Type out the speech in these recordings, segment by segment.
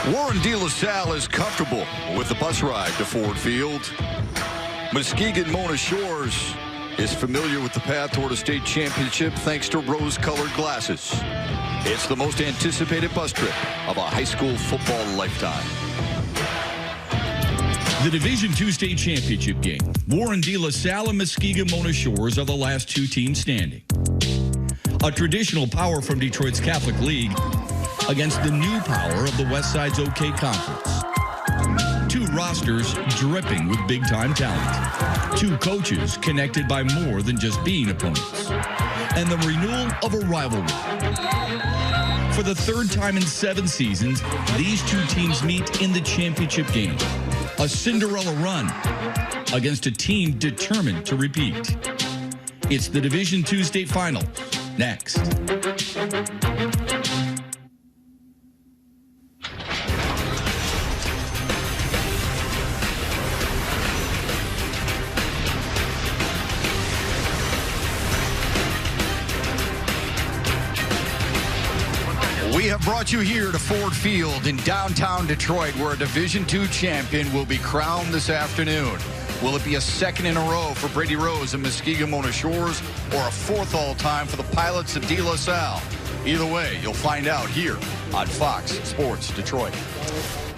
Warren De La Salle is comfortable with the bus ride to Ford Field. Muskegon Mona Shores is familiar with the path toward a state championship thanks to rose-colored glasses. It's the most anticipated bus trip of a high school football lifetime. The Division II state championship game. Warren De La Salle and Muskegon Mona Shores are the last two teams standing. A traditional power from Detroit's Catholic League against the new power of the West Side's OK Conference. Two rosters dripping with big-time talent. Two coaches connected by more than just being opponents. And the renewal of a rivalry. For the third time in 7 seasons, these two teams meet in the championship game. A Cinderella run against a team determined to repeat. It's the Division II state final. Next. We have brought you here to Ford Field in downtown Detroit, where a Division II champion will be crowned this afternoon. Will it be a second in a row for Brady Rose and Muskegon Mona Shores, or a fourth all-time for the pilots of De La Salle? Either way, you'll find out here on Fox Sports Detroit.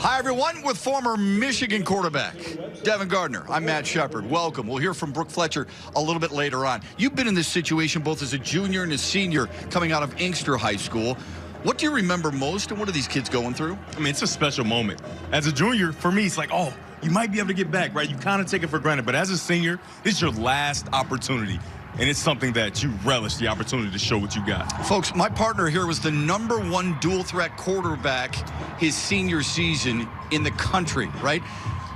Hi, everyone, with former Michigan quarterback Devin Gardner. I'm Matt Shepard. Welcome. We'll hear from Brooke Fletcher a little bit later on. You've been in this situation both as a junior and a senior coming out of Inkster High School. What do you remember most, and what are these kids going through? I mean, it's a special moment. As a junior, for me, it's like, oh, you might be able to get back, right? You kind of take it for granted. But as a senior, this is your last opportunity. And it's something that you relish, the opportunity to show what you got. Folks, my partner here was the #1 dual-threat quarterback his senior season in the country, right?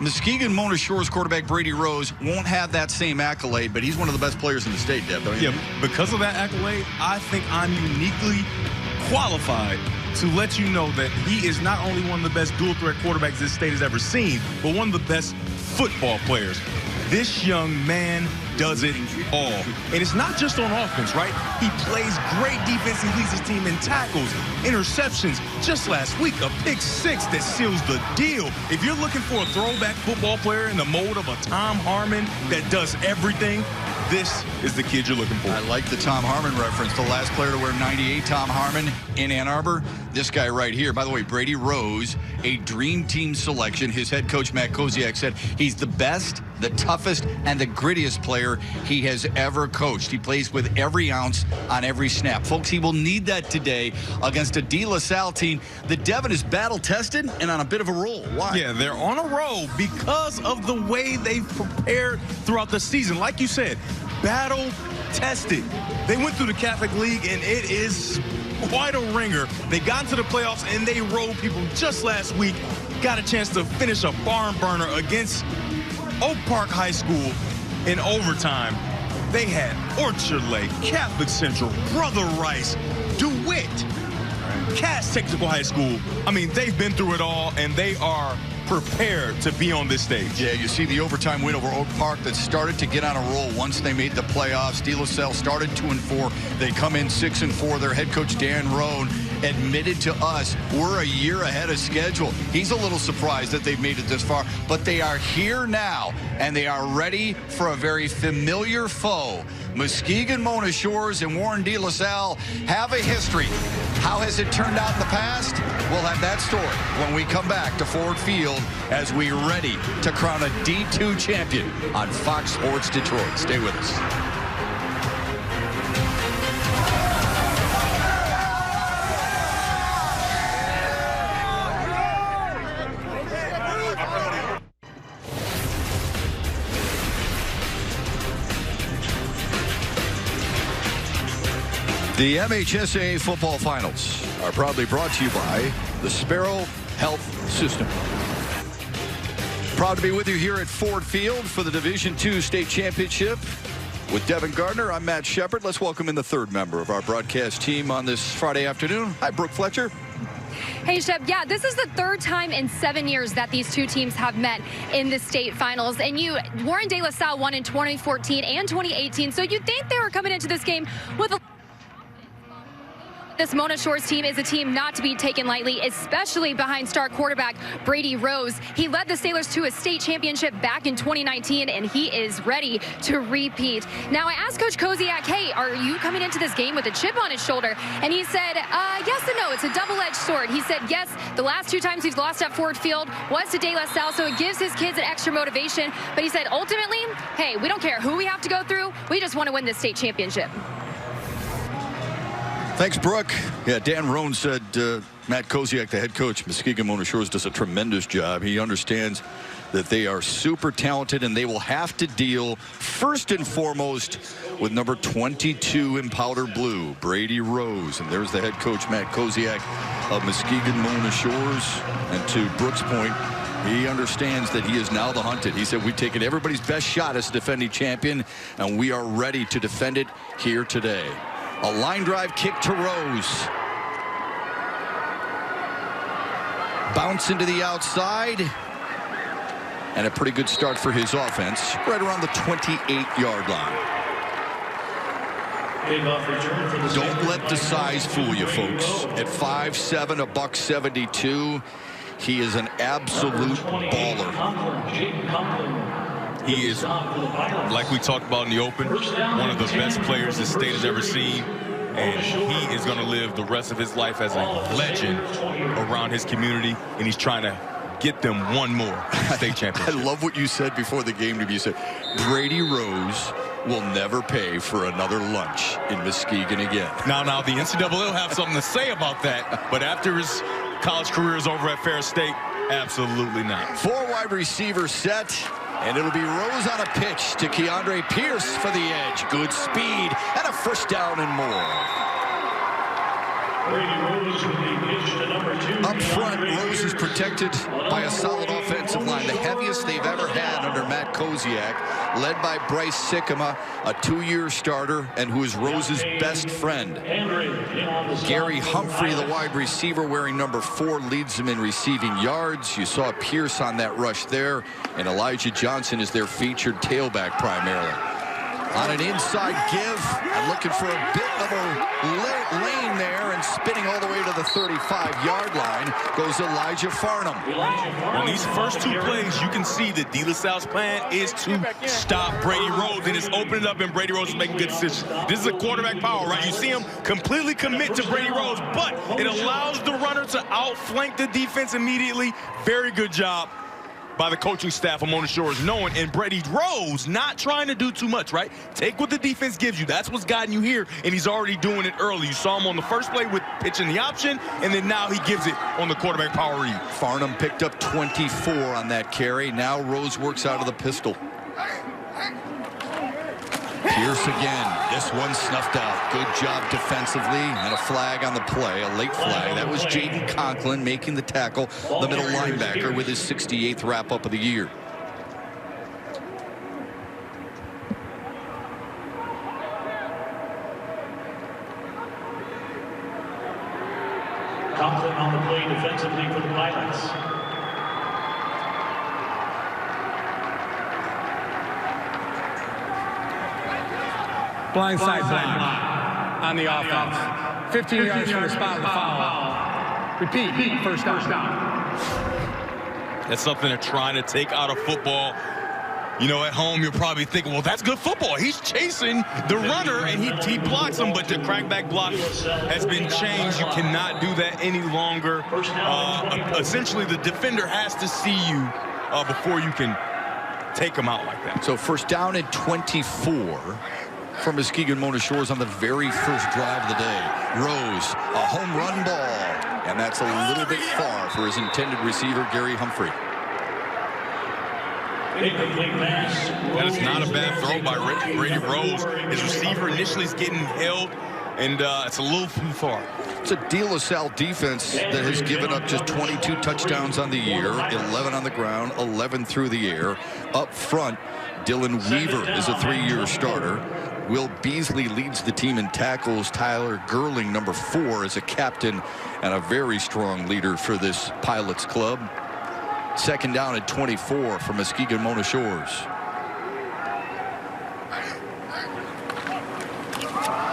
Muskegon Mona Shores quarterback Brady Rose won't have that same accolade, but he's one of the best players in the state, Deb, don't you? Yeah, because of that accolade, I think I'm uniquely qualified to let you know that he is not only one of the best dual-threat quarterbacks this state has ever seen, but one of the best football players. This young man does it all. And it's not just on offense, right? He plays great defense. He leads his team in tackles, interceptions. Just last week, a pick 6 that seals the deal. If you're looking for a throwback football player in the mode of a Tom Harmon that does everything, this is the kid you're looking for. I like the Tom Harmon reference. The last player to wear 98, Tom Harmon, in Ann Arbor. This guy right here. By the way, Brady Rose, a dream team selection. His head coach, Matt Koziak, said he's the best, the toughest, and the grittiest player he has ever coached. He plays with every ounce on every snap. Folks, he will need that today against a De La Salle team that Devin is battle-tested and on a bit of a roll. Why? Yeah, they're on a roll because of the way they've prepared throughout the season. Like you said, battle-tested. They went through the Catholic League, and it is quite a ringer. They got into the playoffs, and they rolled people just last week. Got a chance to finish a barn burner against Oak Park High School in overtime. They had Orchard Lake, Catholic Central, Brother Rice, DeWitt, Cass Technical High School. I mean, they've been through it all, and they are prepared to be on this stage. Yeah, you see the overtime win over Oak Park that started to get on a roll once they made the playoffs. De La Salle started 2-4. They come in 6-4. Their head coach, Dan Roan, admitted to us, we're a year ahead of schedule. He's a little surprised that they've made it this far, but they are here now, and they are ready for a very familiar foe. Muskegon Mona Shores and Warren De La Salle have a history. How has it turned out in the past? We'll have that story when we come back to Ford Field as we ready to crown a D2 champion on Fox Sports Detroit. Stay with us. The MHSAA football finals are proudly brought to you by the Sparrow Health System. Proud to be with you here at Ford Field for the Division II state championship. With Devin Gardner, I'm Matt Shepard. Let's welcome in the third member of our broadcast team on this Friday afternoon. Hi, Brooke Fletcher. Hey, Shep, yeah, this is the third time in 7 years that these two teams have met in the state finals. And Warren De La Salle won in 2014 and 2018, so you'd think they were coming into this game with a This Mona Shores team is a team not to be taken lightly, especially behind star quarterback Brady Rose. He led the Sailors to a state championship back in 2019, and he is ready to repeat. Now, I asked Coach Koziak, hey, are you coming into this game with a chip on his shoulder? And he said, yes and no. It's a double-edged sword. He said, yes, the last 2 times we've lost at Ford Field was to De La Salle, so it gives his kids an extra motivation. But he said, ultimately, hey, we don't care who we have to go through. We just want to win this state championship. Thanks, Brooke. Yeah, Dan Roan said Matt Koziak, the head coach, Muskegon Mona Shores, does a tremendous job. He understands that they are super talented, and they will have to deal first and foremost with number 22 in powder blue, Brady Rose. And there's the head coach, Matt Koziak of Muskegon Mona Shores. And to Brooke's point, he understands that he is now the hunted. He said, we've taken everybody's best shot as defending champion, and we are ready to defend it here today. A line drive kick to Rose. Bounce into the outside. And a pretty good start for his offense, right around the 28-yard line. Don't let the size fool you, folks. At 5'7", a $172, he is an absolute baller. He is, like we talked about in the open, one of the best players this state has ever seen. And he is going to live the rest of his life as a legend around his community. And he's trying to get them one more state championship. I love what you said before the game to me. You said, Brady Rose will never pay for another lunch in Muskegon again. Now, the NCAA will have something to say about that. But after his college career is over at Fair State, absolutely not. 4 wide receivers set. And it'll be Rose on a pitch to Keandre Pierce for the edge. Good speed and a first down and more. Up front, Rose is protected by a solid offensive line, the heaviest they've ever had under Matt Koziak, led by Bryce Sikkema, a 2-year starter and who is Rose's best friend. Gary Humphrey, the wide receiver, wearing number 4, leads them in receiving yards. You saw Pierce on that rush there, and Elijah Johnson is their featured tailback primarily. On an inside give, and looking for a bit of a lane there, and spinning all the way to the 35-yard line goes Elijah Farnham. On these first 2 plays, you can see that De La Salle's plan is to stop Brady Rose, and it's opening up, and Brady Rose is making good decisions. This is a quarterback power, right? You see him completely commit to Brady Rose, but it allows the runner to outflank the defense immediately. Very good job by the coaching staff of Mona Shores, knowing, and Brady Rose not trying to do too much, right? Take what the defense gives you. That's what's gotten you here, and he's already doing it early. You saw him on the first play with pitching the option, and then now he gives it on the quarterback power read. Farnham picked up 24 on that carry. Now Rose works out of the pistol. Pierce again. This one snuffed out. Good job defensively, and a flag on the play, a late flag. That was Jaden Conklin making the tackle, the middle linebacker, with his 68th wrap-up of the year. Conklin on the play defensively for the Pilots. Blindside blank on the offense. 15 yards from the spot of the foul. Repeat, first down. That's something they're trying to take out of football. You know, at home, you're probably thinking, well, that's good football. He's chasing the runner, and he blocks him, but the crackback block has been changed. You cannot do that any longer. Essentially, the defender has to see you before you can take him out like that. So first down at 24 for Muskegon Mona Shores on the very first drive of the day. Rose, a home run ball, and that's a little bit far for his intended receiver, Gary Humphrey. That is not a bad throw by Brady Rose. His receiver initially is getting held, and it's a little too far. It's a De La Salle defense that has given up just 22 touchdowns on the year, 11 on the ground, 11 through the air. Up front, Dylan Weaver is a 3-year starter. Will Beasley leads the team in tackles. Tyler Gerling, number 4, is a captain and a very strong leader for this Pilots club. Second down at 24 for Muskegon Mona Shores.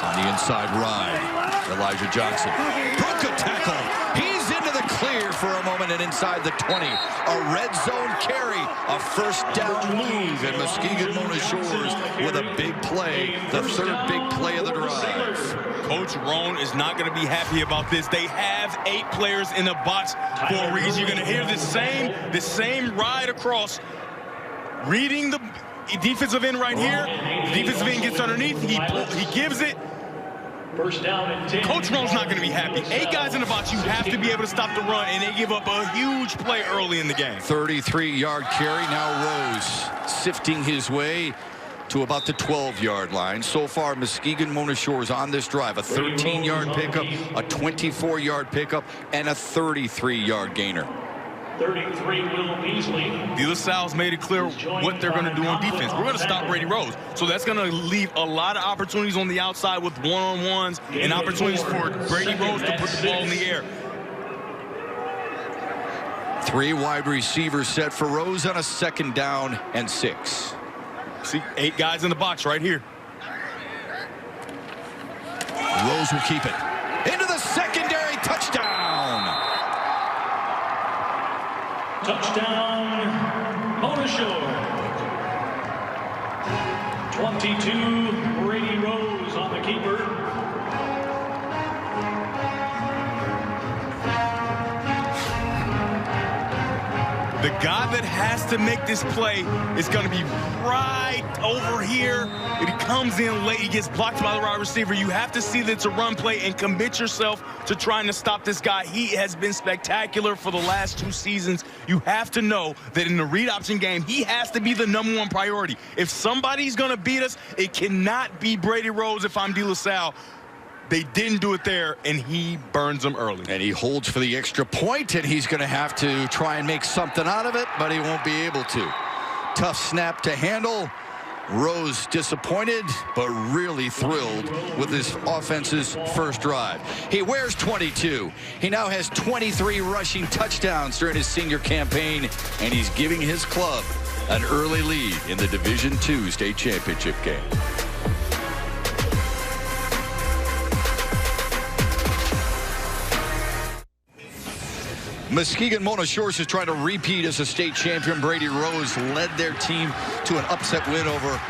On the inside ride. Elijah Johnson. Brook a tackle. He's into the clear for a moment and inside the 20. A red zone carry. A first down move. And Muskegon Mona Shores with a big play. The third big play of the drive. Coach Roan is not going to be happy about this. They have 8 players in the box for a reason. You're going to hear the same ride across. Reading the defensive end right here. The defensive end gets underneath. He gives it. First down and 10. Coach Roan's not going to be happy. 8 guys in the box. You have to be able to stop the run, and they give up a huge play early in the game. 33-yard carry. Now Rose sifting his way to about the 12-yard line. So far, Muskegon Mona Shores on this drive. A 13-yard pickup, a 24-yard pickup, and a 33-yard gainer. 33, Will Beasley. De La Salle's made it clear what they're going to do on defense. We're going to stop Brady Rose. So that's going to leave a lot of opportunities on the outside with one-on-ones and opportunities for Brady Rose to put the ball in the air. 3 wide receivers set for Rose on a 2nd down and 6. See, 8 guys in the box right here. Rose will keep it. Into the secondary. Touchdown. Touchdown, Mona Shore. 22, Brady Rose on the keeper. The guy that has to make this play is going to be right over here. He comes in late. He gets blocked by the wide receiver. You have to see that it's a run play and commit yourself to trying to stop this guy. He has been spectacular for the last 2 seasons. You have to know that in the read option game, he has to be the #1 priority. If somebody's going to beat us, it cannot be Brady Rose if I'm De La Salle. They didn't do it there, and he burns them early. And he holds for the extra point, and he's going to have to try and make something out of it, but he won't be able to. Tough snap to handle. Rose disappointed, but really thrilled with his offense's first drive. He wears 22. He now has 23 rushing touchdowns during his senior campaign, and he's giving his club an early lead in the Division II state championship game. Muskegon Mona Shores is trying to repeat as a state champion. Brady Rose led their team to an upset win over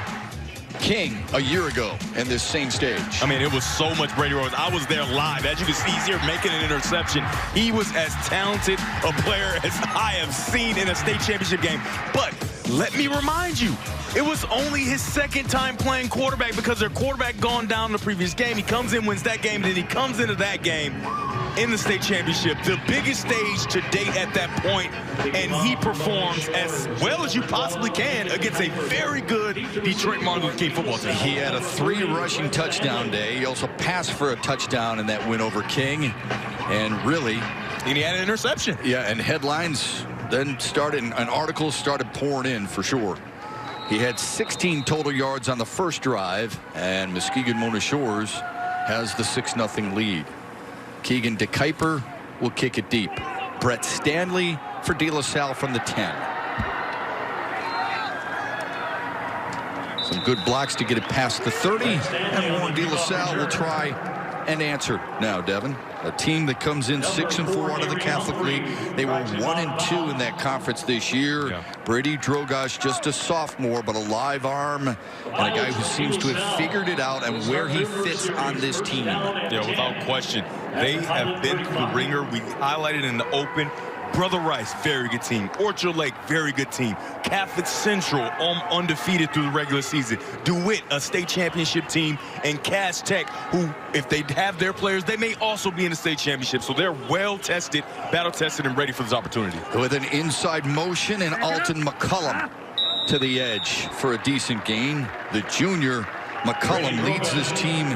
King a year ago in this same stage. I mean, it was so much Brady Rose. I was there live. As you can see, he's here making an interception. He was as talented a player as I have seen in a state championship game. But let me remind you, it was only his 2nd time playing quarterback because their quarterback gone down the previous game. He comes in, wins that game, then he comes into that game in the state championship, the biggest stage to date at that point, and he performs as well as you possibly can against a very good Detroit Martin Luther King football team. He had a 3 rushing touchdown day. He also passed for a touchdown in that win over King, and really... And he had an interception. Yeah, and headlines then started, and articles started pouring in for sure. He had 16 total yards on the first drive, and Muskegon Mona Shores has the 6-0 lead. Keegan DeKuyper will kick it deep. Brett Stanley for De La Salle from the 10. Some good blocks to get it past the 30. And Warren De La Salle will try and answer now, Devin. A team that comes in 6-4 out of the Catholic League. They were 1-2 in that conference this year. Yeah. Brady Drogosh, just a sophomore, but a live arm and a guy who seems to have figured it out and where he fits on this team. Yeah, without question. They have been through the ringer. We highlighted in the open. Brother Rice, very good team. Orchard Lake, very good team. Catholic Central, undefeated through the regular season. DeWitt, a state championship team. And Cass Tech, who, if they have their players, they may also be in the state championship. So they're well-tested, battle-tested, and ready for this opportunity. With an inside motion, and Alton McCullum to the edge for a decent gain. The junior McCullum leads this team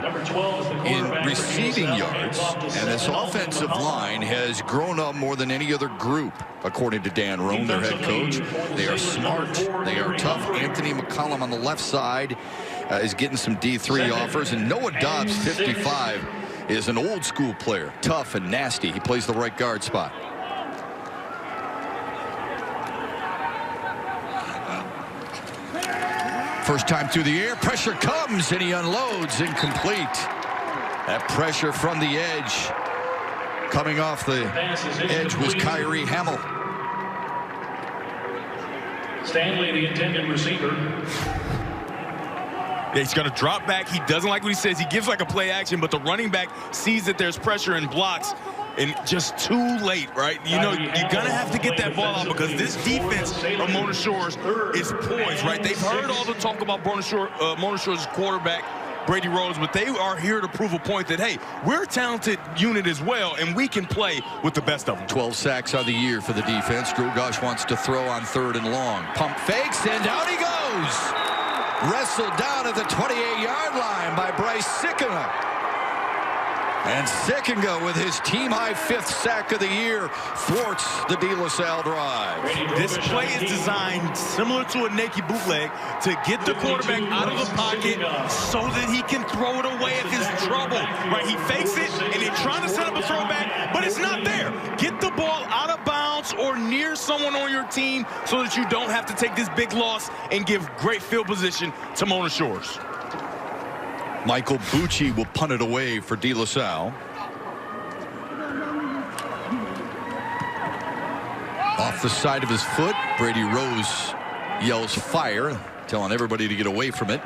in receiving yards, and this offensive line has grown up more than any other group, according to Dan Roan, their head coach. They are smart. They are tough. Anthony McCullum on the left side is getting some D3 offers, and Noah Dobbs, 55, is an old-school player, tough and nasty. He plays the right guard spot. First time through the air, pressure comes, and he unloads, incomplete. That pressure from the edge. Coming off the edge was Kyrie Hamill. Stanley, the intended receiver. Yeah, he's going to drop back. He doesn't like what he says. He gives like a play action, but the running back sees that there's pressure and blocks. And just too late, right? You know, you're going to have to get that ball out because this defense of Mona Shores is poised, right? They've heard all the talk about Mona Shores' quarterback, Brady Rose, but they are here to prove a point that, hey, we're a talented unit as well, and we can play with the best of them. 12 sacks on the year for the defense. Drogosh wants to throw on 3rd and long. Pump fakes, and down he goes. Wrestled down at the 28-yard line by Bryce Sickenga. And Sickenga, with his team-high 5th sack of the year, thwarts the De La Salle drive. This play is designed similar to a naked bootleg to get the quarterback out of the pocket so that he can throw it away if it's trouble. Right? He fakes it, and they're trying to set up a throwback, but it's not there. Get the ball out of bounds or near someone on your team so that you don't have to take this big loss and give great field position to Mona Shores. Michael Bucci will punt it away for De La Salle. Off the side of his foot, Brady Rose yells fire, telling everybody to get away from it.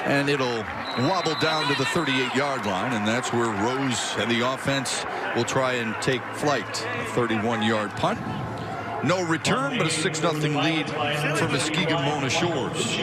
And it'll wobble down to the 38-yard line, and that's where Rose and the offense will try and take flight. A 31-yard punt. No return, but a 6-0 lead for Muskegon Mona Shores.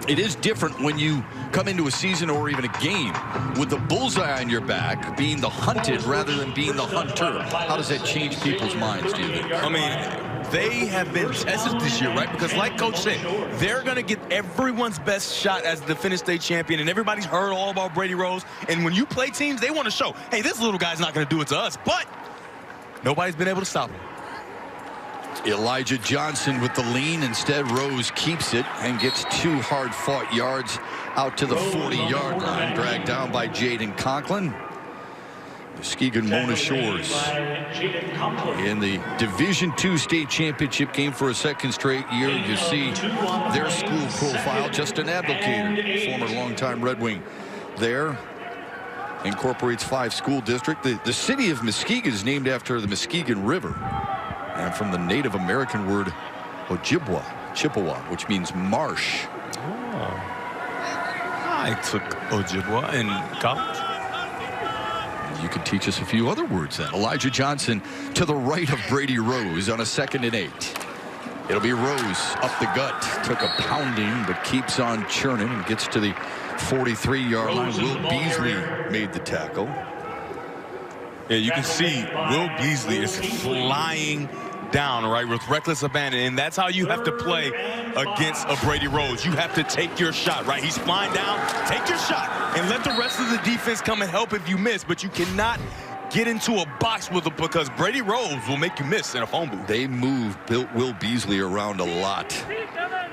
It is different when you come into a season or even a game with the bullseye on your back, being the hunted rather than being the hunter. How does that change people's minds, do you think? I mean, they have been tested this year, right? Because like Coach said, they're going to get everyone's best shot as the defending state champion, and everybody's heard all about Brady Rose. And when you play teams, they want to show, hey, this little guy's not going to do it to us. But nobody's been able to stop him. Elijah Johnson with the lean. Instead, Rose keeps it and gets 2 hard-fought yards out to the 40-yard line. Dragged down by Jaden Conklin. Muskegon Mona Shores in the Division II state championship game for a 2nd straight year. You see their school profile. Justin Abdelkader, former longtime Red Wing there. Incorporates 5 school districts. The city of Muskegon is named after the Muskegon River. And from the Native American word Ojibwa, Chippewa, which means marsh. Oh. I took Ojibwa in college. You could teach us a few other words then. Elijah Johnson to the right of Brady Rose on a 2nd and 8. It'll be Rose up the gut. Took a pounding, but keeps on churning and gets to the 43-yard line. Will Beasley made the tackle. Yeah, you can see Will Beasley is flying down, right, with reckless abandon, and that's how you have to play against a Brady Rose. You have to take your shot, right? He's flying down, take your shot, and let the rest of the defense come and help if you miss, but you cannot get into a box with it because Brady Rose will make you miss in a phone booth. They move Will Beasley around a lot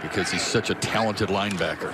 because he's such a talented linebacker.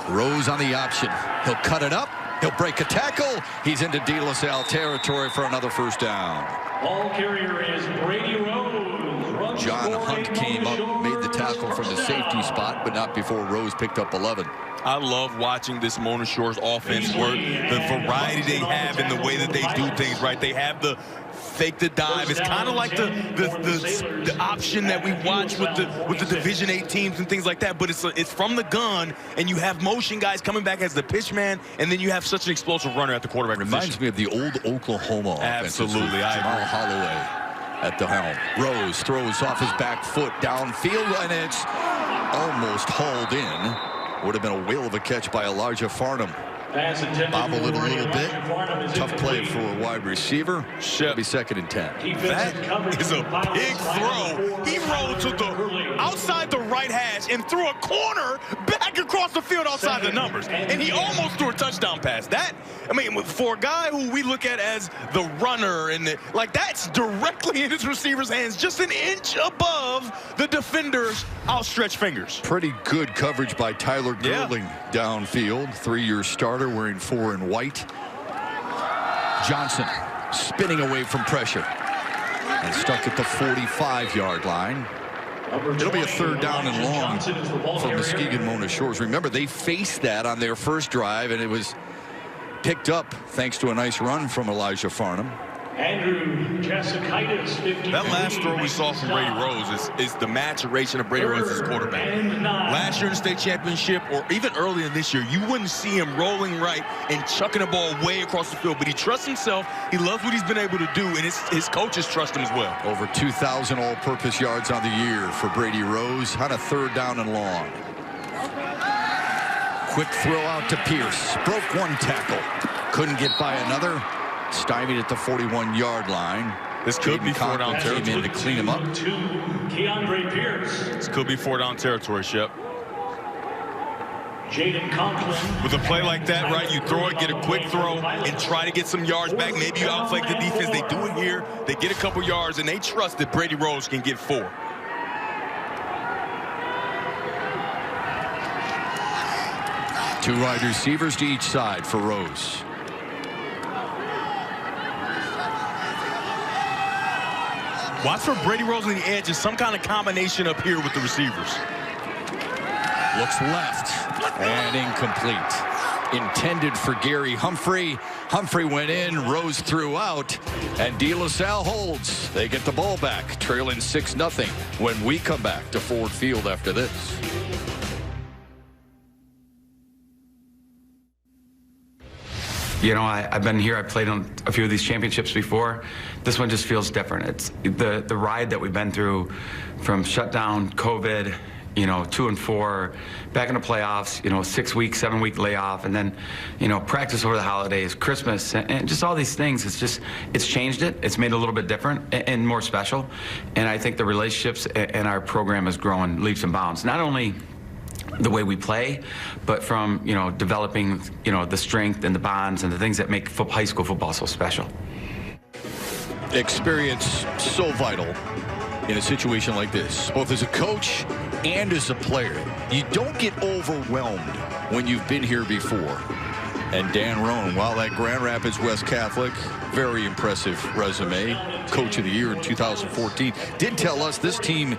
Rose on the option. He'll cut it up. He'll break a tackle. He's into De La Salle territory for another 1st down. Ball carrier is Brady Rose. John Hunt came up, made the tackle from the safety spot, but not before Rose picked up 11. I love watching this Mona Shores offense work. The variety they have in the way that they do things, right? They have the fake the dive. It's kind of like the option that we watch with the Division 8 teams and things like that, but it's from the gun, and you have motion guys coming back as the pitch man, and then you have such an explosive runner at the quarterback Reminds position. me of the old Oklahoma offense. Absolutely. I agree. Holloway at the helm. Rose throws off his back foot downfield, and it's almost hauled in. Would have been a whale of a catch by Elijah Farnham. Bobbled it a little bit. Tough play for a wide receiver. Should be 2nd and 10. That is a big throw. He rolled to the outside the right hash and threw a corner back across the field outside the numbers. And he almost threw a touchdown pass. That, I mean, for a guy who we look at as the runner, and like that's directly in his receiver's hands, just an inch above the defender's outstretched fingers. Pretty good coverage by Tyler Gerling downfield. 3-year starter wearing 4 in white. Johnson spinning away from pressure and stuck at the 45-yard line. It'll be a 3rd down and long for Muskegon Mona Shores. Remember, they faced that on their first drive, and it was picked up thanks to a nice run from Elijah Farnham. Andrew Jasikaitis, 53. That last throw we saw from Brady Rose is the maturation of Brady Rose as quarterback. Last year in the state championship, or even earlier this year, you wouldn't see him rolling right and chucking the ball way across the field. But he trusts himself. He loves what he's been able to do, and his coaches trust him as well. Over 2,000 all-purpose yards on the year for Brady Rose on a 3rd down and long. Quick throw out to Pierce. Broke one tackle. Couldn't get by another. Stymied at the 41-yard line. This could be 4-down territory. Came in to clean him up. Keandre Pierce. This could be 4-down territory, Shep. Jaden Conklin. With a play like that, right, you throw it, get a quick throw, and try to get some yards back. Maybe you outflank the defense. They do it here. They get a couple yards, and they trust that Brady Rose can get 4. Two wide receivers to each side for Rose. Watch for Brady Rose on the edge and some kind of combination up here with the receivers. Looks left and incomplete. Intended for Gary Humphrey. Humphrey went in, Rose threw out, and De La Salle holds. They get the ball back, trailing 6-0 when we come back to Ford Field after this. You know, I've been here. I've played on a few of these championships before. This one just feels different. It's the ride that we've been through from shutdown, COVID, you know, 2-4, back in the playoffs, you know, 6-week, 7-week layoff, and then, you know, practice over the holidays, Christmas, and just all these things. It's changed it. It's made it a little bit different and more special. And I think the relationships and our program is growing leaps and bounds. Not only the way we play, but from, you know, developing, you know, the strength and the bonds and the things that make high school football so special. Experience so vital in a situation like this, both as a coach and as a player. You don't get overwhelmed when you've been here before. And Dan Roan, while at Grand Rapids West Catholic, very impressive resume, Coach of the Year in 2014, did tell us this team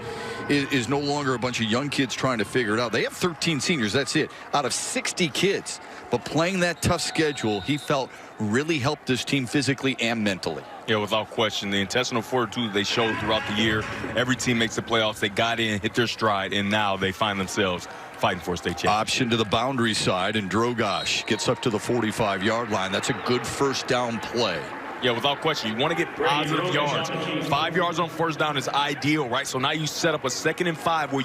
is no longer a bunch of young kids trying to figure it out. They have 13 seniors, that's it, out of 60 kids. But playing that tough schedule, he felt really helped this team physically and mentally. Yeah, without question. The intestinal fortitude they showed throughout the year. Every team makes the playoffs. They got in, hit their stride, and now they find themselves fighting for a state championship. Option to the boundary side, and Drogosh gets up to the 45-yard line. That's a good 1st down play. Yeah, without question. You want to get positive yards. 5 yards on 1st down is ideal, right? So now you set up a 2nd and 5 where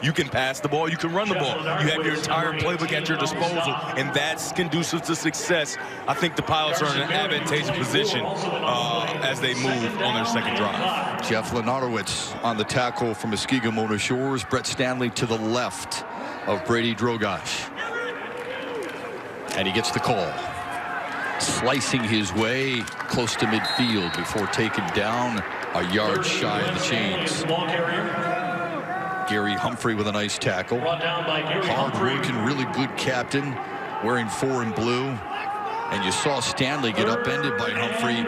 you can pass the ball, you can run the ball. You have your entire playbook at your disposal, and that's conducive to success. I think the Pilots are in an advantageous position as they move on their 2nd drive. Jeff Lenarowitz on the tackle from Muskegon Mona Shores. Brett Stanley to the left of Brady Drogosh. And he gets the call. Slicing his way close to midfield before taken down a yard shy of the chains. Gary Humphrey with a nice tackle. Hard working, really good captain, wearing 4 in blue. And you saw Stanley get upended by Humphrey.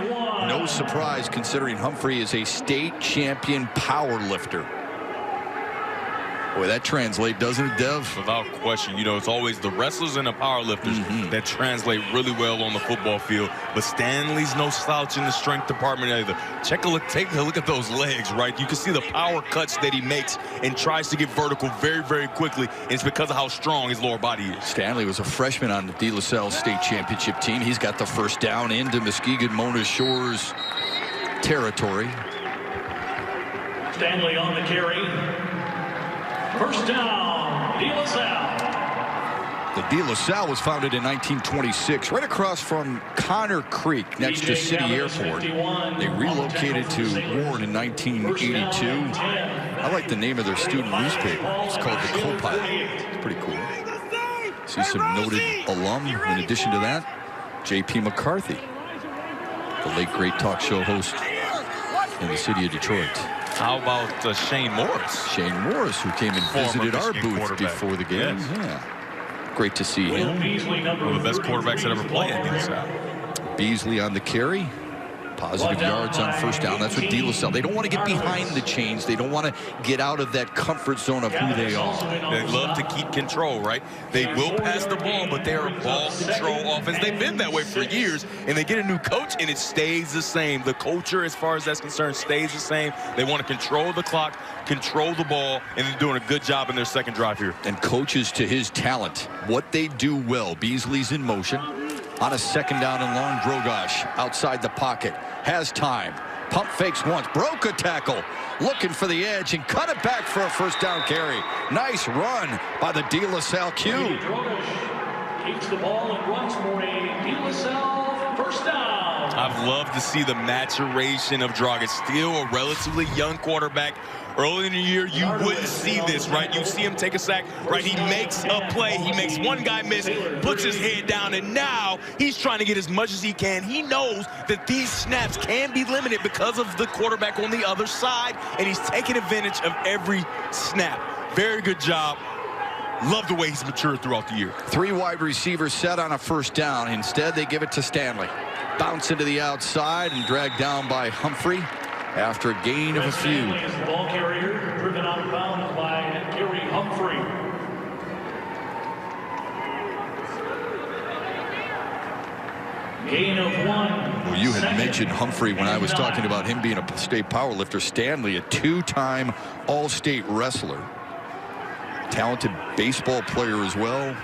No surprise considering Humphrey is a state champion power lifter. Boy, that translates, doesn't it, Dev? Without question. You know, it's always the wrestlers and the power lifters that translate really well on the football field. But Stanley's no slouch in the strength department either. Take a look at those legs, right? You can see the power cuts that he makes and tries to get vertical very, very quickly. And it's because of how strong his lower body is. Stanley was a freshman on the De La Salle state championship team. He's got the 1st down into Muskegon Mona Shores territory. Stanley on the carry. 1st down, De La Salle. The De La Salle was founded in 1926, right across from Connor Creek, next to City Airport. They relocated to Warren in 1982. I like the name of their student newspaper. It's called The Co-Pilot. It's pretty cool. See some noted alum. In addition to that, J.P. McCarthy, the late great talk show host in the city of Detroit. How about Shane Morris? Shane Morris, who came and visited our booth before the game. Yes. Yeah. Great to see him. One of the best quarterbacks that ever played at De La Salle. Beasley on the carry. Positive yards on first down. That's what De La Salle. They don't want to get behind the chains. They don't want to get out of that comfort zone of who they are. They love to keep control, right? They will pass the ball, but they're a ball control offense. They've been that way for years, and they get a new coach, and it stays the same. The culture, as far as that's concerned, stays the same. They want to control the clock, control the ball, and they're doing a good job in their second drive here. And coaches to his talent, what they do well. Beasley's in motion. On a second down and long, Drogosh outside the pocket. Has time. Pump fakes once. Broke a tackle. Looking for the edge and cut it back for a first down carry. Nice run by the De La Salle Q. Drogosh keeps the ball and runs for a De La Salle first down. I've loved to see the maturation of Drogosh. Still a relatively young quarterback. Early in the year, you wouldn't see this, right? You see him take a sack, right? He makes a play. He makes one guy miss, puts his head down, and now he's trying to get as much as he can. He knows that these snaps can be limited because of the quarterback on the other side, and he's taking advantage of every snap. Very good job. Love the way he's matured throughout the year. 3 wide receivers set on a first down. Instead, they give it to Stanley. Bounce into the outside and dragged down by Humphrey after a gain of a few. Stanley is the ball carrier, driven out of bounds by Gary Humphrey. Gain of 1. Well, you had mentioned Humphrey when I was talking about him being a state powerlifter. Stanley, a 2-time all-state wrestler. Talented baseball player as well.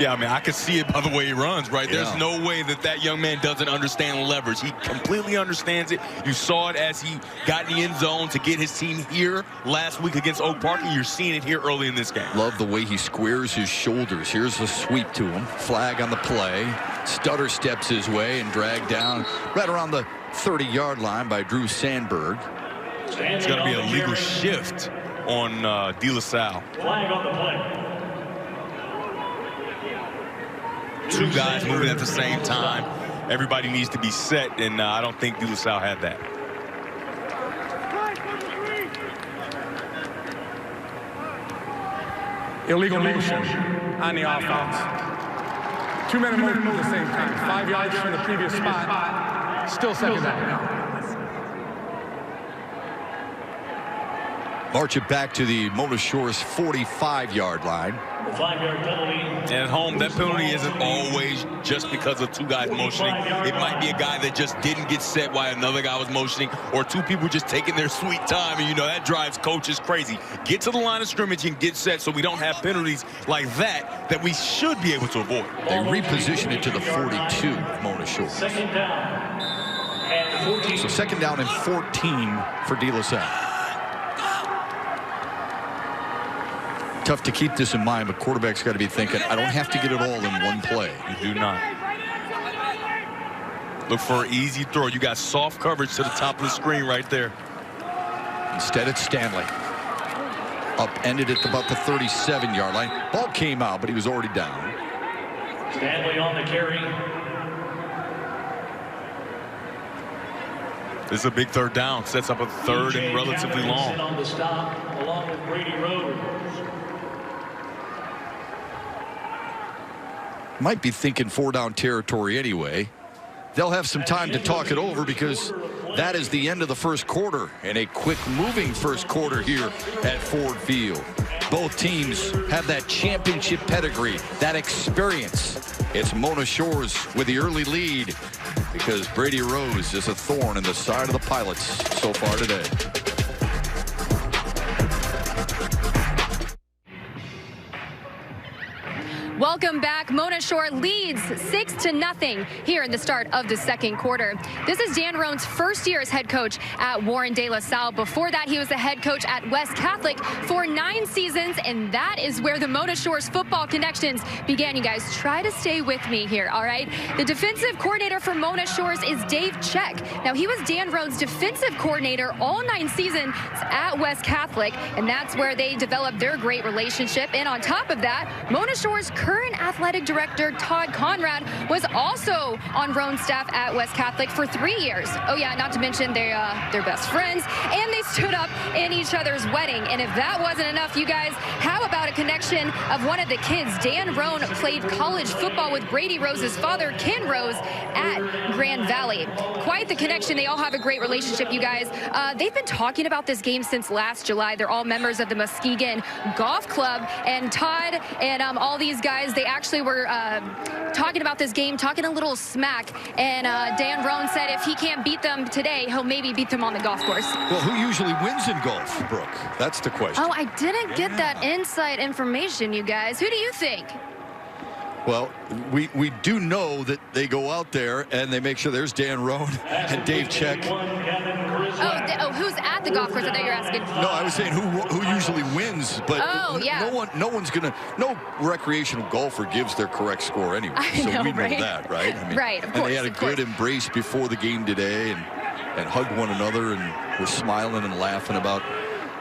Yeah, I mean, I can see it by the way he runs, right? Yeah. There's no way that that young man doesn't understand leverage. He completely understands it. You saw it as he got in the end zone to get his team here last week against Oak Park, and you're seeing it here early in this game. Love the way he squares his shoulders. Here's a sweep to him. Flag on the play. Stutter steps his way and dragged down right around the 30-yard line by Drew Sandberg. It's going to be a legal shift on De La Salle. Flag on the play. 2 guys moving at the same time. Everybody needs to be set, and I don't think De La Salle had that. Illegal motion on the offense. 2 men moving at the same time. 5 yards from the previous spot. Still second down. March it back to the Mona Shores 45-yard line. The 5-yard penalty. And at home, that penalty isn't always just because of 2 guys motioning. It might be a guy that just didn't get set while another guy was motioning, or 2 people just taking their sweet time, and you know that drives coaches crazy. Get to the line of scrimmage and get set so we don't have penalties like that we should be able to avoid. They reposition it to the 42, Mona Shores. Second down and 14. So second down and 14 for De La Salle. Tough to keep this in mind, but quarterback's got to be thinking, I don't have to get it all in one play. You do not. Look for an easy throw. You got soft coverage to the top of the screen right there. Instead, it's Stanley. Upended at about the 37-yard line. Ball came out, but he was already down. Stanley on the carry. This is a big third down. Sets up a third and relatively long. On the stop, along with Brady Rose. Might be thinking 4-down territory anyway. They'll have some time to talk it over because that is the end of the first quarter, and a quick moving first quarter here at Ford Field. Both teams have that championship pedigree, that experience. It's Mona Shores with the early lead because Brady Rose is a thorn in the side of the Pilots so far today. Welcome back. Mona Shore leads 6-0 here in the start of the second quarter. This is Dan Roan's first year as head coach at Warren De La Salle. Before that, he was the head coach at West Catholic for 9 seasons, and that is where the Mona Shore's football connections began. You guys, try to stay with me here, all right? The defensive coordinator for Mona Shores is Dave Check. Now, he was Dan Roan's defensive coordinator all 9 seasons at West Catholic, and that's where they developed their great relationship. And on top of that, Mona Shore's current current athletic director Todd Conrad was also on Roan's staff at West Catholic for 3 years. Oh yeah, not to mention they're best friends, and they stood up in each other's wedding. And if that wasn't enough, you guys, how about a connection of one of the kids? Dan Roan played college football with Brady Rose's father, Ken Rose, at Grand Valley. Quite the connection. They all have a great relationship, you guys. They've been talking about this game since last July. They're all members of the Muskegon Golf Club, and Todd and all these guys, they actually were talking about this game, talking a little smack, and Dan Roan said if he can't beat them today, he'll maybe beat them on the golf course. Well, who usually wins in golf, Brooke? That's the question. Oh, I didn't get that inside information, you guys. Who do you think? Well, we do know that they go out there and they make sure there's Dan Roan and Dave Check. Oh, who's at the golf course? I thought you were asking. No, I was saying who usually wins, but yeah. no recreational golfer gives their correct score anyway. So we know that, right? I mean, right, of course. And they had a good embrace before the game today and hugged one another and were smiling and laughing about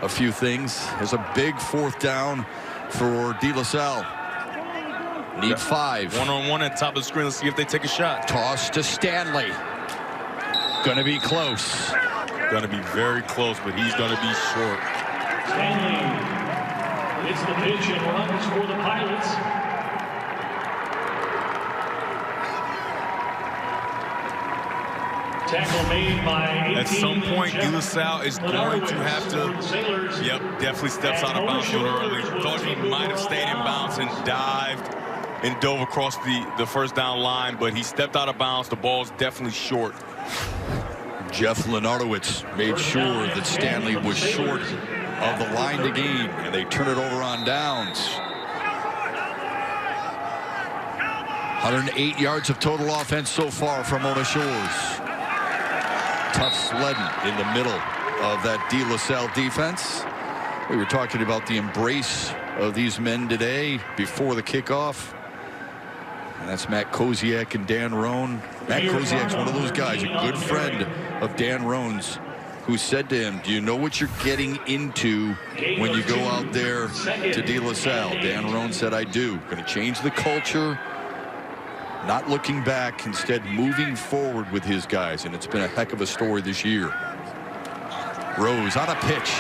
a few things. There's a big 4th down for De La Salle. Need 5. One-on-one at the top of the screen. Let's see if they take a shot. Toss to Stanley. Gonna be close. Gonna be very close, but he's gonna be short. Stanley, it's the pitch and runs for the Pilots. Tackle made by 18. At some point, De La Salle is going to have to, definitely steps out of bounds a little early. Thought he might have stayed in bounds and dived and dove across the first down line, but he stepped out of bounds. The ball's definitely short. Jeff Lenardowitz made sure that Stanley was short of the line to gain, and they turn it over on downs. 108 yards of total offense so far from Mona Shores. Tough sledding in the middle of that De La Salle defense. We were talking about the embrace of these men today before the kickoff. And that's Matt Koziak and Dan Roan. Matt Koziak's one of those guys, a good friend of Dan Roan's, who said to him, do you know what you're getting into when you go out there to De La Salle? Dan Roan said, I do. Going to change the culture, not looking back, instead moving forward with his guys. And it's been a heck of a story this year. Rose on a pitch.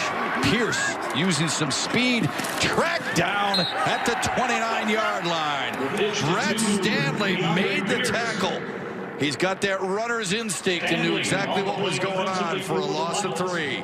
Pierce using some speed, tracked down at the 29-yard line. Brett Stanley made the tackle. He's got that runner's instinct and knew exactly what was going on for a loss of 3.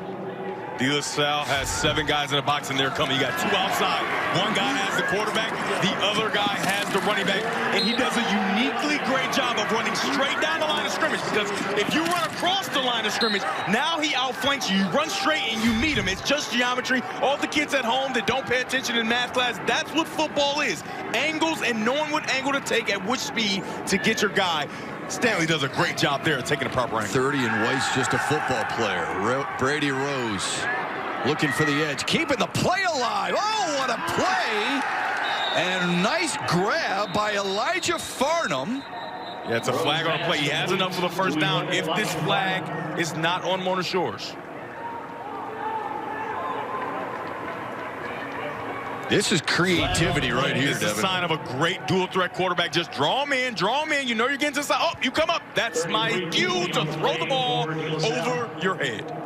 De La Salle has 7 guys in the box, and they're coming. You got 2 outside. One guy has the quarterback. The other guy has the running back. And he does a uniquely great job of running straight down the line of scrimmage, because if you run across the line of scrimmage, now he outflanks you. You run straight and you meet him. It's just geometry. All the kids at home that don't pay attention in math class, that's what football is. Angles and knowing what angle to take at which speed to get your guy. Stanley does a great job there taking the proper angle. 30, and White's just a football player. Brady Rose looking for the edge, keeping the play alive. Oh, what a play! And a nice grab by Elijah Farnham. Yeah, it's a flag on a play. He has enough for the first down if this flag is not on Mona Shores. This is creativity right here, This is a sign of a great dual-threat quarterback. Just draw him in, draw him in. You know you're getting to the side. Oh, you come up. That's my cue to throw the ball over your head.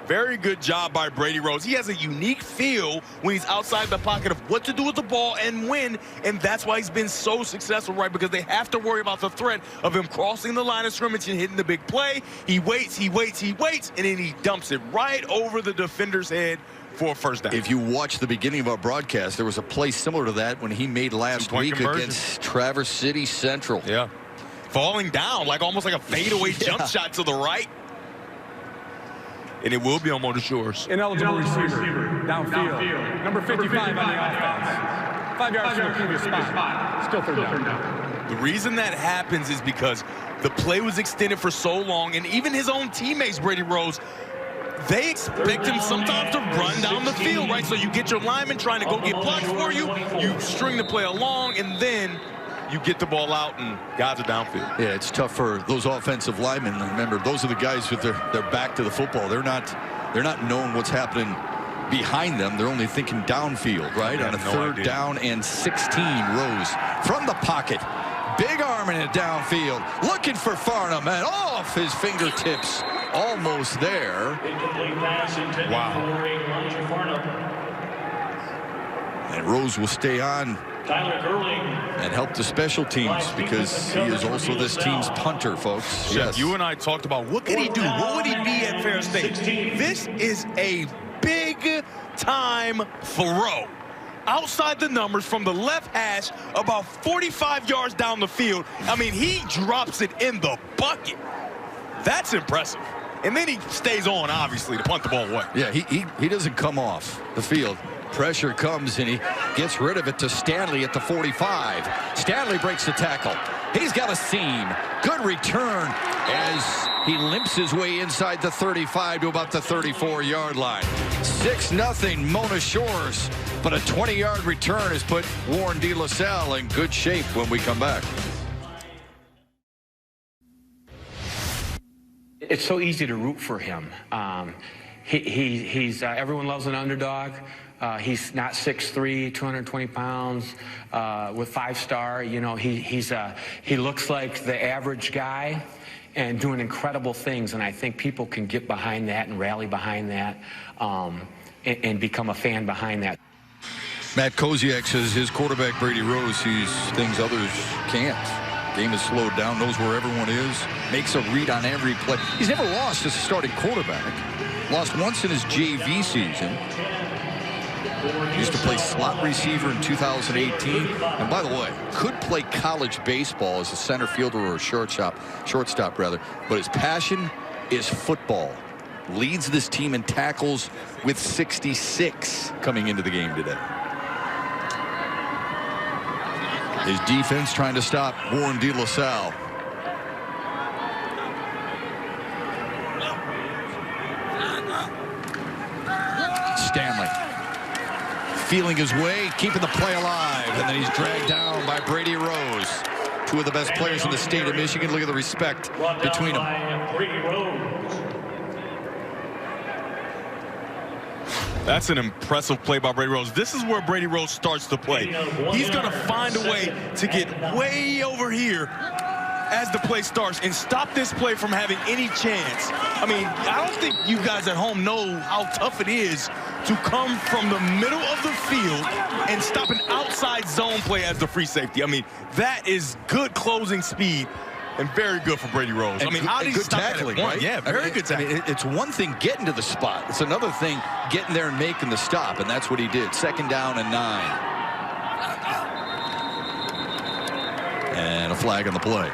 Very good job by Brady Rose. He has a unique feel when he's outside the pocket of what to do with the ball and when, and that's why he's been so successful, right? Because they have to worry about the threat of him crossing the line of scrimmage and hitting the big play. He waits, he waits, he waits, and then he dumps it right over the defender's head for a first down. If you watch the beginning of our broadcast, there was a play similar to that when he made last week against Traverse City Central. Yeah. Falling down, like almost like a fadeaway jump shot to the right. And it will be on Mona Shores. Ineligible receiver, downfield. Number 55 on the offense. 5 yards from the previous spot. Still third down. The reason that happens is because the play was extended for so long, and even his own teammates, Brady Rose, they expect him sometimes to run down the field, right? So you get your lineman trying to go get blocks for you, you string the play along, and then you get the ball out and guys are downfield. Yeah, it's tough for those offensive linemen. Remember, those are the guys with their back to the football. They're not knowing what's happening behind them. They're only thinking downfield, right? On a third down and 16. Rose from the pocket. Big arming it downfield. Looking for Farnham and off his fingertips. Almost there. Wow. And Rose will stay on and help the special teams because he is also this team's punter, folks. Yes. You and I talked about what could he do? What would he be at Fair State? This is a big-time throw. Outside the numbers from the left hash, about 45 yards down the field. I mean, he drops it in the bucket. That's impressive. And then he stays on, obviously, to punt the ball away. Yeah, he doesn't come off the field. Pressure comes, and he gets rid of it to Stanley at the 45. Stanley breaks the tackle. He's got a seam. Good return as he limps his way inside the 35 to about the 34-yard line. 6-0 Mona Shores, but a 20-yard return has put Warren De La Salle in good shape when we come back. It's so easy to root for him. He's everyone loves an underdog. He's not 6'3", 220 pounds, with 5-star. You know, he looks like the average guy and doing incredible things. And I think people can get behind that and rally behind that and become a fan behind that. Matt Koziak says his quarterback, Brady Rose, sees things others can't. Game is slowed down, knows where everyone is, makes a read on every play. He's never lost as a starting quarterback. Lost once in his JV season. He used to play slot receiver in 2018. And by the way, could play college baseball as a center fielder or a shortstop rather. But his passion is football. Leads this team in tackles with 66 coming into the game today. His defense trying to stop Warren De La Salle. Stanley feeling his way, keeping the play alive, and then he's dragged down by Brady Rose. Two of the best players in the state of Michigan. Look at the respect between them. That's an impressive play by Brady Rose. This is where Brady Rose starts to play. He's going to find a way to get way over here as the play starts and stop this play from having any chance. I mean, I don't think you guys at home know how tough it is to come from the middle of the field and stop an outside zone play as the free safety. I mean, that is good closing speed. And very good for Brady Rose. And I mean, how did he stop tackling, right? Yeah, very good tackling. I mean, it's one thing getting to the spot. It's another thing getting there and making the stop, and that's what he did. 2nd down and 9. And a flag on the play.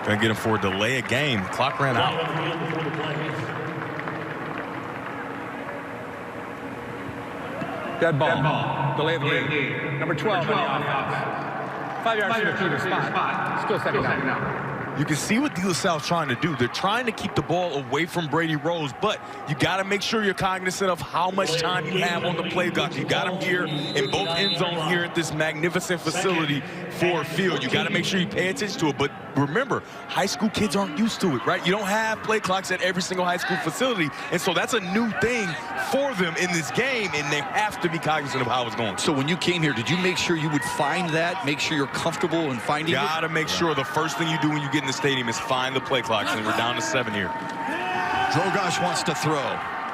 Gonna get him for a delay of game. Clock ran out. Dead ball. Delay of game. Number 12 on the offense. 5 yards to the previous spot. Still second down. You can see what De La Salle's trying to do. They're trying to keep the ball away from Brady Rose, but you got to make sure you're cognizant of how much time you have on the play clock. You got him here in both end zones here at this magnificent facility, Ford Field. You got to make sure you pay attention to it. But remember, high school kids aren't used to it, right? You don't have play clocks at every single high school facility, and so that's a new thing for them in this game, and they have to be cognizant of how it's going. So when you came here, did you make sure you would find that, make sure you're comfortable in finding it? You got to make sure the first thing you do when you get in the stadium is find the play clocks, and we're down to 7 here. Drogosh wants to throw.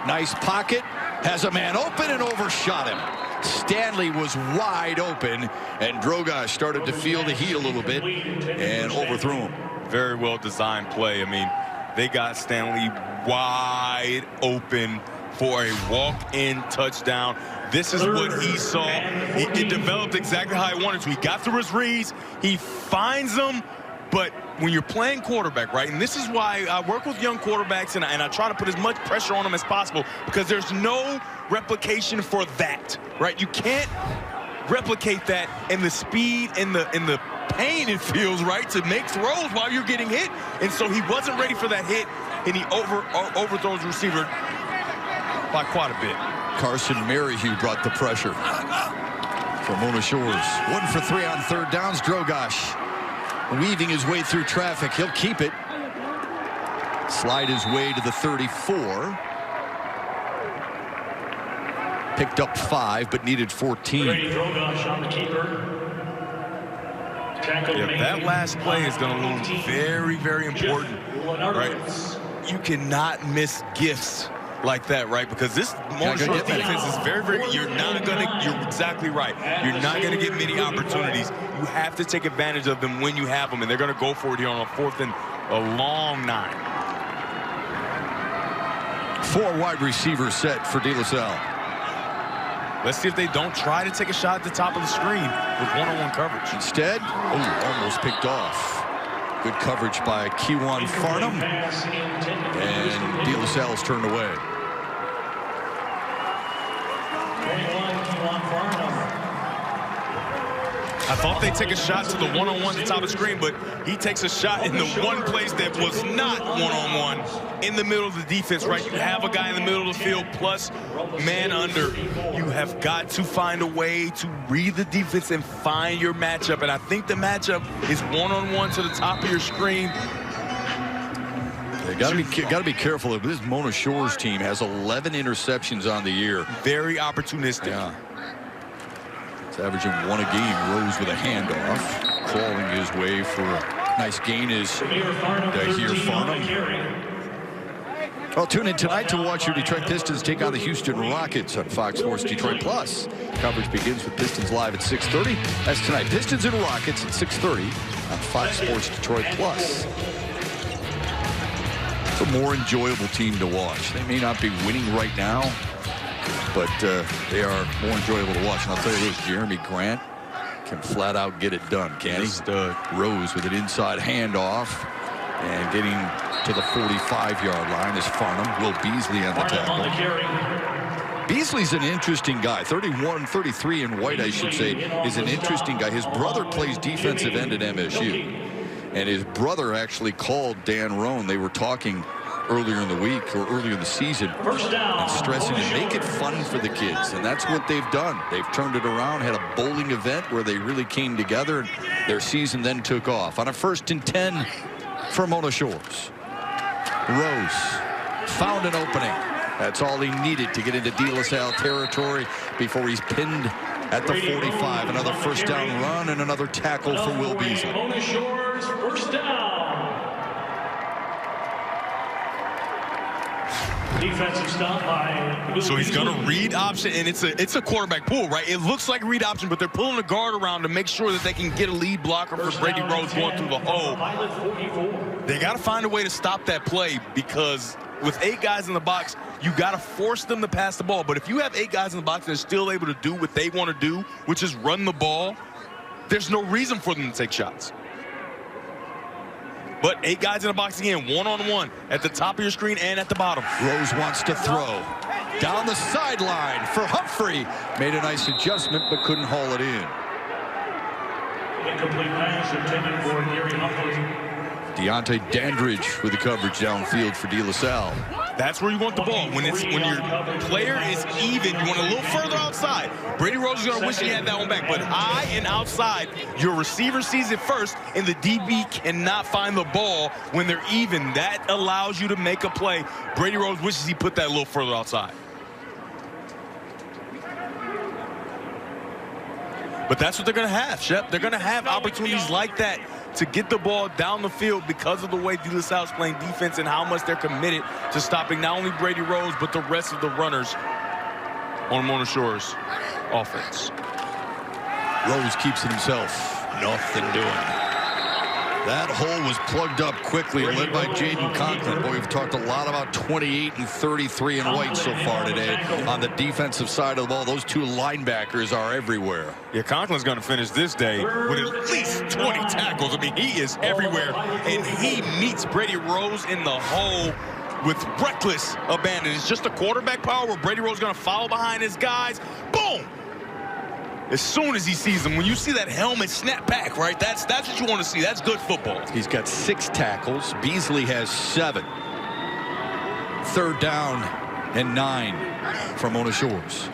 Nice pocket, has a man open and overshot him. Stanley was wide open, and Drogosh started to feel the heat a little bit and overthrew him. Very well designed play. I mean, they got Stanley wide open for a walk-in touchdown. This is what he saw. It developed exactly how he wanted to. He got through his reads. He finds them. But when you're playing quarterback, right, and this is why I work with young quarterbacks and I try to put as much pressure on them as possible, because there's no replication for that, right? You can't replicate that in the speed and the pain it feels, right, to make throws while you're getting hit. And so he wasn't ready for that hit, and he overthrows the receiver by quite a bit. Carson Merrihew brought the pressure from Mona Shores. 1 for 3 on 3rd downs. Drogosh weaving his way through traffic. He'll keep it. Slide his way to the 34. Picked up 5, but needed 14. That last play is going to loom very, very important, right? You cannot miss gifts like that, right? Because this Mona Shores defense is very, very, you're exactly right. You're not going to get many opportunities. You have to take advantage of them when you have them, and they're going to go for it here on a 4th and a long 9. 4 wide receivers set for De La Salle. Let's see if they don't try to take a shot at the top of the screen with one-on-one coverage. Instead, almost picked off. Good coverage by Kewan Farnham. And De La Salle's turned away. I thought they'd take a shot to the one-on-one at the top of the screen, but he takes a shot in the one place that was not one-on-one in the middle of the defense, right? You have a guy in the middle of the field plus man under. You have got to find a way to read the defense and find your matchup, and I think the matchup is one-on-one to the top of your screen. They got to be careful. This Mona Shores team has 11 interceptions on the year. Very opportunistic. Yeah. Averaging 1 a game. Rose with a handoff, crawling his way for a nice gain is Dahir Farnham. Well, tune in tonight to watch your Detroit Pistons take on the Houston Rockets on Fox Sports Detroit Plus. Coverage begins with Pistons Live at 6:30. That's tonight. Pistons and Rockets at 6:30 on Fox Sports Detroit Plus. It's a more enjoyable team to watch. They may not be winning right now, but they are more enjoyable to watch. And I'll tell you this, Jeremy Grant can flat out get it done, can he? Rose with an inside handoff and getting to the 45-yard line is Farnham. Will Beasley on the tackle. Beasley's an interesting guy. 33 in white, I should say, is an interesting guy. His brother plays defensive end at MSU. And his brother actually called Dan Roan. They were talking earlier in the week or earlier in the season and stressing to make it fun for the kids, and that's what they've done. They've turned it around, had a bowling event where they really came together, and their season then took off. On a 1st and 10 for Mona Shores. Rose found an opening. That's all he needed to get into De La Salle territory before he's pinned at the 45. Another 1st down run and another tackle for Will Beasley. Mona Shores, 1st down. Defensive stop by. So he's going to read option, and it's a quarterback pull, right? It looks like read option, but they're pulling the guard around to make sure that they can get a lead blocker for Brady Rose going through the hole. They got to find a way to stop that play, because with 8 guys in the box, you got to force them to pass the ball. But if you have 8 guys in the box and they're still able to do what they want to do, which is run the ball, there's no reason for them to take shots. But 8 guys in the box again, one-on-one at the top of your screen and at the bottom. Rose wants to throw. Down the sideline for Humphrey. Made a nice adjustment, but couldn't haul it in. Incomplete pass intended for Gary Humphrey. Deontay Dandridge with the coverage downfield for De La Salle. That's where you want the ball. When your player is even, you want a little further outside. Brady Rose is going to wish he had that one back, but high and outside, your receiver sees it first, and the DB cannot find the ball when they're even. That allows you to make a play. Brady Rose wishes he put that a little further outside. But that's what they're going to have, Shep. They're going to have opportunities like that to get the ball down the field because of the way De La Salle is playing defense and how much they're committed to stopping not only Brady Rose, but the rest of the runners on Mona Shores offense. Rose keeps it himself. Nothing doing. That hole was plugged up quickly, led by Jaden Conklin. Boy, we've talked a lot about 28 and 33 in white so far today. On the defensive side of the ball, those 2 linebackers are everywhere. Yeah, Conklin's going to finish this day with at least 20 tackles. I mean, he is everywhere, and he meets Brady Rose in the hole with reckless abandon. It's just a quarterback power where Brady Rose is going to follow behind his guys. Boom! As soon as he sees them, when you see that helmet snap back, right, that's what you want to see. That's good football. He's got 6 tackles. Beasley has 7. 3rd down and 9 for Mona Shores.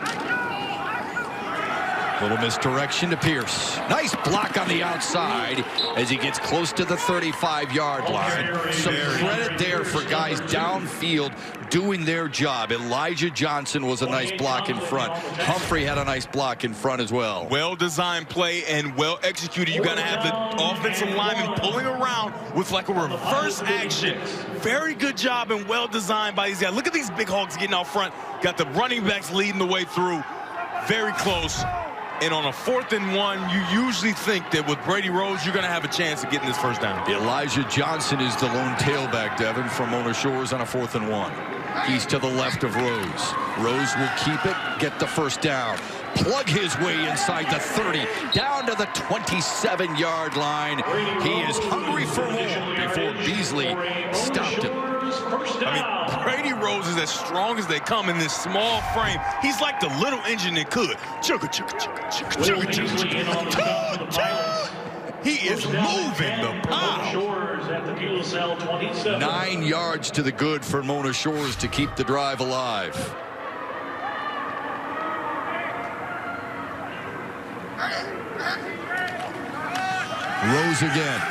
Little misdirection to Pierce. Nice block on the outside as he gets close to the 35-yard line. Some credit there for guys downfield doing their job. Elijah Johnson was a nice block in front. Humphrey had a nice block in front as well. Well-designed play and well-executed. You're going to have the offensive lineman pulling around with like a reverse action. Very good job and well-designed by these guys. Look at these big hogs getting out front. Got the running backs leading the way through. Very close. And on a 4th and 1, you usually think that with Brady Rose, you're going to have a chance of getting this first down. Elijah Johnson is the lone tailback, Devin, from Mona Shores on a 4th and 1. He's to the left of Rose. Rose will keep it, get the first down. Plug his way inside the 30, down to the 27-yard line. He is hungry for more before Beasley stopped him. I mean, Brady Rose is as strong as they come in this small frame. He's like the little engine that could. Chugga, chugga, chugga, chugga, chugga, chugga, chugga. He is moving the pile. 9 yards to the good for Mona Shores to keep the drive alive. Rose again.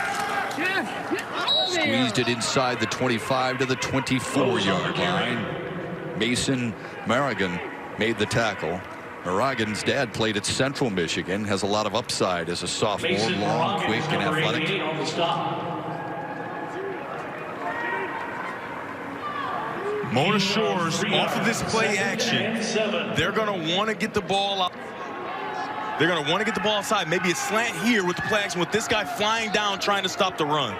Squeezed it inside the 25 to the 24-yard line. Mason Marigan made the tackle. Marigan's dad played at Central Michigan, has a lot of upside as a sophomore, long, quick, and athletic. Mona Shores off of this play action. They're going to want to get the ball out. They're going to want to get the ball outside. Maybe a slant here with the play action with this guy flying down trying to stop the run.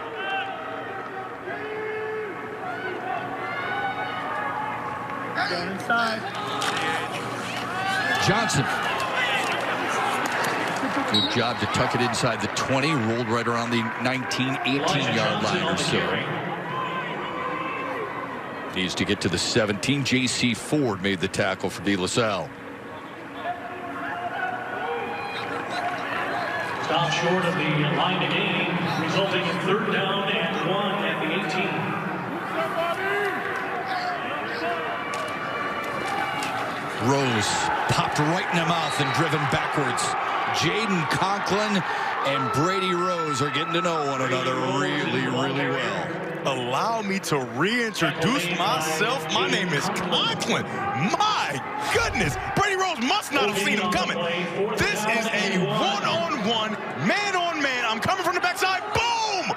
Johnson. Good job to tuck it inside the 20. Rolled right around the 19, 18-yard line or so. Needs to get to the 17. J.C. Ford made the tackle for De La Salle. Stop short of the line to gain, resulting in 3rd down and 1 at the 18. Rose popped right in the mouth and driven backwards. Jaden Conklin and Brady Rose are getting to know one another really, really well. Allow me to reintroduce myself. My name is Conklin. My goodness. Brady Rose must not have seen him coming. This is a one-on-one, man-on-man. I'm coming from the backside. Boom!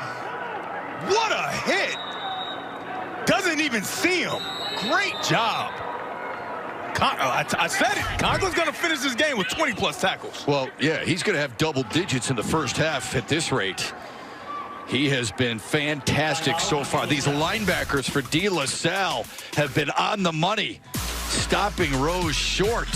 What a hit. Doesn't even see him. Great job. I said it. Conklin's going to finish this game with 20-plus tackles. Well, yeah, he's going to have double digits in the first half at this rate. He has been fantastic so far. These linebackers for De La Salle have been on the money, stopping Rose short.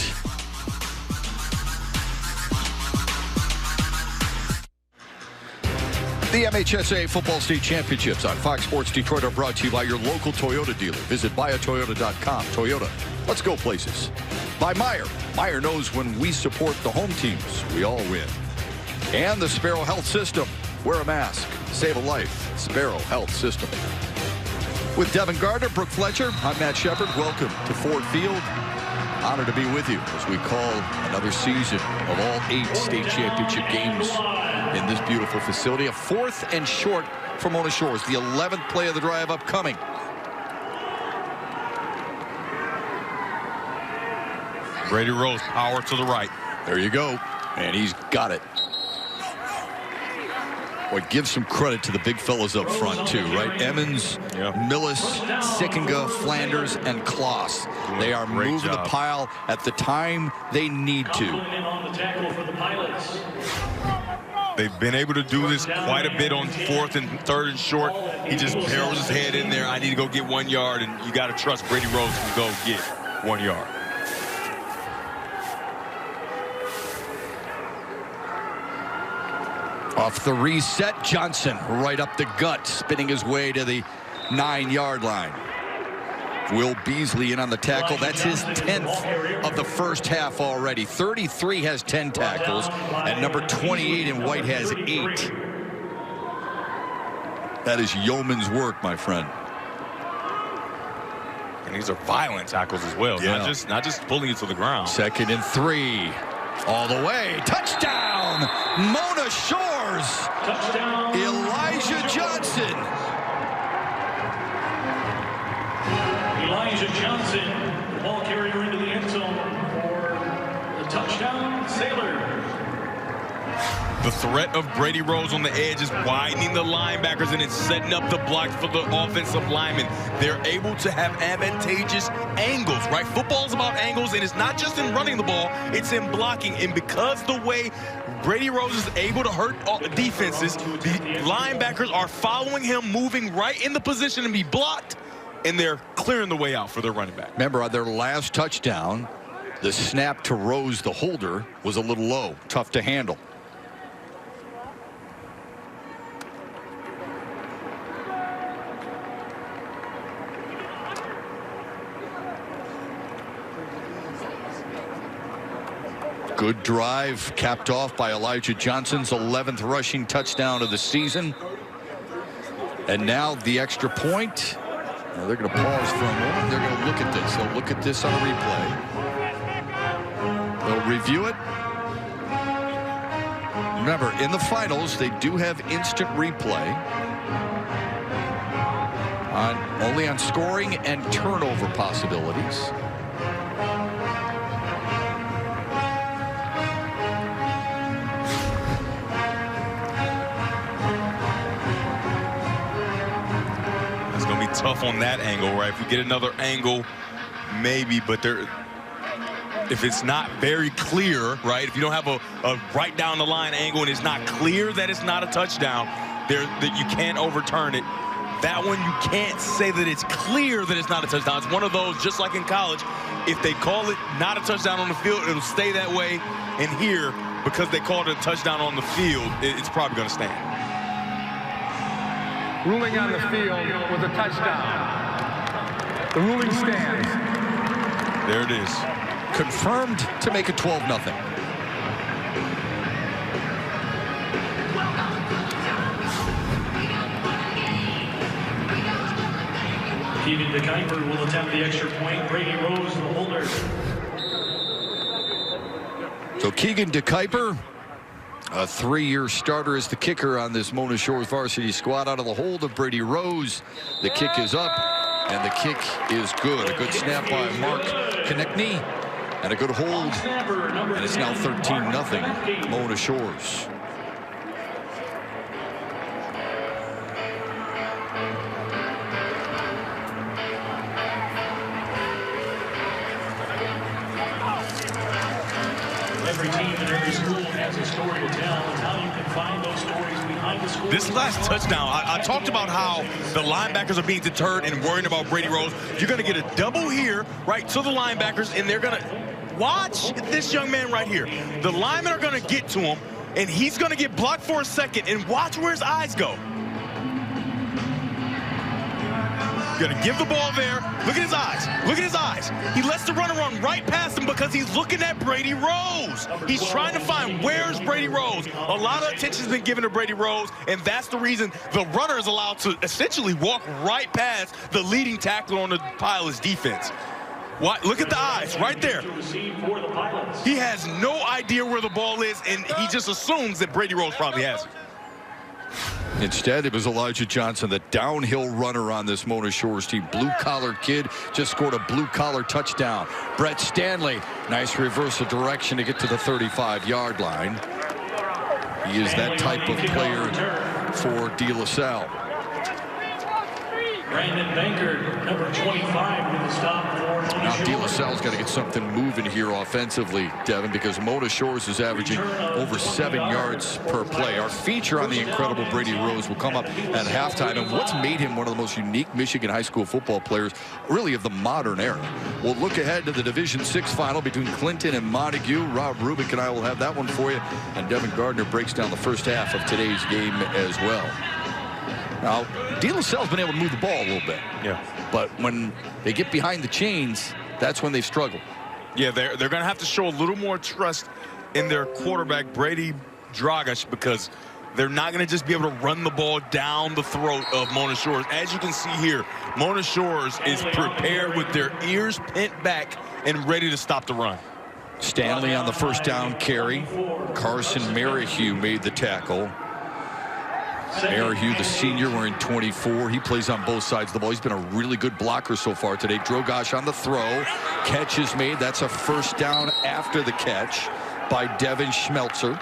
The MHSAA Football State Championships on Fox Sports Detroit are brought to you by your local Toyota dealer. Visit buyatoyota.com. Toyota, let's go places. By Meyer. Meyer knows when we support the home teams, we all win. And the Sparrow Health System. Wear a mask. Save a life. Sparrow Health System. With Devin Gardner, Brooke Fletcher, I'm Matt Shepard. Welcome to Ford Field. Honored to be with you as we call another season of all 8 state championship games in this beautiful facility. A 4th and short for Mona Shores. The 11th play of the drive upcoming. Brady Rose, power to the right. There you go. And he's got it. Boy, give some credit to the big fellas up front, too, right? Emmons, Millis, Sickinga, Flanders, and Kloss. They are moving the pile at the time they need to. They've been able to do this quite a bit on 4th and 3rd and short. He just barrels his head in there. I need to go get 1 yard, and you got to trust Brady Rose to go get 1 yard. Off the reset, Johnson right up the gut, spinning his way to the 9-yard line. Will Beasley in on the tackle. That's his 10th of the first half already. 33 has 10 tackles, and number 28 in white has 8. That is yeoman's work, my friend. And these are violent tackles as well. Yeah. Not just pulling it to the ground. 2nd and 3. All the way. Touchdown! Mona Shores. Touchdown. Elijah Johnson. Elijah Johnson, the ball carrier into the end zone for the touchdown, Sailor. The threat of Brady Rose on the edge is widening the linebackers, and it's setting up the blocks for the offensive linemen. They're able to have advantageous angles, right? Football is about angles, and it's not just in running the ball, it's in blocking. And because the way Brady Rose is able to hurt defenses, the linebackers are following him, moving right in the position to be blocked, and they're clearing the way out for their running back. Remember, on their last touchdown, the snap to Rose, the holder, was a little low, tough to handle. Good drive, capped off by Elijah Johnson's 11th rushing touchdown of the season. And now the extra point. Now they're going to pause for a moment. They're going to look at this. They'll look at this on a replay. They'll review it. Remember, in the finals, they do have instant replay. Only on scoring and turnover possibilities. Tough on that angle, right? If we get another angle, maybe, but if it's not very clear, right? If you don't have a right down the line angle and it's not clear that it's not a touchdown, that you can't overturn it. That one, you can't say that it's clear that it's not a touchdown. It's one of those, just like in college, if they call it not a touchdown on the field, it'll stay that way. And here, because they called it a touchdown on the field, it's probably going to stand. Ruling on the field with a touchdown. The ruling stands. There it is. Confirmed to make it 12-0. Keegan DeKuyper will attempt the extra point. Brady Rose, the holder. So Keegan DeKuyper, a 3-year starter, as the kicker on this Mona Shores varsity squad. Out of the hold of Brady Rose. The kick is up, and the kick is good. A good snap by Mark Konechny, and a good hold. And it's now 13-0 Mona Shores. Every team and every school has a story to tell, and how you can find those stories behind the score. This last touchdown, I talked about how the linebackers are being deterred and worrying about Brady Rose. You're going to get a double here, right, to the linebackers, and they're going to watch this young man right here. The linemen are going to get to him, and he's going to get blocked for a second, and watch where his eyes go. Going to give the ball there. Look at his eyes. Look at his eyes. He lets the runner run right past him because he's looking at Brady Rose. He's trying to find where's Brady Rose. A lot of attention has been given to Brady Rose, and that's the reason the runner is allowed to essentially walk right past the leading tackler on the Pilots defense. What? Look at the eyes right there. He has no idea where the ball is, and he just assumes that Brady Rose probably has it. Instead, it was Elijah Johnson, the downhill runner on this Mona Shores team. Blue-collar kid, just scored a blue-collar touchdown. Brett Stanley, nice reversal direction to get to the 35-yard line. He is that type of player for De La Salle. Brandon Banker, number 25, with the stop for Now De La Salle's got to get something moving here offensively, Devin, because Mona Shores is averaging over 7 yards per play. Our feature on the incredible Brady Rose will come up at halftime, and what's made him one of the most unique Michigan high school football players, really, of the modern era. We'll look ahead to the Division VI final between Clinton and Montague. Rob Rubik and I will have that one for you, and Devin Gardner breaks down the first half of today's game as well. Now, De La Salle's been able to move the ball a little bit. Yeah. But when they get behind the chains, that's when they struggle. Yeah, they're going to have to show a little more trust in their quarterback, Brady Dragic, because they're not going to just be able to run the ball down the throat of Mona Shores. As you can see here, Mona Shores is prepared with their ears pent back and ready to stop the run. Stanley on the first down carry. Carson Merrihew made the tackle. Merrihew, the senior, wearing 24. He plays on both sides of the ball. He's been a really good blocker so far today. Drogosh on the throw. Catch is made. That's a first down after the catch by Devin Schmelzer.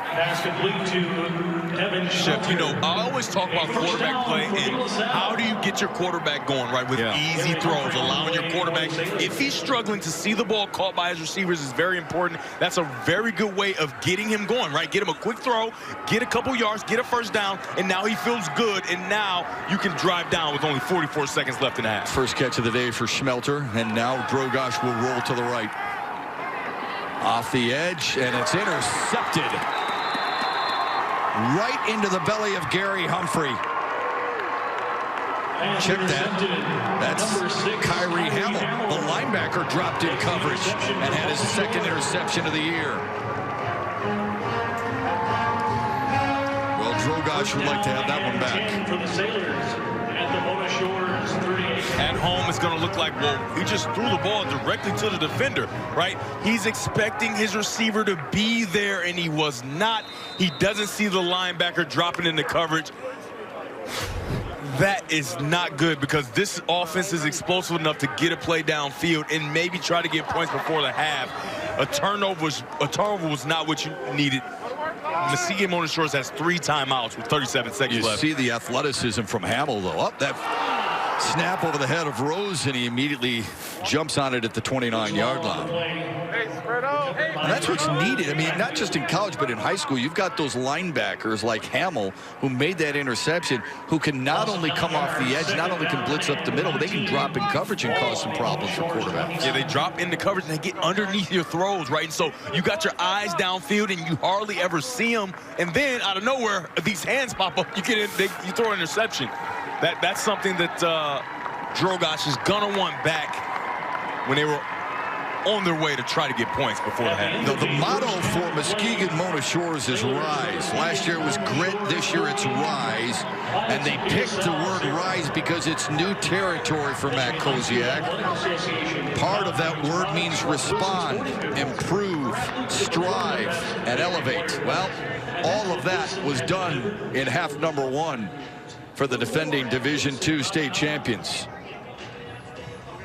Pass complete to Devin Chef, you know, I always talk about quarterback play and how do you get your quarterback going, right, with easy throws, allowing your quarterback, if he's struggling to see the ball caught by his receivers is very important. That's a very good way of getting him going, right? Get him a quick throw, get a couple yards, get a first down, and now he feels good, and now you can drive down with only 44 seconds left in the half. First catch of the day for Schmelter, and now Drogosh will roll to the right. Off the edge, and it's intercepted. Right into the belly of Gary Humphrey. Check that. That's Kyrie Hamill. The linebacker dropped in coverage and had his second interception of the year. Well, Drogosh would like to have that one back. For the Sailors at the Mona Shores 38. At home, it's going to look like, well, he just threw the ball directly to the defender, right? He's expecting his receiver to be there, and he was not. He doesn't see the linebacker dropping into coverage. That is not good because this offense is explosive enough to get a play downfield and maybe try to get points before the half. A turnover was not what you needed. Muskegon Mona Shores has 3 timeouts with 37 seconds left. You see the athleticism from Hamill, though. Up that snap over the head of Rose, and he immediately jumps on it at the 29-yard line. And that's what's needed. I mean, not just in college, but in high school. You've got those linebackers like Hamill who made that interception, who can not only come off the edge, not only can blitz up the middle, but they can drop in coverage and cause some problems for quarterbacks. Yeah, they drop into coverage and they get underneath your throws, right? And so you got your eyes downfield and you hardly ever see them. And then out of nowhere, these hands pop up. You throw an interception. That's something that Drogosh is gonna want back when they were on their way to try to get points before the half. The motto for Muskegon Mona Shores is rise. Last year it was grit, this year it's rise. And they picked the word rise because it's new territory for Matt Koziak. Part of that word means respond, improve, strive, and elevate. Well, all of that was done in half number 1 for the defending Division II state champions.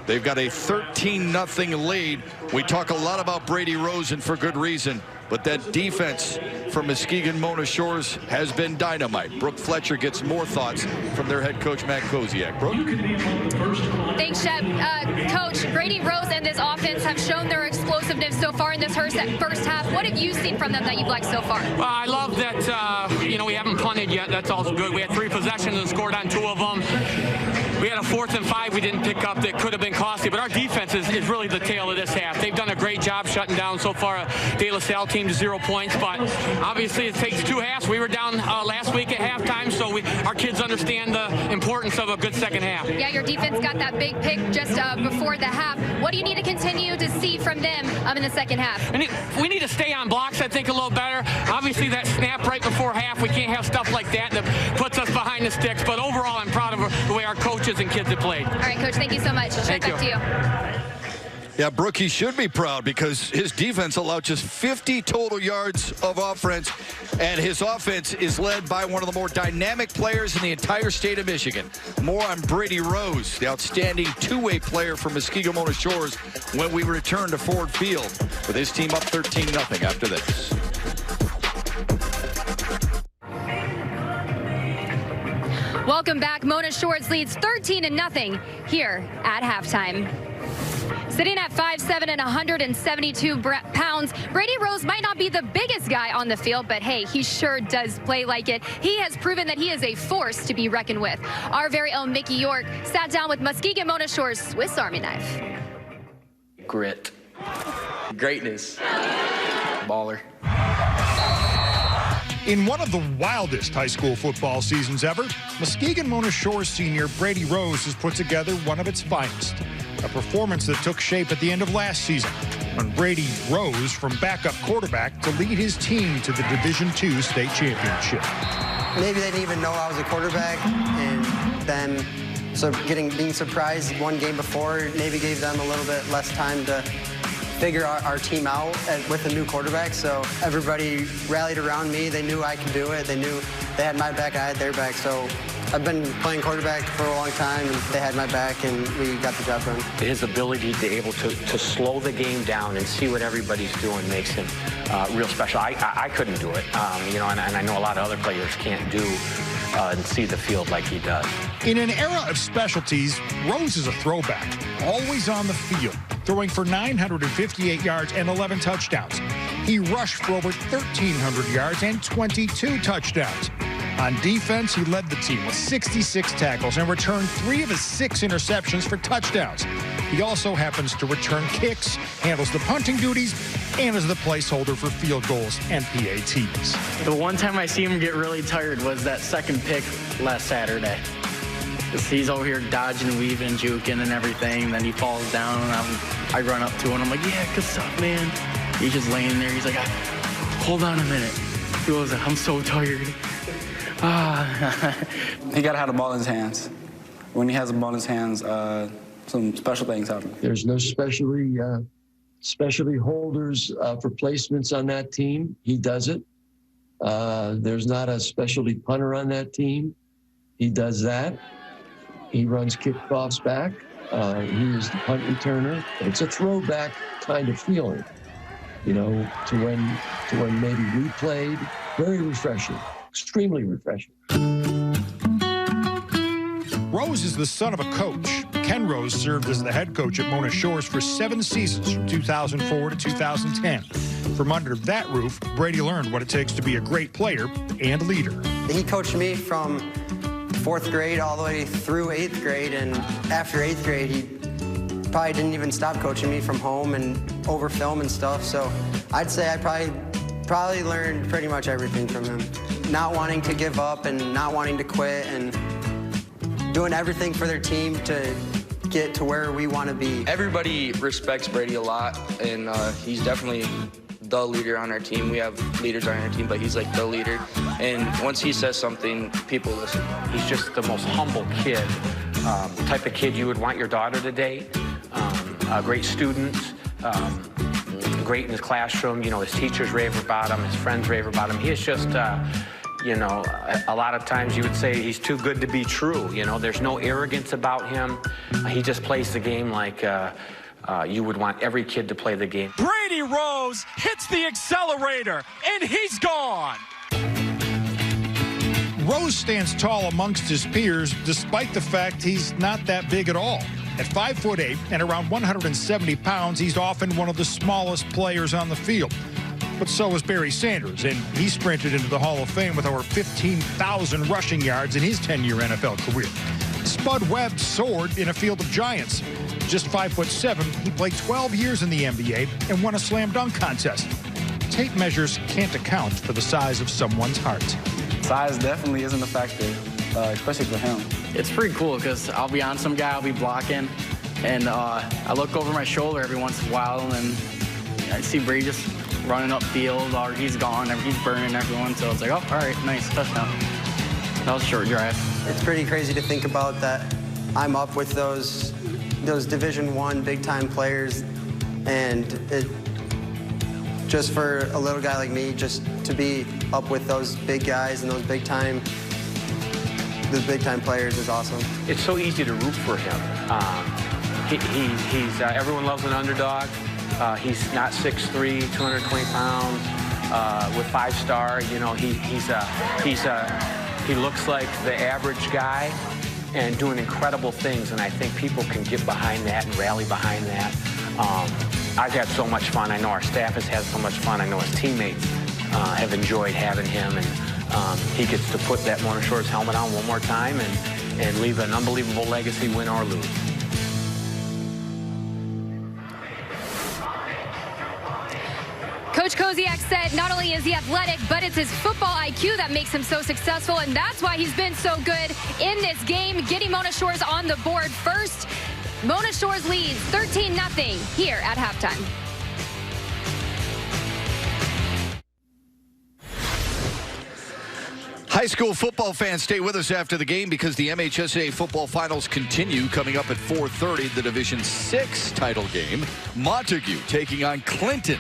They've got a 13-0 lead. We talk a lot about Brady Rose, and for good reason. But that defense for Muskegon Mona Shores has been dynamite. Brooke Fletcher gets more thoughts from their head coach, Matt Koziak. Brooke? Thanks, Shep. Coach, Brady Rose and this offense have shown their explosiveness so far in this first half. What have you seen from them that you've liked so far? Well, I love that, we haven't punted yet. That's also good. We had 3 possessions and scored on 2 of them. We had a 4th and 5 we didn't pick up that could have been costly, but our defense is really the tail of this half. They've done a great job shutting down so far a De La Salle team to 0 points, but obviously it takes 2 halves. We were down last week at halftime, so our kids understand the importance of a good second half. Yeah, your defense got that big pick just before the half. What do you need to continue to see from them in the second half? We need to stay on blocks, I think, a little better. Obviously, that snap right before half, we can't have stuff like that puts us behind the sticks, but overall, I'm proud of the way our coaches and kids have played. All right, Coach, thank you so much. Thank you. Back to you. Yeah, Brooke, he should be proud because his defense allowed just 50 total yards of offense, and his offense is led by one of the more dynamic players in the entire state of Michigan. More on Brady Rose, the outstanding 2-way player for Muskegon Mona Shores, when we return to Ford Field with his team up 13-0 after this. Welcome back. Mona Shores leads 13-0 here at halftime. Sitting at 5'7" and 172 pounds, Brady Rose might not be the biggest guy on the field, but hey, he sure does play like it. He has proven that he is a force to be reckoned with. Our very own Mickey York sat down with Muskegon Mona Shores Swiss Army knife. Grit. Greatness. Baller. In one of the wildest high school football seasons ever, Muskegon Mona Shores senior Brady Rose has put together one of its finest. A performance that took shape at the end of last season when Brady rose from backup quarterback to lead his team to the Division II state championship. Maybe they didn't even know I was a quarterback, and then being surprised one game before maybe gave them a little bit less time to figure our team out with a new quarterback. So everybody rallied around me. They knew I could do it. They knew they had my back, I had their back. So I've been playing quarterback for a long time, and they had my back, and we got the job done. His ability to be able to slow the game down and see what everybody's doing makes him real special. I couldn't do it, you know, and I know a lot of other players can't do and see the field like he does. In an era of specialties, Rose is a throwback, always on the field, throwing for 958 yards and 11 touchdowns. He rushed for over 1,300 yards and 22 touchdowns. On defense, he led the team with 66 tackles and returned 3 of his 6 interceptions for touchdowns. He also happens to return kicks, handles the punting duties, and is the placeholder for field goals and PATs. The one time I see him get really tired was that second pick last Saturday. He's over here dodging, weaving, juking, and everything. And then he falls down, and I run up to him. I'm like, yeah, good stuff, man. He's just laying there. He's like, hold on a minute. He goes, I'm so tired. He got to have the ball in his hands. When he has the ball in his hands, some special things happen. There's no specialty holders for placements on that team. He does it. There's not a specialty punter on that team. He does that. He runs kickoffs back. He is the punt returner. It's a throwback kind of feeling, you know, to when maybe we played. Very refreshing, extremely refreshing. Rose is the son of a coach. Ken Rose served as the head coach at Mona Shores for 7 seasons from 2004 to 2010. From under that roof, Brady learned what it takes to be a great player and leader. He coached me from 4th grade all the way through 8th grade, and after 8th grade, he probably didn't even stop coaching me from home and over film and stuff. So I'd say I probably learned pretty much everything from him. Not wanting to give up and not wanting to quit and doing everything for their team to get to where we want to be. Everybody respects Brady a lot, and he's definitely the leader on our team. We have leaders on our team, but he's like the leader. And once he says something, people listen. He's just the most humble kid, the type of kid you would want your daughter to date. A great student, great in his classroom. You know, his teachers rave about him, his friends rave about him. He is just, you know, a lot of times you would say he's too good to be true. You know, there's no arrogance about him. He just plays the game like you would want every kid to play the game. Brady Rose hits the accelerator, and he's gone. Rose stands tall amongst his peers, despite the fact he's not that big at all. At 5'8" and around 170 pounds, he's often one of the smallest players on the field. But so is Barry Sanders, and he sprinted into the Hall of Fame with over 15,000 rushing yards in his 10-year NFL career. Spud Webb soared in a field of giants. Just 5'7", he played 12 years in the NBA and won a slam dunk contest. Tape measures can't account for the size of someone's heart. Size definitely isn't a factor, especially for him. It's pretty cool because I'll be on some guy, I'll be blocking, and I look over my shoulder every once in a while, and I see Brady just running upfield, or he's gone, or he's burning everyone, so it's like, oh, all right, nice, touchdown. That was a short drive. It's pretty crazy to think about that I'm up with those Division I big-time players, and it just for a little guy like me, just to be up with those big guys and those big-time players is awesome. It's so easy to root for him. He's everyone loves an underdog. He's not 6'3", 220 pounds, with 5-star. You know, he looks like the average guy and doing incredible things, and I think people can get behind that and rally behind that. I've had so much fun. I know our staff has had so much fun. I know his teammates have enjoyed having him, and he gets to put that Mona Shores helmet on one more time and leave an unbelievable legacy, win or lose. Coach Koziak said not only is he athletic, but it's his football IQ that makes him so successful, and that's why he's been so good in this game, getting Mona Shores on the board first. Mona Shores leads 13-0 here at halftime. High school football fans, stay with us after the game because the MHSAA football finals continue. Coming up at 4:30, the Division 6 title game. Montague taking on Clinton.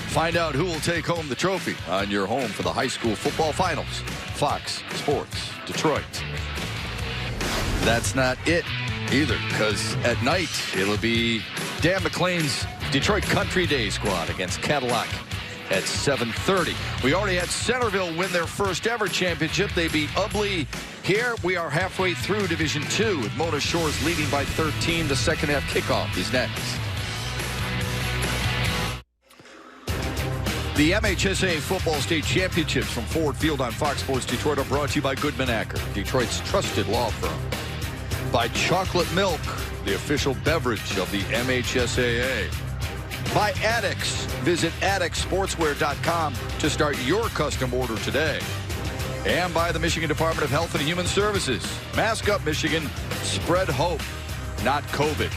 Find out who will take home the trophy on your home for the high school football finals. Fox Sports Detroit. That's not it either, because at night it'll be Dan McLean's Detroit Country Day squad against Cadillac at 7:30. We already had Centerville win their first ever championship. They beat Ubley. Here we are halfway through Division 2 with Mona Shores leading by 13. The second half kickoff is next. The MHSAA Football State Championships from Ford Field on Fox Sports Detroit are brought to you by Goodman Acker, Detroit's trusted law firm. By Chocolate Milk, the official beverage of the MHSAA. By Addicts. Visit addictsportswear.com to start your custom order today. And by the Michigan Department of Health and Human Services. Mask up, Michigan. Spread hope, not COVID.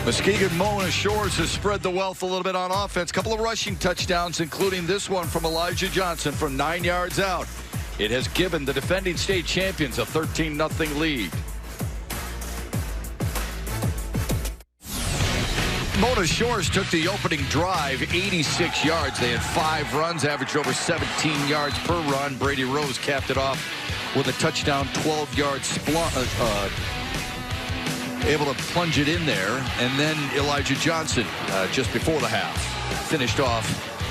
Muskegon Mona Shores has spread the wealth a little bit on offense. Couple of rushing touchdowns, including this one from Elijah Johnson from 9 yards out. It has given the defending state champions a 13-0 lead. Mona Shores took the opening drive, 86 yards. They had 5 runs, averaged over 17 yards per run. Brady Rose capped it off with a touchdown, 12-yard able to plunge it in there. And then Elijah Johnson, just before the half, finished off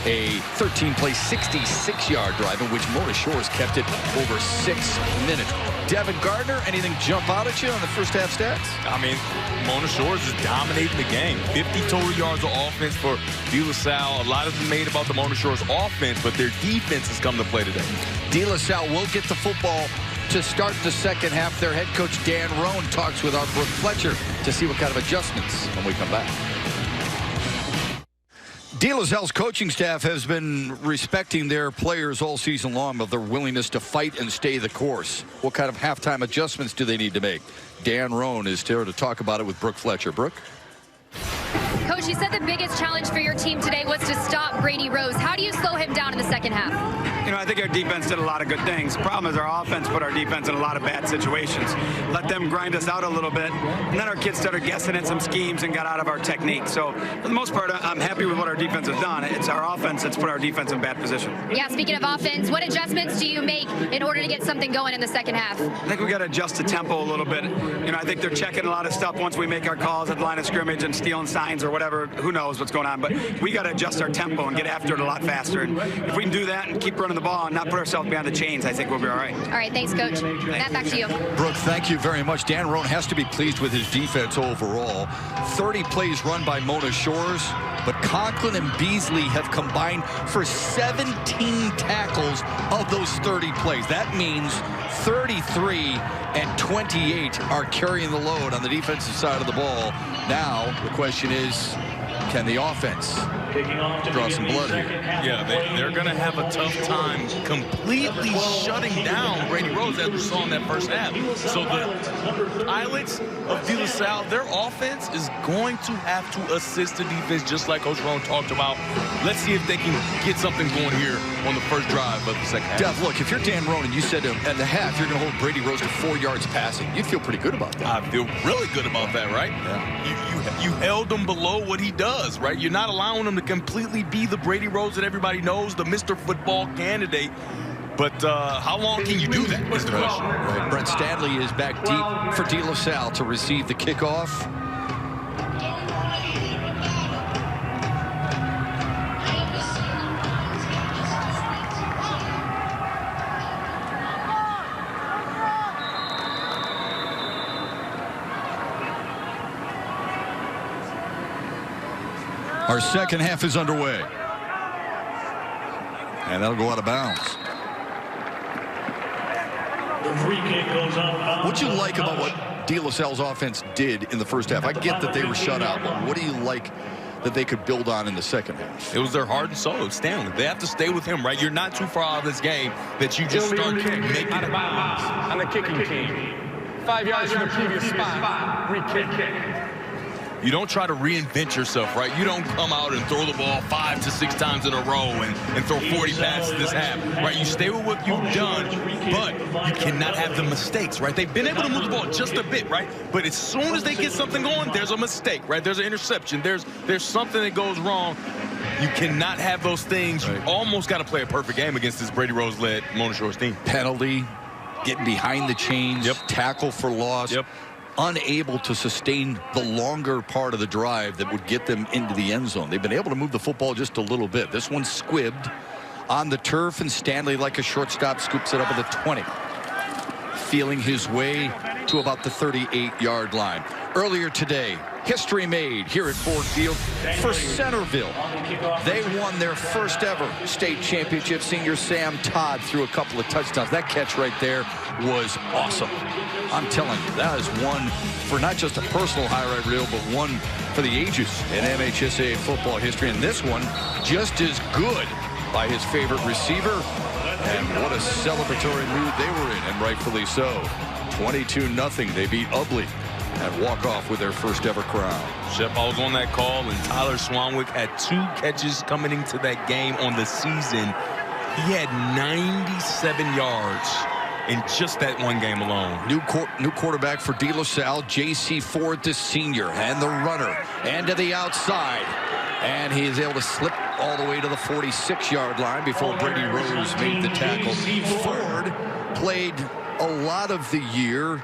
a 13-play, 66-yard drive in which Mona Shores kept it over 6 minutes. Devin Gardner, anything jump out at you on the first half stats? I mean, Mona Shores is dominating the game. 50 total yards of offense for De La Salle. A lot of them made about the Mona Shores offense, but their defense has come to play today. De La Salle will get the football to start the second half. Their head coach, Dan Roan, talks with our Brooke Fletcher to see what kind of adjustments when we come back. De La Salle's coaching staff has been respecting their players all season long of their willingness to fight and stay the course. What kind of halftime adjustments do they need to make? Dan Roan is here to talk about it with Brooke Fletcher. Brooke? Coach, you said the biggest challenge for your team today was to stop Brady Rose. How do you slow him down in the second half? You know, I think our defense did a lot of good things. The problem is our offense put our defense in a lot of bad situations. Let them grind us out a little bit, and then our kids started guessing at some schemes and got out of our technique. So, for the most part, I'm happy with what our defense has done. It's our offense that's put our defense in bad position. Yeah, speaking of offense, what adjustments do you make in order to get something going in the second half? I think we got to adjust the tempo a little bit. You know, I think they're checking a lot of stuff once we make our calls at the line of scrimmage and stealing signs or whatever. Who knows what's going on, but we got to adjust our tempo and get after it a lot faster. And if we can do that and keep running the ball and not put ourselves behind the chains, I think we'll be all right. All right, thanks, Coach. Matt, back to you. Brooke, thank you very much. Dan Roan has to be pleased with his defense overall. 30 plays run by Mona Shores, but Conklin and Beasley have combined for 17 tackles of those 30 plays. That means 33 and 28 are carrying the load on the defensive side of the ball. Now, the question is, can the offense draw some blood here? Yeah, they're going to have a tough time completely shutting down Brady Rose, as we saw in that first half. So the pilots of De La Salle, their offense is going to have to assist the defense, just like Coach Roan talked about. Let's see if they can get something going here on the first drive of the second half. Dev, look, if you're Dan Roan and you said to him, at the half, you're going to hold Brady Rose to 4 yards passing, you'd feel pretty good about that. I feel really good about that, right? Yeah. You held him below what he does, right? You're not allowing him to completely be the Brady Rose that everybody knows, the Mr. Football candidate. But how long can you do that is the question. Right. Brent Stanley is back deep for De La Salle to receive the kickoff. Our second half is underway. And that'll go out of bounds. The free kick goes out of bounds. What do you like about what De La Salle's offense did in the first half? I get that they were shut out, but what do you like that they could build on in the second half? It was their heart and soul. Stanley, they have to stay with him, right? You're not too far out of this game that you just start making it. Out of bounds on the kicking team. 5 yards from the previous spot. Free kick. You don't try to reinvent yourself, right? You don't come out and throw the ball 5 to 6 times in a row and throw 40 passes this half, right? You stay with what you've done, but you cannot have the mistakes, right? They've been able to move the ball just a bit, right? But as soon as they get something going, there's a mistake, right? There's an interception. There's something that goes wrong. You cannot have those things. Right. You almost got to play a perfect game against this Brady Rose-led Mona Shores team. Penalty, getting behind the chains, yep. Tackle for loss. Yep. Unable to sustain the longer part of the drive that would get them into the end zone. They've been able to move the football just a little bit. This one's squibbed on the turf, and Stanley, like a shortstop, scoops it up at the 20. Feeling his way to about the 38-yard line. Earlier today, history made here at Ford Field for Centerville. They won their first ever state championship. Senior Sam Todd threw a couple of touchdowns. That catch right there was awesome. I'm telling you, that is one for not just a personal highlight reel, but one for the ages in MHSAA football history. And this one just as good by his favorite receiver. And what a celebratory mood they were in, and rightfully so. 22-0. They beat Ubley and walk off with their first ever crown. Shep, I was on that call, and Tyler Swanwick had 2 catches coming into that game on the season. He had 97 yards in just that one game alone. New quarterback for De La Salle, J.C. Ford, the senior, and the runner, and to the outside. And he is able to slip all the way to the 46-yard line before Brady Rose made the tackle. Ford played a lot of the year,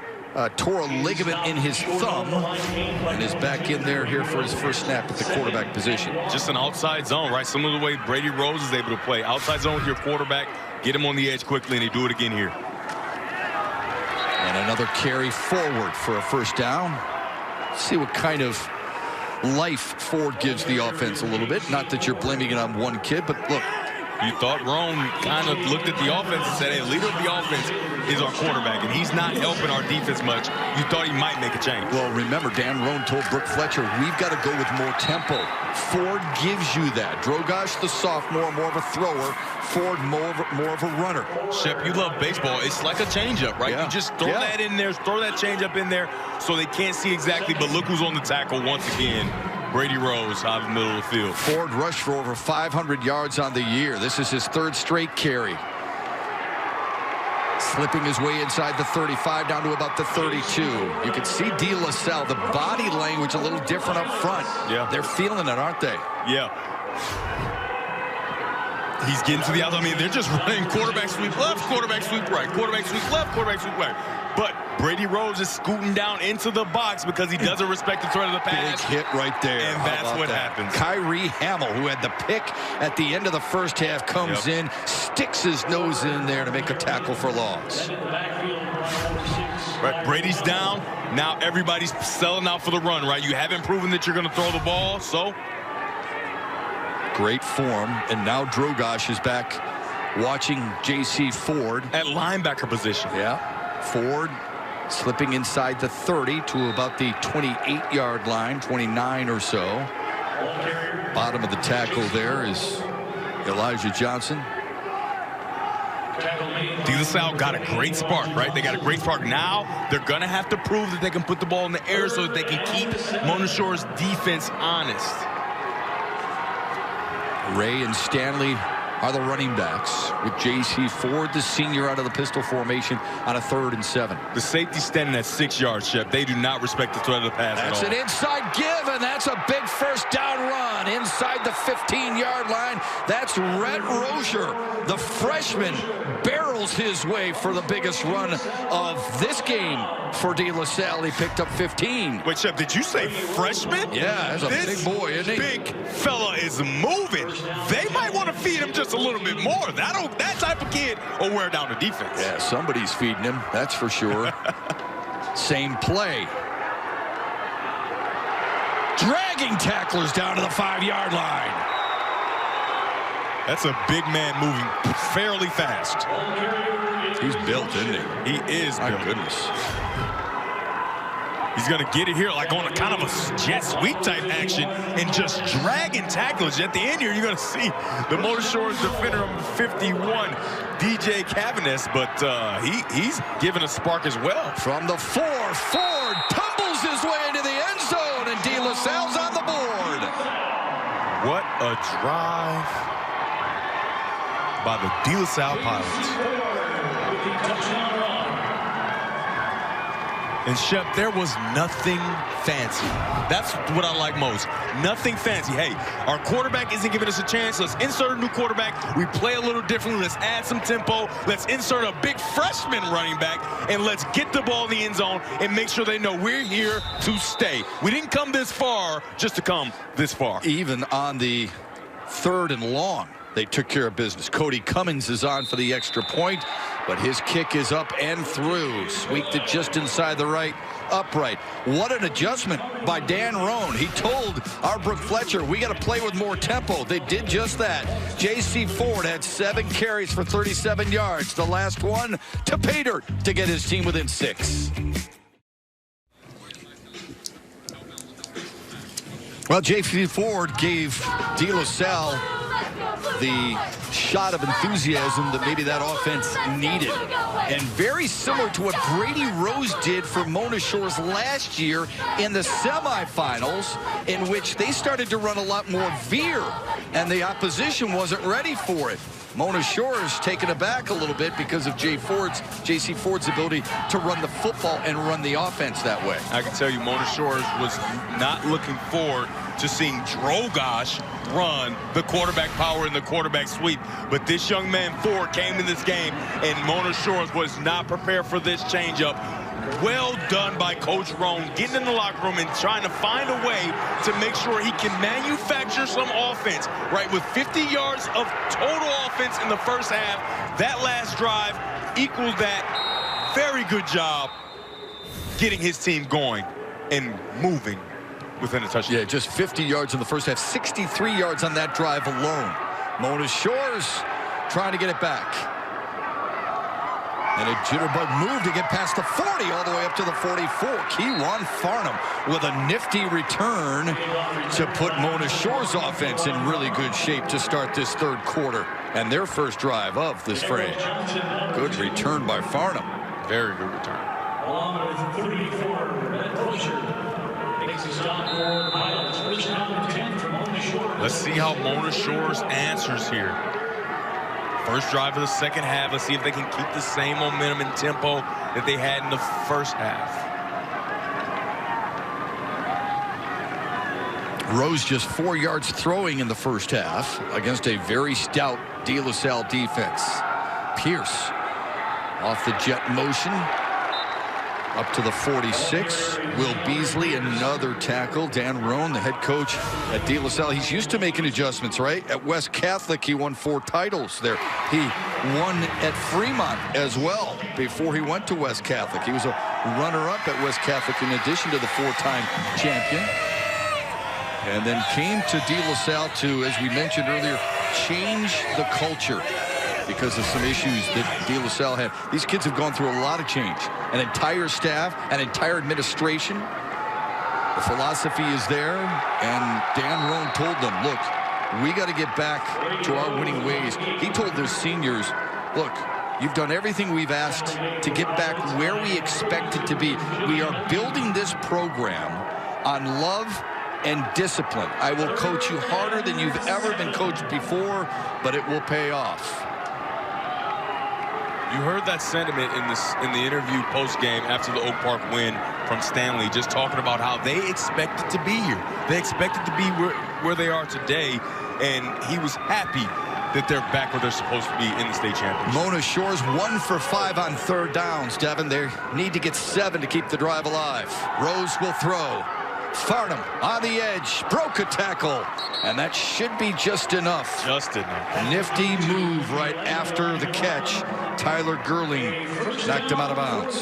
tore a ligament in his thumb, and is back in there here for his first snap at the quarterback position. Just an outside zone, right? Similar to the way Brady Rose is able to play. Outside zone with your quarterback, get him on the edge quickly, and they do it again here. And another carry forward for a first down. See what kind of life Ford gives the offense a little bit. Not that you're blaming it on one kid, but look. You thought Rome kind of looked at the offense and said, hey, leader of the offense is our quarterback, and he's not helping our defense much. You thought he might make a change. Well, remember, Dan Roan told Brooke Fletcher, we've got to go with more tempo. Ford gives you that. Drogosh, the sophomore, more of a thrower. Ford, more of a runner. Shep, you love baseball. It's like a changeup, right? Yeah. You just throw that in there, throw that changeup in there so they can't see exactly, but look who's on the tackle once again. Brady Rose out of the middle of the field. Ford rushed for over 500 yards on the year. This is his 3rd straight carry. Slipping his way inside the 35 down to about the 32. You can see De La Salle, the body language a little different up front. Yeah. They're feeling it, aren't they? Yeah. He's getting to the outside. I mean, they're just running quarterback sweep left, quarterback sweep right, quarterback sweep left, quarterback sweep right. But Brady Rose is scooting down into the box because he doesn't respect the threat of the pass. Big hit right there. And that's what happens. Kyrie Hamill, who had the pick at the end of the first half, comes in, sticks his nose in there to make a tackle for loss. Right, Brady's down. Now everybody's selling out for the run, right? You haven't proven that you're going to throw the ball, so. Great form, and now Drogosh is back watching J.C. Ford. At linebacker position. Yeah. Ford slipping inside the 30 to about the 28-yard line, 29 or so. Bottom of the tackle there is Elijah Johnson. De La Salle got a great spark, right? They got a great spark. Now they're going to have to prove that they can put the ball in the air so that they can keep Mona Shore's defense honest. Ray and Stanley are the running backs, with J.C. Ford, the senior, out of the pistol formation on a 3rd and 7. The safety standing at 6 yards, Shep. They do not respect the threat of the pass at all. That's an inside give, and that's a big first down run inside the 15-yard line. That's Rhett Rozier, the freshman, barrels his way for the biggest run of this game for De La Salle. He picked up 15. Wait, Shep, did you say freshman? Yeah, that's a big boy, isn't he? Big fella is moving. They might want to feed him just a little bit more. That type of kid will wear down the defense. Yeah, somebody's feeding him, that's for sure. Same play. Dragging tacklers down to the 5-yard line. That's a big man moving fairly fast. He's built, isn't he? He is built. My goodness. He's going to get it here like on a kind of a jet sweep type action and just dragging tacklers. At the end here, you're going to see the Mona Shores defender on 51, DJ Cavanis, but he's given a spark as well. From the 4, Ford tumbles his way into the end zone, and De La Salle a drive by the De La Salle Pilots. And Shep, there was nothing fancy. That's what I like most. Nothing fancy. Hey, our quarterback isn't giving us a chance. Let's insert a new quarterback. We play a little differently. Let's add some tempo. Let's insert a big freshman running back, and let's get the ball in the end zone and make sure they know we're here to stay. We didn't come this far just to come this far. Even on the 3rd and long, they took care of business. Cody Cummins is on for the extra point, but his kick is up and through. Sweeped it just inside the right upright. What an adjustment by Dan Roan. He told our Brooke Fletcher, we got to play with more tempo. They did just that. J.C. Ford had 7 carries for 37 yards. The last one to Pater to get his team within 6. Well, J.C. Ford gave De La Salle the shot of enthusiasm that maybe that offense needed. And very similar to what Brady Rose did for Mona Shores last year in the semifinals, in which they started to run a lot more veer, and the opposition wasn't ready for it. Mona Shores taken aback a little bit because of J.C. Ford's ability to run the football and run the offense that way. I can tell you Mona Shores was not looking forward to seeing Drogosh run the quarterback power and the quarterback sweep. But this young man, Ford, came in this game, and Mona Shores was not prepared for this changeup. Well done by Coach Roan, getting in the locker room and trying to find a way to make sure he can manufacture some offense, right? With 50 yards of total offense in the first half, that last drive equals that. Very good job getting his team going and moving within a touchdown. Yeah, just 50 yards in the first half, 63 yards on that drive alone. Mona Shores trying to get it back. And a jitterbug move to get past the 40 all the way up to the 44. Keewan Farnham with a nifty return to put Mona Shores' offense in really good shape to start this 3rd quarter and their first drive of this frame. Good return by Farnham. Very good return. Along with 34, red closure. Makes a stop for the Pilots. First down and 10 for Mona Shores. Let's see how Mona Shores answers here. First drive of the second half. Let's see if they can keep the same momentum and tempo that they had in the first half. Rose just 4 yards throwing in the first half against a very stout De La Salle defense. Pierce off the jet motion up to the 46. Will Beasley, another tackle. Dan Roan, the head coach at De La Salle, he's used to making adjustments, right? At West Catholic, he won 4 titles there. He won at Fremont as well before he went to West Catholic. He was a runner-up at West Catholic in addition to the 4-time champion. And then came to De La Salle to, as we mentioned earlier, change the culture because of some issues that De La Salle had. These kids have gone through a lot of change. An entire staff, an entire administration. The philosophy is there, and Dan Roan told them, look, we got to get back to our winning ways. He told their seniors, look, you've done everything we've asked to get back where we expect it to be. We are building this program on love and discipline. I will coach you harder than you've ever been coached before, but it will pay off. You heard that sentiment in the interview post-game after the Oak Park win from Stanley, just talking about how they expected to be here. They expected to be where they are today, and he was happy that they're back where they're supposed to be in the state championship. Mona Shores 1 for 5 on 3rd downs, Devin. They need to get 7 to keep the drive alive. Rose will throw. Farnham on the edge, broke a tackle, and that should be just enough. Just enough. Nifty move right after the catch. Tyler Gerling knocked him out of bounds.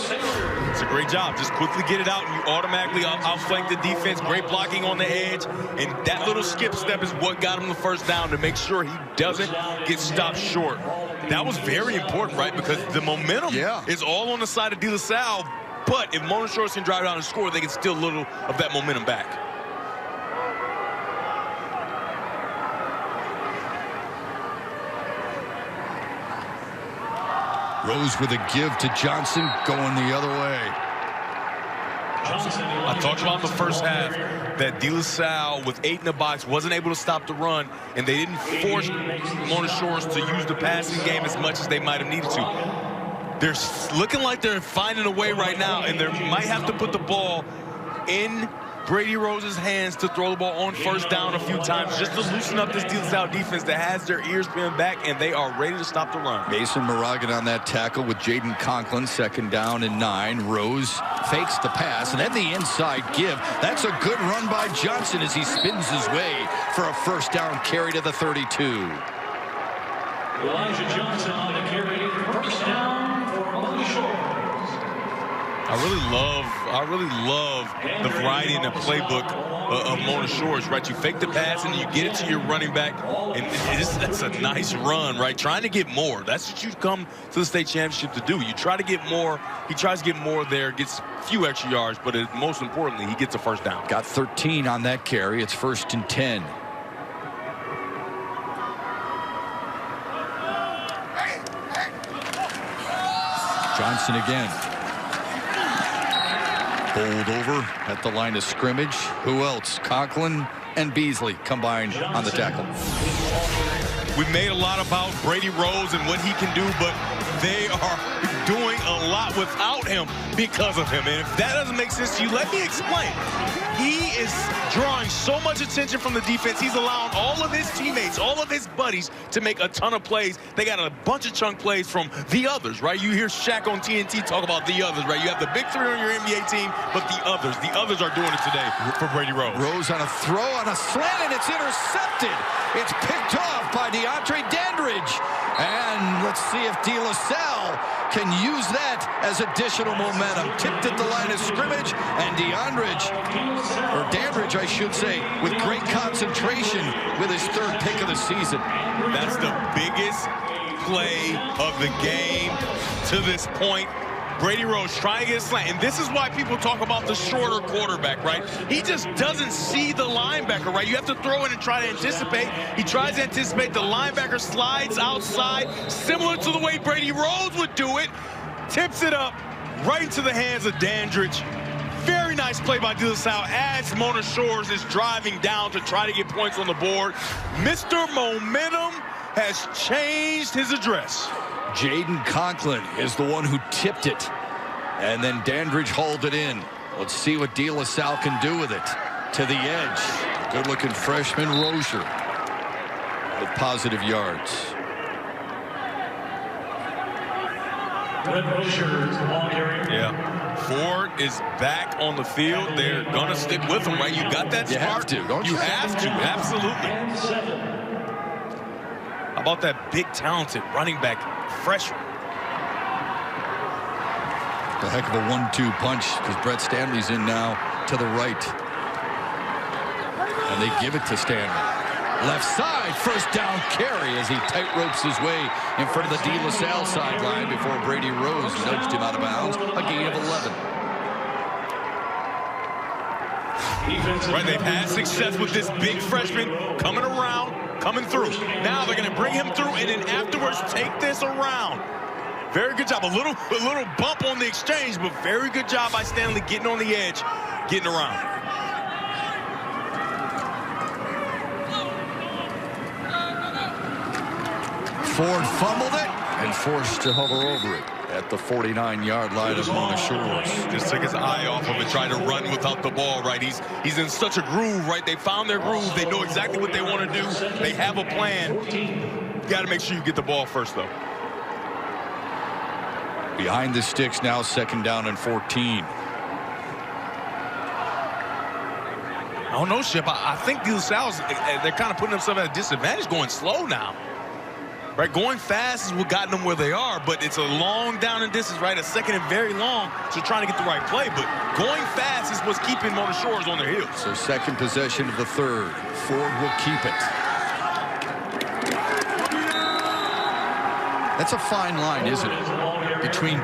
It's a great job. Just quickly get it out, and you automatically outflank the defense. Great blocking on the edge, and that little skip step is what got him the first down to make sure he doesn't get stopped short. That was very important, right? Because the momentum is all on the side of De La Salle. But if Mona Shores can drive down and score, they can steal a little of that momentum back. Rose with a give to Johnson, going the other way. times. I talked about in the first half that De La Salle, with 8 in the box, wasn't able to stop the run, and they didn't force Mona Shores to use the passing game as much as they might have needed to. They're looking like they're finding a way right now, and they might have to put the ball in Brady Rose's hands to throw the ball on first down a few times just to loosen up this De La Salle defense that has their ears pinned back, and they are ready to stop the run. Mason Moragan on that tackle with Jaden Conklin, 2nd down and 9. Rose fakes the pass, and then the inside give. That's a good run by Johnson as he spins his way for a first down carry to the 32. Elijah Johnson on the carry, first down for Mona Shores. I really love the variety in the playbook of Mona Shores, right? You fake the pass and you get it to your running back, and that's a nice run, right? Trying to get more. That's what you come to the state championship to do. You try to get more. He tries to get more there, gets a few extra yards, but most importantly, he gets a first down. Got 13 on that carry. It's 1st and 10. Johnson again. Bowled over at the line of scrimmage. Who else? Conklin and Beasley combined on the tackle. We've made a lot about Brady Rose and what he can do, but they are doing a lot without him because of him. And if that doesn't make sense to you, let me explain. He is drawing so much attention from the defense. He's allowing all of his teammates, all of his buddies to make a ton of plays. They got a bunch of chunk plays from the others, right? You hear Shaq on TNT talk about the others, right? You have the big 3 on your NBA team, but the others are doing it today for Brady Rose. Rose on a throw on a slant, and it's intercepted. It's picked off by DeAndre Dandridge. And let's see if De La Salle can use that as additional momentum. Tipped at the line of scrimmage, and Dandridge, I should say, with great concentration with his 3rd pick of the season. That's the biggest play of the game to this point. Brady Rose trying to get a slant, and this is why people talk about the shorter quarterback, right? He just doesn't see the linebacker, right? You have to throw in and try to anticipate. He tries to anticipate. The linebacker slides outside, similar to the way Brady Rose would do it. Tips it up right into the hands of Dandridge. Very nice play by De La Salle as Mona Shores is driving down to try to get points on the board. Mr. Momentum has changed his address. Jaden Conklin is the one who tipped it, and then Dandridge hauled it in. Let's see what De La Salle can do with it. To the edge, good-looking freshman Rozier with positive yards. Yeah, Ford is back on the field. They're gonna stick with him, right? You got that start. You have to, don't you? You have to, absolutely. How about that big, talented running back, freshman? A heck of a 1-2 punch because Brett Stanley's in now to the right. And they give it to Stanley. Left side, first down carry as he tight ropes his way in front of the De La Salle sideline before Brady Rose nudged him out of bounds. A gain of 11. Right, they've had success with this big freshman coming around, coming through. Now they're going to bring him through and then afterwards take this around. Very good job. A little bump on the exchange, but very good job by Stanley getting on the edge, getting around. Ford fumbled it and forced to hover over it at the 49-yard line of Mona Shores. Just took his eye off of it, trying to run without the ball, right? He's in such a groove, right? They found their groove. They know exactly what they want to do. They have a plan. You got to make sure you get the ball first, though. Behind the sticks now, 2nd down and 14. I don't know, Shep. I think De La Salle's, they're kind of putting themselves at a disadvantage going slow now. Right, going fast is what got them where they are, but it's a long down and distance, right? A second and very long, so trying to get the right play. But going fast is what's keeping Mona Shores on their heels. So 2nd possession of the 3rd. Ford will keep it. That's a fine line, isn't it? Between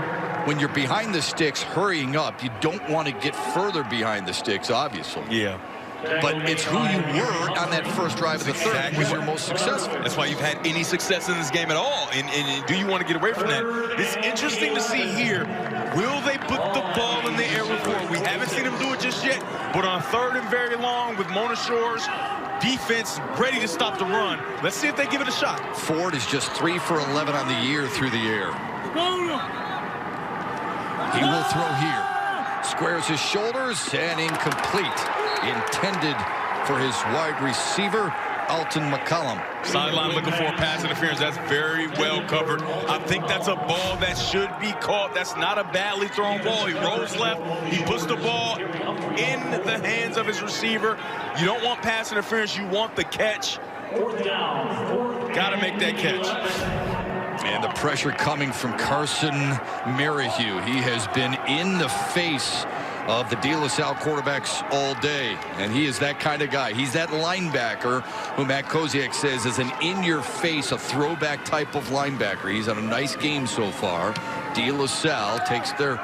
when you're behind the sticks, hurrying up, you don't want to get further behind the sticks, obviously. Yeah. But it's who you were on that first drive of the 3rd was your most successful. That's why you've had any success in this game at all. And do you want to get away from that? It's interesting to see here. Will they put the ball in the air before? We haven't seen him do it just yet. But on 3rd and very long with Mona Shore's defense ready to stop the run, let's see if they give it a shot. Ford is just 3 for 11 on the year through the air. He will throw here. Squares his shoulders and incomplete. Intended for his wide receiver, Alton McCollum. Sideline looking for a pass interference. That's very well covered. I think that's a ball that should be caught. That's not a badly thrown ball. He rolls left. He puts the ball in the hands of his receiver. You don't want pass interference. You want the catch. Got to make that catch. And the pressure coming from Carson Merrihew. He has been in the face of the De La Salle quarterbacks all day, and he is that kind of guy. He's that linebacker who Matt Koziak says is an in-your-face, a throwback type of linebacker. He's had a nice game so far. De La Salle takes their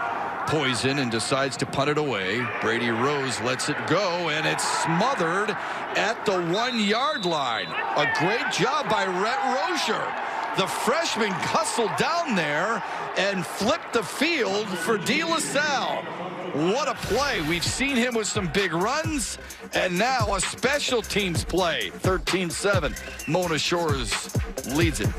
poison and decides to punt it away. Brady Rose lets it go, and it's smothered at the 1-yard line. A great job by Rhett Rozier. The freshman hustled down there and flipped the field for De La Salle. What a play. We've seen him with some big runs, and now a special teams play. 13-7. Mona Shores leads it.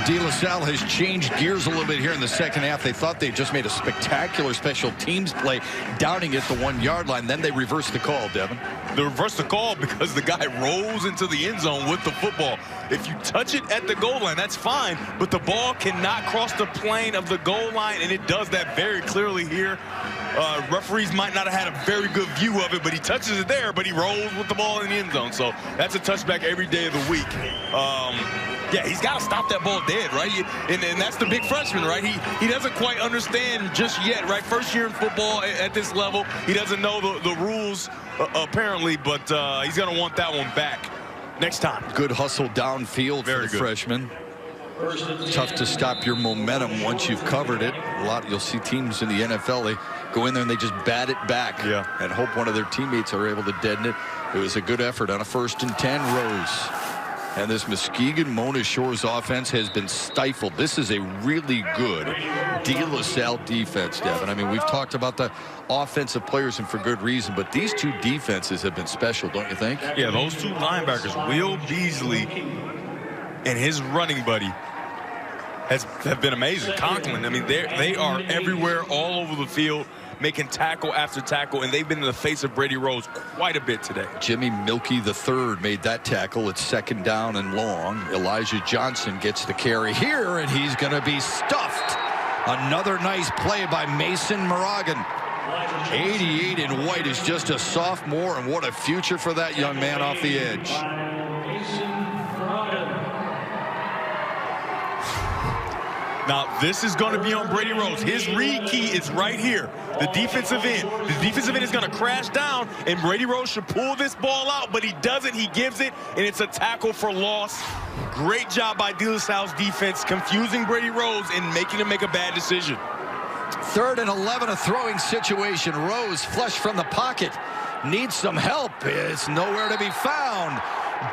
De La Salle has changed gears a little bit here in the second half. They thought they just made a spectacular special teams play, downing at the 1-yard line. Then they reversed the call, Devin. They reversed the call because the guy rolls into the end zone with the football. If you touch it at the goal line, that's fine, but the ball cannot cross the plane of the goal line, and it does that very clearly here. Referees might not have had a very good view of it, but he touches it there, but he rolls with the ball in the end zone. So that's a touchback every day of the week. Yeah, he's got to stop that ball dead, right? And that's the big freshman, right? He doesn't quite understand just yet, right? First year in football at this level. He doesn't know the rules, apparently, but he's going to want that one back next time. Good hustle downfield for the freshman. Tough to stop your momentum once you've covered it. You'll see teams in the NFL, they go in there and they just bat it back and hope one of their teammates are able to deaden it. It was a good effort on a 1st and 10. Rose. And this Muskegon Mona Shores offense has been stifled. This is a really good De La Salle defense, Devin. I mean, we've talked about the offensive players, and for good reason, but these two defenses have been special, don't you think? Yeah, those two linebackers, Will Beasley and his running buddy, have been amazing. Conklin, I mean, they are everywhere, all over the field, making tackle after tackle, and they've been in the face of Brady Rose quite a bit today. Jimmy Milkey III made that tackle. It's 2nd down and long. Elijah Johnson gets the carry here, and he's going to be stuffed. Another nice play by Mason Morgan. 88 in white is just a sophomore, and what a future for that young man off the edge. Now, this is going to be on Brady Rose. His read key is right here, the defensive end. The defensive end is going to crash down, and Brady Rose should pull this ball out, but he doesn't. He gives it, and it's a tackle for loss. Great job by De La Salle's defense, confusing Brady Rose and making him make a bad decision. 3rd and 11, a throwing situation. Rose flush from the pocket. Needs some help. It's nowhere to be found.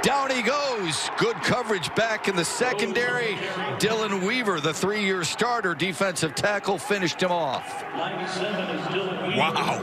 Down he goes. Good coverage back in the secondary. Dylan Weaver, the 3-year starter, defensive tackle, finished him off. Wow.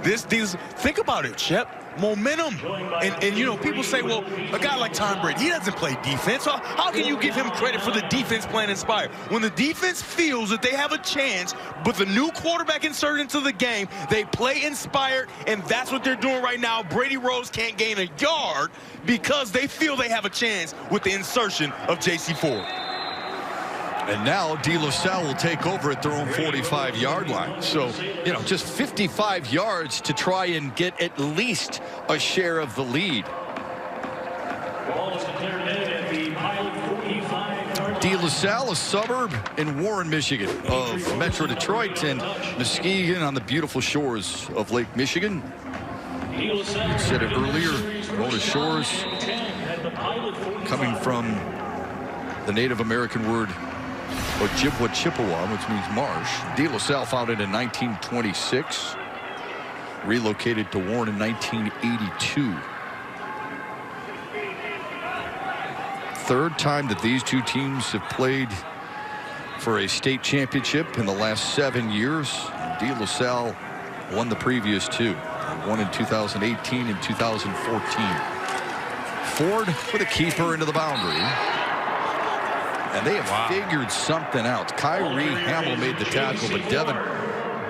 This think about it, Shep. Momentum. And you know, people say, well, a guy like Tom Brady, he doesn't play defense. How can you give him credit for the defense playing inspired? When the defense feels that they have a chance, but the new quarterback inserted into the game, they play inspired, and that's what they're doing right now. Brady Rose can't gain a yard because they feel they have a chance with the insertion of J.C. Ford. And now De La Salle will take over at their own 45-yard line. So, you know, just 55 yards to try and get at least a share of the lead. De La Salle, a suburb in Warren, Michigan, of Metro Detroit, and Muskegon on the beautiful shores of Lake Michigan. You said it earlier, Mona Shores, coming from the Native American word Ojibwa Chippewa, which means marsh. De La Salle founded in 1926, relocated to Warren in 1982. third time that these two teams have played for a state championship in the last 7 years. De La Salle won the previous two. One in 2018 and 2014. Ford with a keeper into the boundary. And they have figured something out. Kyrie Hamill made the tackle, but Devin,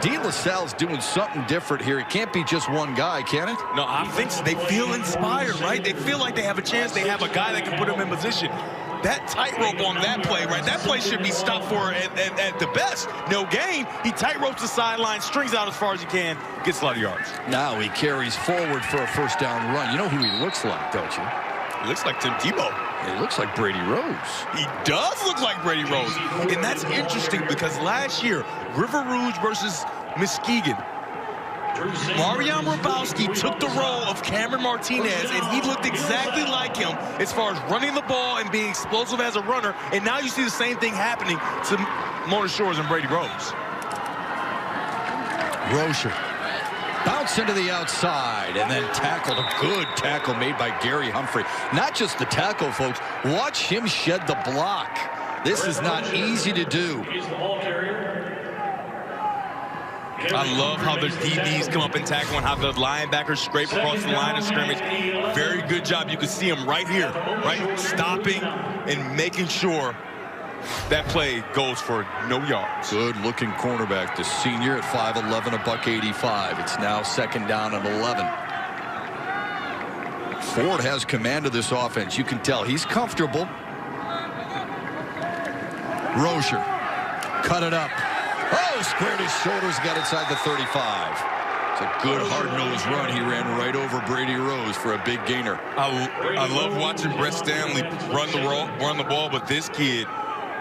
De La Salle's doing something different here. It can't be just one guy, can it? No, I think so. They feel inspired, right? They feel like they have a chance. They have a guy that can put them in position. That tightrope on that play, right? That play should be stopped for at the best. No gain. He tightropes the sideline, strings out as far as he can, gets a lot of yards. Now he carries forward for a first down run. You know who he looks like, don't you? He looks like Tim Tebow. He looks like Brady Rose. He does look like Brady Rose. And that's interesting because last year, River Rouge versus Muskegon, Marion Rabowski took the role of Cameron Martinez, and he looked exactly like him as far as running the ball and being explosive as a runner. And now you see the same thing happening to Mona Shores and Brady Rose. Rozier bounce into the outside and then tackled. A good tackle made by Gary Humphrey. Not just the tackle, folks. Watch him shed the block. This is not easy to do. I love how the DBs come up and tackle and how the linebackers scrape across the line of scrimmage. Very good job. You can see him right here, right? Stopping and making sure that play goes for no yards. Good looking cornerback, the senior at 5'11", $185. It's now second down and 11. Ford has command of this offense. You can tell he's comfortable. Rozier cut it up. Oh, squared his shoulders, got inside the 35. It's a good hard-nosed run. He ran right over Brady Rose for a big gainer. I love watching Brett Stanley run the ball, but this kid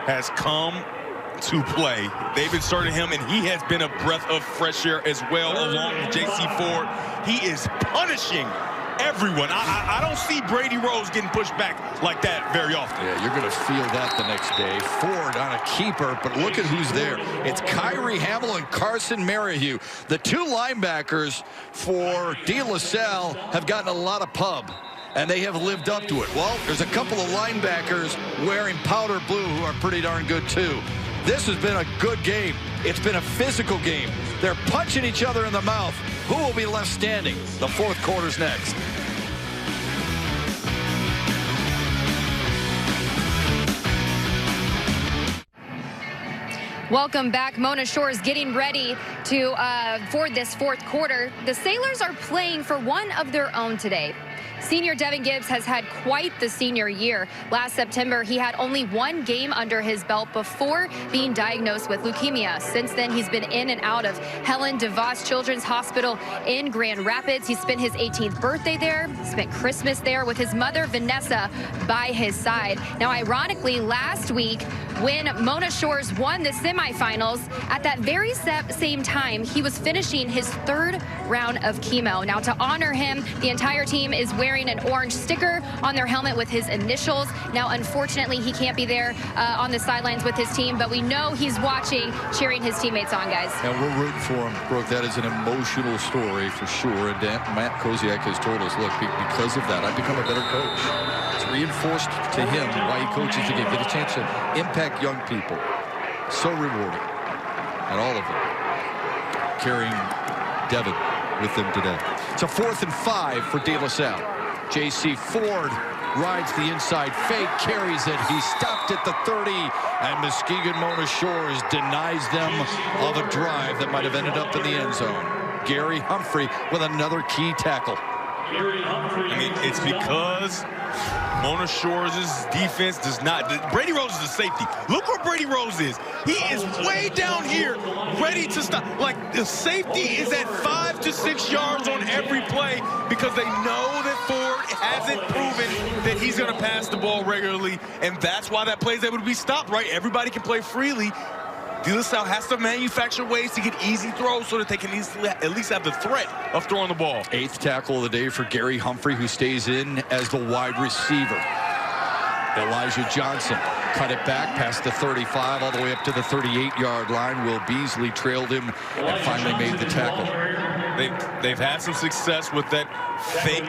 has come to play. They've inserted him, and he has been a breath of fresh air as well, along with J.C. Ford. He is punishing everyone. I don't see Brady Rose getting pushed back like that very often. Yeah, you're going to feel that the next day. Ford on a keeper, but look at who's there. It's Kyrie Hamill and Carson Merrihew. The two linebackers for De La Salle have gotten a lot of pub, and they have lived up to it. Well, there's a couple of linebackers wearing powder blue who are pretty darn good too. This has been a good game. It's been a physical game. They're punching each other in the mouth. Who will be left standing? The fourth quarter's next. Welcome back. Mona Shores getting ready to for this fourth quarter. The Sailors are playing for one of their own today. Senior Devin Gibbs has had quite the senior year. Last September, he had only one game under his belt before being diagnosed with leukemia. Since then, he's been in and out of Helen DeVos Children's Hospital in Grand Rapids. He spent his 18th birthday there, spent Christmas there with his mother, Vanessa, by his side. Now, ironically, last week, when Mona Shores won the semifinals, at that very same time, he was finishing his third round of chemo. Now, to honor him, the entire team is wearing an orange sticker on their helmet with his initials. Now, unfortunately, he can't be there on the sidelines with his team, but we know he's watching, cheering his teammates on, guys. And we're rooting for him, Brooke. That is an emotional story for sure. And Matt Koziak has told us, look, because of that, I've become a better coach. It's reinforced to him why he coaches the game. Get a chance to impact young people. So rewarding. And all of them carrying Devin with them today. It's a 4th and 5 for De La Salle. J.C. Ford rides the inside fake, carries it. He stopped at the 30, and Muskegon Mona Shores denies them of a drive that might have ended up in the end zone. Gary Humphrey with another key tackle. I mean, it's because Mona Shores' defense does not. Brady Rose is a safety. Look where Brady Rose is. He is way down here, ready to stop. Like, the safety is at 5 to 6 yards on every play because they know that Ford hasn't proven that he's going to pass the ball regularly, and that's why that play is able to be stopped, right? Everybody can play freely. De La Salle has to manufacture ways to get easy throws so that they can at least have the threat of throwing the ball. 8th tackle of the day for Gary Humphrey, who stays in as the wide receiver. Elijah Johnson cut it back past the 35 all the way up to the 38-yard line. Will Beasley trailed him and finally made the tackle. They've had some success with that fake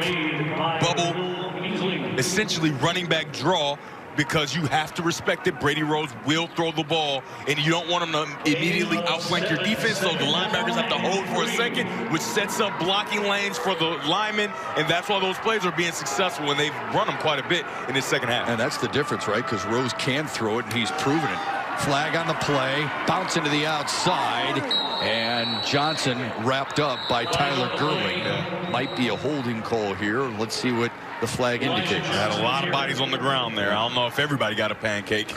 bubble, essentially running back draw, because you have to respect that Brady Rose will throw the ball, and you don't want him to immediately outflank your defense, so the linebackers have to hold for a second, which sets up blocking lanes for the linemen, and that's why those plays are being successful when they've run them quite a bit in this second half. And that's the difference, right? Because Rose can throw it, and he's proven it. Flag on the play, bounce into the outside, and Johnson wrapped up by Tyler Gerling. Might be a holding call here. Let's see what the flag indicates. Had a lot of bodies on the ground there. I don't know if everybody got a pancake.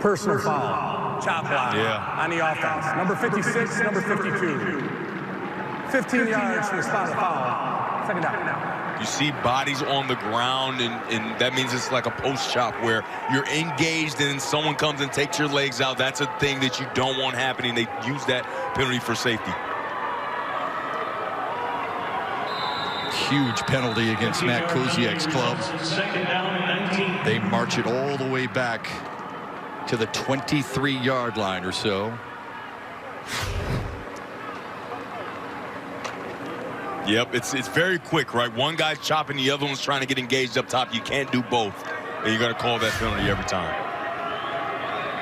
Personal foul. Chop block. Yeah. On the offense. Number 56, number 52. 15 yards from the spot of foul. Second down. You see bodies on the ground, and that means it's like a post chop where you're engaged and someone comes and takes your legs out. That's a thing that you don't want happening. They use that penalty for safety. Huge penalty against Matt Koziak's club. They march it all the way back to the 23-yard line or so. Yep, it's very quick, right? One guy's chopping, the other one's trying to get engaged up top. You can't do both, and you got to call that penalty every time.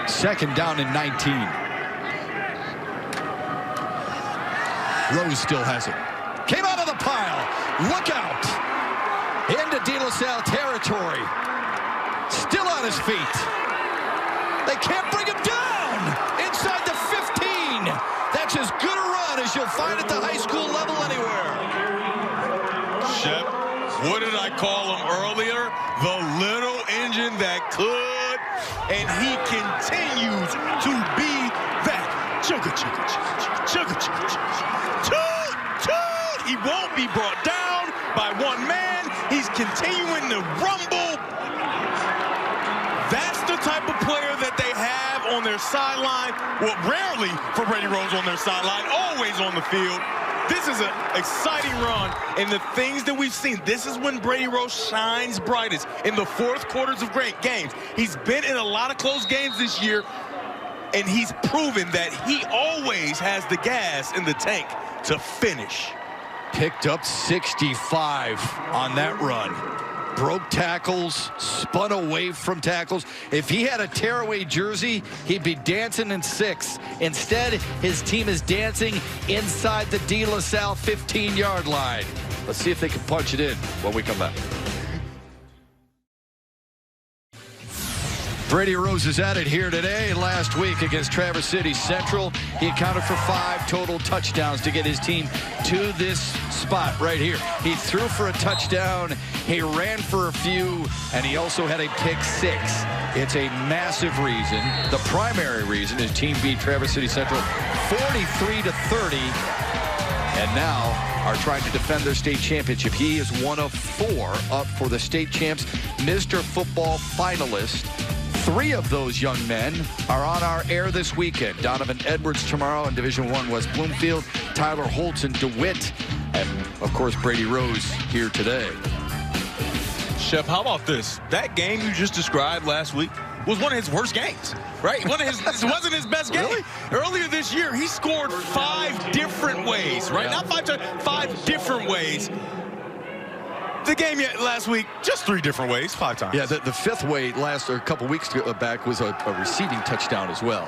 Second down and 19. Rose still has it. Came out of the pile. Look out. Into De La Salle territory. Still on his feet. They can't bring him down. Inside the 15. That's as good a run as you'll find at the high school level anywhere. Shep, what did I call him earlier? The little engine that could, and he continues to be that. Chugga, chugga, chugga, chugga, chugga, chugga. Toot, toot. He won't be brought down by one man. He's continuing to rumble. That's the type of player that they have on their sideline. Well, rarely for Brady Rose on their sideline, always on the field. This is an exciting run, and the things that we've seen, this is when Brady Rose shines brightest, in the fourth quarters of great games. He's been in a lot of close games this year, and he's proven that he always has the gas in the tank to finish. Picked up 65 on that run. Broke tackles, spun away from tackles. If he had a tearaway jersey, he'd be dancing in 6. Instead, his team is dancing inside the De La Salle 15-yard line. Let's see if they can punch it in when we come back. Brady Rose is at it here today. Last week against Traverse City Central, he accounted for 5 total touchdowns to get his team to this spot right here. He threw for a touchdown, he ran for a few, and he also had a pick 6. It's a massive reason. The primary reason his team beat Traverse City Central 43-30, and now are trying to defend their state championship. He is one of 4 up for the state champs Mr. Football finalist. 3 of those young men are on our air this weekend. Donovan Edwards tomorrow in Division I West Bloomfield, Tyler Holtz and DeWitt, and of course Brady Rose here today. Chef, how about this? That game you just described last week was one of his worst games, right? It wasn't his best game. Really? Earlier this year, he scored 5 different ways, right? Not 5 times, 5 different ways. The game last week, just 3 different ways, 5 times. Yeah, the 5th way a couple weeks back was a receiving touchdown as well.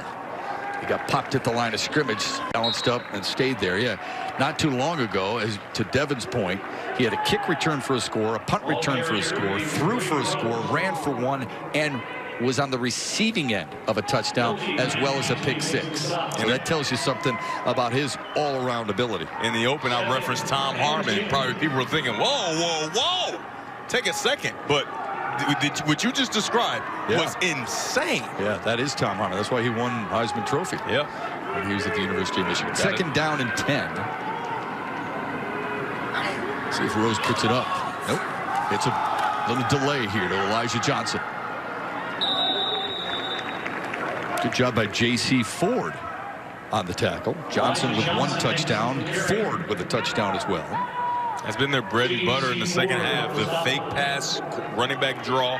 He got popped at the line of scrimmage, balanced up, and stayed there. Yeah, not too long ago, as to Devin's point, he had a kick return for a score, a punt return for a score, threw for a score, ran for 1, and was on the receiving end of a touchdown as well as a pick 6. So that tells you something about his all-around ability. In the open, I referenced Tom Harmon. Probably people were thinking, whoa, whoa, whoa. Take a second. But what you just described was insane. Yeah, that is Tom Harmon. That's why he won Heisman Trophy. Yeah. When he was at the University of Michigan. Second down and 10. See if Rose puts it up. Nope. It's a little delay here to Elijah Johnson. Good job by J.C. Ford on the tackle. Johnson with 1 touchdown. Ford with a touchdown as well. That's been their bread and butter in the second half. The fake pass, running back draw.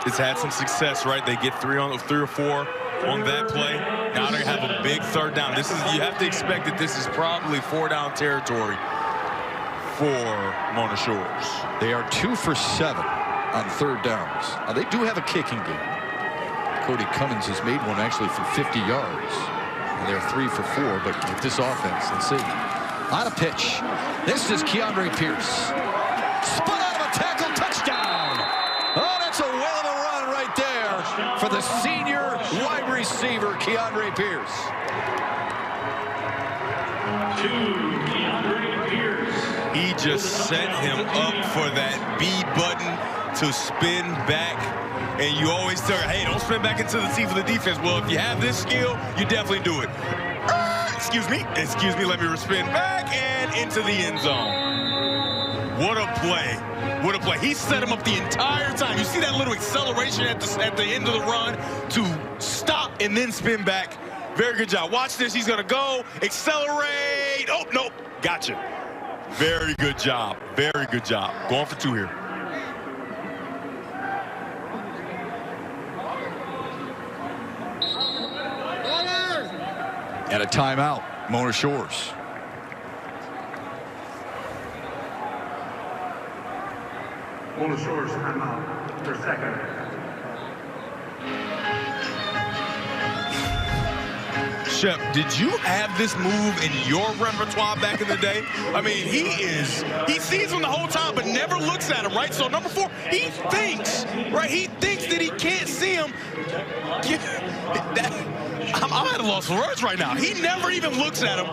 has had some success, right? They get 3 or 4 on that play. Now they have a big 3rd down. You have to expect that this is probably 4-down territory for Mona Shores. They are 2 for 7 on 3rd downs. Now they do have a kicking game. Cody Cummins has made one actually for 50 yards. And they're 3 for 4, but with this offense, let's see. On a pitch. This is Keandre Pierce. Spun out of a tackle, touchdown. Oh, that's a whale of a run right there for the senior wide receiver, Keandre Pierce. He just set him up for that B button to spin back. And you always tell her, hey, don't spin back into the teeth of the defense. Well, if you have this skill, you definitely do it. Excuse me, let me spin back and into the end zone. What a play. What a play. He set him up the entire time. You see that little acceleration at the end of the run to stop and then spin back. Very good job. Watch this. He's going to go, accelerate. Oh, nope. Gotcha. Very good job. Very good job. Going for 2 here. And a timeout, Mona Shores. Mona Shores, timeout for 2nd. Shep, did you have this move in your repertoire back in the day? I mean, he sees him the whole time, but never looks at him, right? So number 4, he thinks, right? He thinks that he can't see him. I'm at a loss for words right now. He never even looks at him,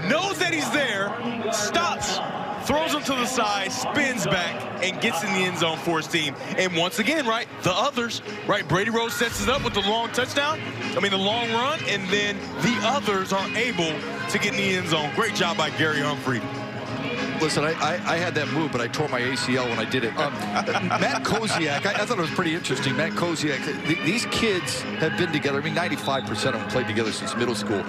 knows that he's there, stops, throws him to the side, spins back, and gets in the end zone for his team. And once again, right, the others, right, Brady Rose sets it up with the long touchdown, the long run, and then the others are able to get in the end zone. Great job by Gary Humphrey. Listen, I had that move, but I tore my ACL when I did it. Matt Koziak, I thought it was pretty interesting. Matt Koziak, these kids have been together. I mean, 95% of them played together since middle school.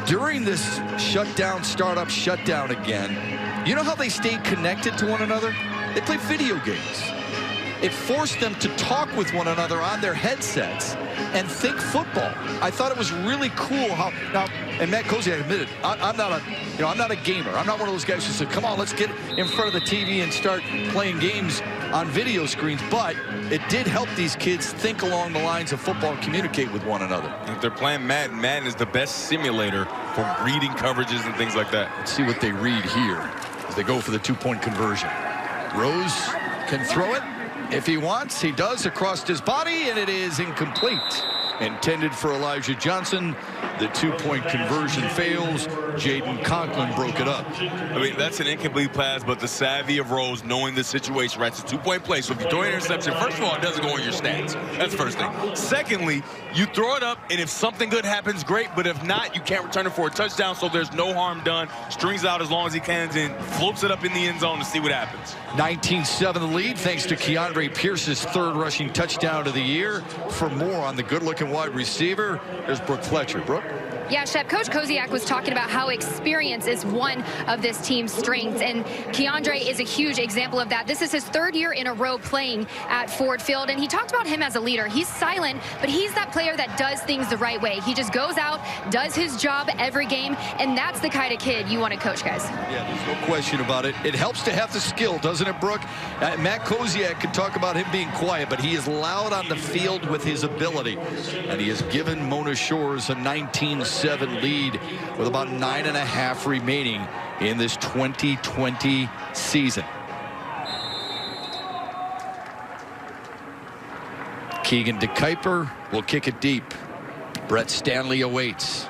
During this shutdown, startup, shutdown again, you know how they stayed connected to one another? They played video games. It forced them to talk with one another on their headsets and think football. I thought it was really cool how now. And Matt Koziak admitted, I'm not a gamer. I'm not one of those guys who said, "Come on, let's get in front of the TV and start playing games on video screens." But it did help these kids think along the lines of football and communicate with one another. If they're playing Madden is the best simulator for reading coverages and things like that. Let's see what they read here as they go for the 2-point conversion. Rose can throw it. If he wants, he does across his body, and it is incomplete. Intended for Elijah Johnson. The 2-point conversion fails. Jaden Conklin broke it up. I mean, that's an incomplete pass, but the savvy of Rose knowing the situation, right? It's a 2-point play, so if you throw an interception, first of all, it doesn't go in your stats. That's the first thing. Secondly, you throw it up, and if something good happens, great, but if not, you can't return it for a touchdown, so there's no harm done. Strings out as long as he can and floats it up in the end zone to see what happens. 19-7 the lead, thanks to Keandre Pierce's 3rd rushing touchdown of the year. For more on the good-looking wide receiver, there's Brooke Fletcher. Brooke? Yeah, Shep, Coach Koziak was talking about how experience is one of this team's strengths, and Keandre is a huge example of that. This is his 3rd year in a row playing at Ford Field, and he talked about him as a leader. He's silent, but he's that player that does things the right way. He just goes out, does his job every game, and that's the kind of kid you want to coach, guys. Yeah, there's no question about it. It helps to have the skill, doesn't it, Brooke? Matt Koziak can talk about him being quiet, but he is loud on the field with his ability, and he has given Mona Shores a 19-7 lead with about 9.5 remaining in this 2020 season. Keegan DeKuyper will kick it deep. Brett Stanley awaits.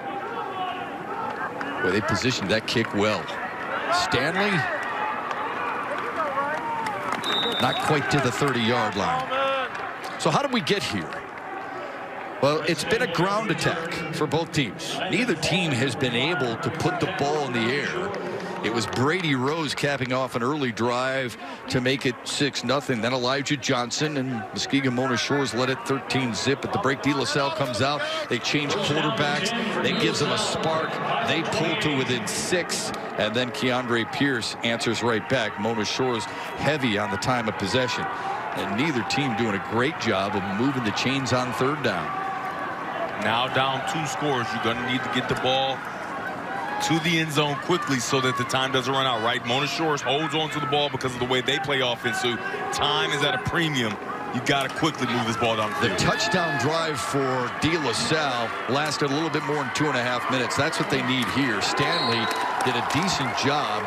Well, they positioned that kick well. Stanley, not quite to the 30-yard line. So how did we get here? Well, it's been a ground attack for both teams. Neither team has been able to put the ball in the air. It was Brady Rose capping off an early drive to make it 6-0. Then Elijah Johnson and Muskegon Mona Shores led it 13-zip. At the break, De La Salle comes out. They change quarterbacks. That gives them a spark. They pull to within 6. And then Keandre Pierce answers right back. Mona Shores heavy on the time of possession. And neither team doing a great job of moving the chains on third down. Now down 2 scores. You're going to need to get the ball to the end zone quickly so that the time doesn't run out, right? Mona Shores holds on to the ball because of the way they play offense. So time is at a premium. You got to quickly move this ball down the field. The touchdown drive for De La Salle lasted a little bit more than 2.5 minutes. That's what they need here. Stanley did a decent job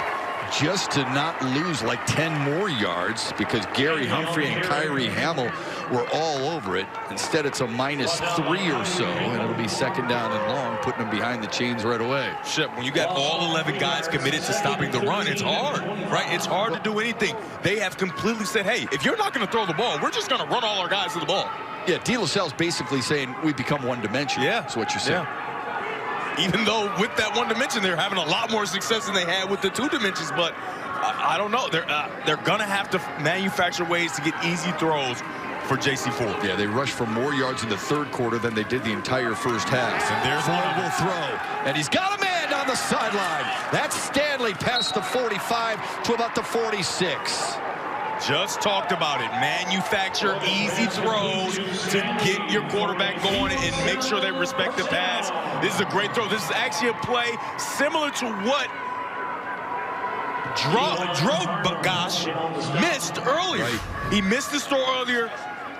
just to not lose like 10 more yards because Gary Humphrey and Kyrie Hamill were all over it. Instead, it's a -3 or so, and it'll be second down and long, putting them behind the chains right away. Shep, when you got all 11 guys committed to stopping the run, it's hard, right? It's hard to do anything. They have completely said, hey, if you're not going to throw the ball, we're just going to run all our guys to the ball. Yeah, De La Salle's basically saying we become one-dimensional. Yeah. That's what you're saying. Yeah. Even though with that one dimension, they're having a lot more success than they had with the 2 dimensions. But I don't know. They're going to have to manufacture ways to get easy throws for J.C. Ford. Yeah, they rushed for more yards in the third quarter than they did the entire first half. And there's Ford will throw. And he's got a man on the sideline. That's Stanley past the 45 to about the 46. Just talked about it. Manufacture easy throws to get your quarterback going and make sure they respect the pass. This is a great throw. This is actually a play similar to what Drogosh missed earlier. Right. He missed this throw earlier.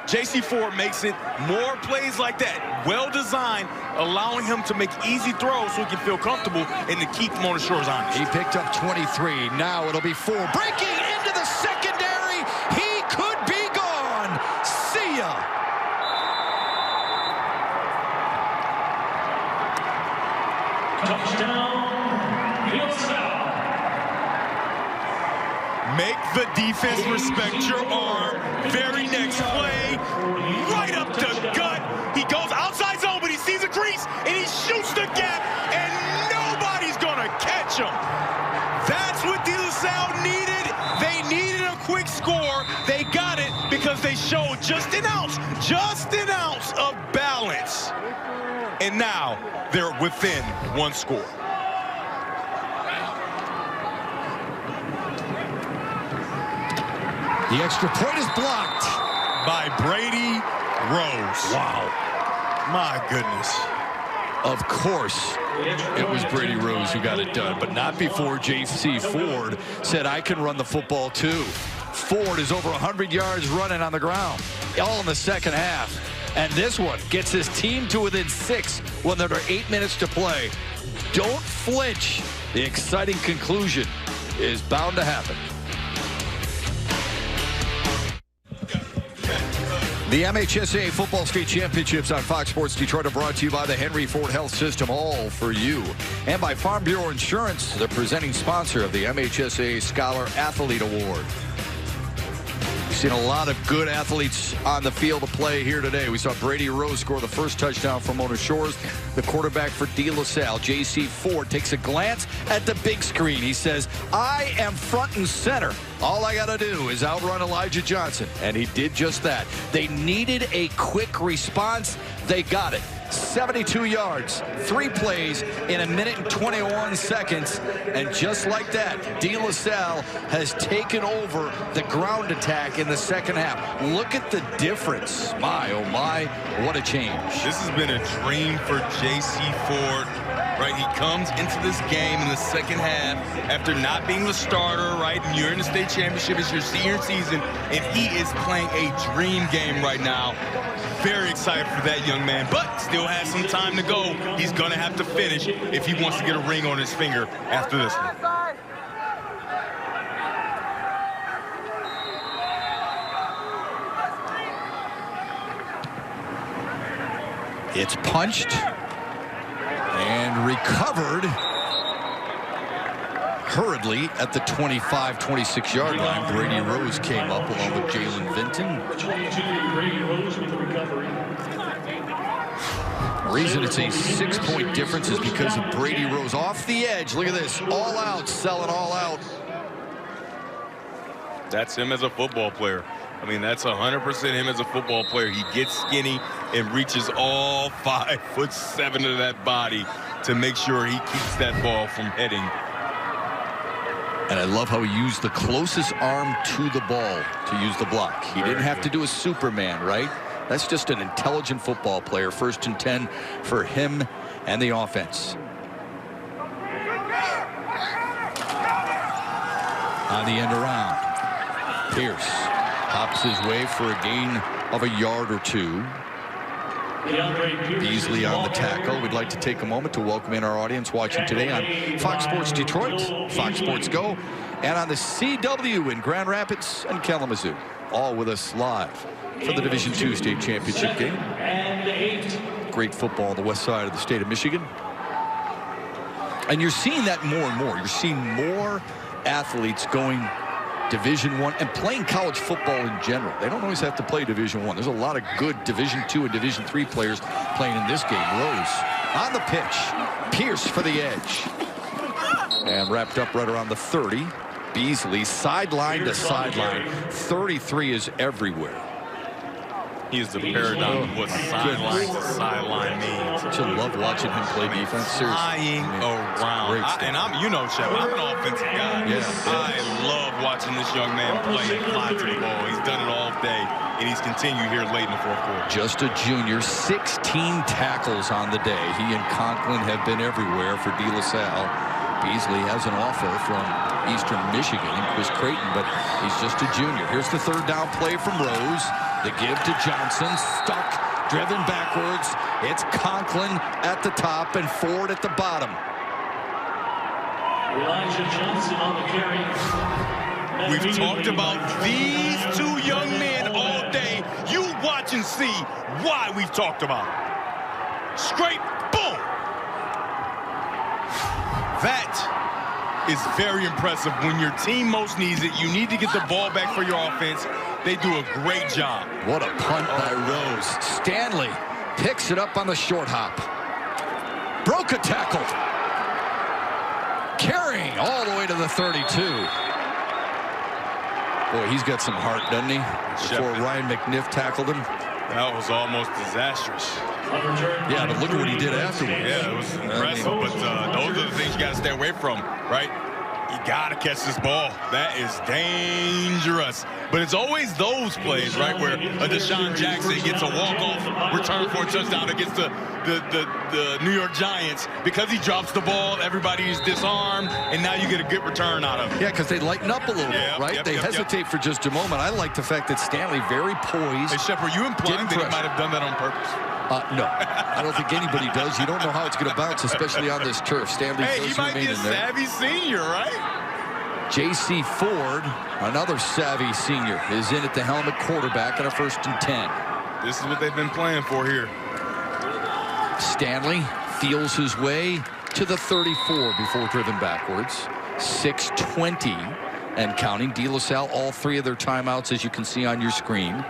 J.C. Ford makes it more plays like that. Well designed, allowing him to make easy throws so he can feel comfortable and to keep Mona Shores honest. He picked up 23. Now it'll be 4. Breaking into the secondary. He could be gone. See ya. Touchdown, De La Salle. Make the defense respect your arm. Very next play, right up the gut. He goes outside zone, but he sees a crease, and he shoots the gap, and nobody's going to catch him. That's what De La Salle needed. They needed a quick score. They got it because they showed just an ounce of balance. And now they're within 1 score. The extra point is blocked by Brady Rose. Wow. My goodness. Of course, it was Brady Rose who got it done, but not before J.C. Ford said, I can run the football too. Ford is over 100 yards running on the ground, all in the second half. And this one gets his team to within 6 when there are 8 minutes to play. Don't flinch. The exciting conclusion is bound to happen. The MHSAA Football State Championships on Fox Sports Detroit are brought to you by the Henry Ford Health System, all for you. And by Farm Bureau Insurance, the presenting sponsor of the MHSAA Scholar Athlete Award. We've seen a lot of good athletes on the field of play here today. We saw Brady Rose score the first touchdown for Mona Shores. The quarterback for De La Salle, J.C. Ford, takes a glance at the big screen. He says, I am front and center. All I got to do is outrun Elijah Johnson. And he did just that. They needed a quick response. They got it. 72 yards, 3 plays in 1 minute and 21 seconds. And just like that, De La Salle has taken over the ground attack in the second half. Look at the difference. My, oh my, what a change. This has been a dream for J.C. Ford. Right, he comes into this game in the second half after not being the starter, right? And you're in the state championship, it's your senior season, and he is playing a dream game right now. Very excited for that young man, but still has some time to go. He's going to have to finish if he wants to get a ring on his finger after this one. It's punched and recovered hurriedly at the 25, 26-yard line. Brady Rose came up along with Jalen Vinton. 22, Brady Rose with the recovery. The reason it's a 6-point difference is because of Brady Rose off the edge. Look at this, all out, selling all out. That's him as a football player. I mean, that's 100% him as a football player. He gets skinny and reaches all 5'7" of that body to make sure he keeps that ball from heading. And I love how he used the closest arm to the ball to use the block. He didn't have to do a Superman, right? That's just an intelligent football player. 1st and 10 for him and the offense. On the end around, Pierce pops his way for a gain of a yard or 2. Beasley on the tackle. We'd like to take a moment to welcome in our audience watching today on Fox Sports Detroit, Fox Sports Go, and on the CW in Grand Rapids and Kalamazoo. All with us live for the Division II state championship game. Great football on the west side of the state of Michigan. And you're seeing that more and more. You're seeing more athletes going Division I and playing college football in general. They don't always have to play Division I. There's a lot of good Division II and Division III players playing in this game. Rose on the pitch. Pierce for the edge. And wrapped up right around the 30. Beasley sideline to sideline. 33 is everywhere. He is the paradigm of what sideline to sideline means. I love watching him play defense. Seriously. Flying around. And I'm, you know, Chef, I'm an offensive guy. Yeah. I love watching this young man play and fly to the ball. He's done it all day, and he's continued here late in the 4th quarter. Just a junior, 16 tackles on the day. He and Conklin have been everywhere for De La Salle. Beasley has an offer from Eastern Michigan and Chris Creighton, but he's just a junior. Here's the 3rd down play from Rose. The give to Johnson, stuck, driven backwards. It's Conklin at the top and Ford at the bottom. Elijah Johnson on the carry. We've talked about these 2 young men all day. You watch and see why we've talked about it. Scrape, boom. That is very impressive. When your team most needs it, you need to get the ball back for your offense. They do a great job. What a punt by Rose. Stanley picks it up on the short hop. Broke a tackle. Carrying all the way to the 32. Boy, he's got some heart, doesn't he? Before Ryan McNiff tackled him. That was almost disastrous. Yeah, but look at what he did afterwards. Yeah, it was impressive, but those are the things you got to stay away from, right? You got to catch this ball. That is dangerous. But it's always those plays, right, where a Deshaun Jackson gets a walk-off return for a touchdown against the New York Giants. Because he drops the ball, everybody is disarmed, and now you get a good return out of it. Yeah, because they lighten up a little bit, right? They hesitate for just a moment. I like the fact that Stanley very poised. Hey, Shep, were you implying that he might have done that on purpose? No, I don't think anybody does. You don't know how it's going to bounce, especially on this turf. Stanley does remain in there. He might be a savvy senior, right? J.C. Ford, another savvy senior, is in at the helm at quarterback on a 1st and 10. This is what they've been playing for here. Stanley feels his way to the 34 before driven backwards. 6:20 and counting. De La Salle, all 3 of their timeouts, as you can see on your screen.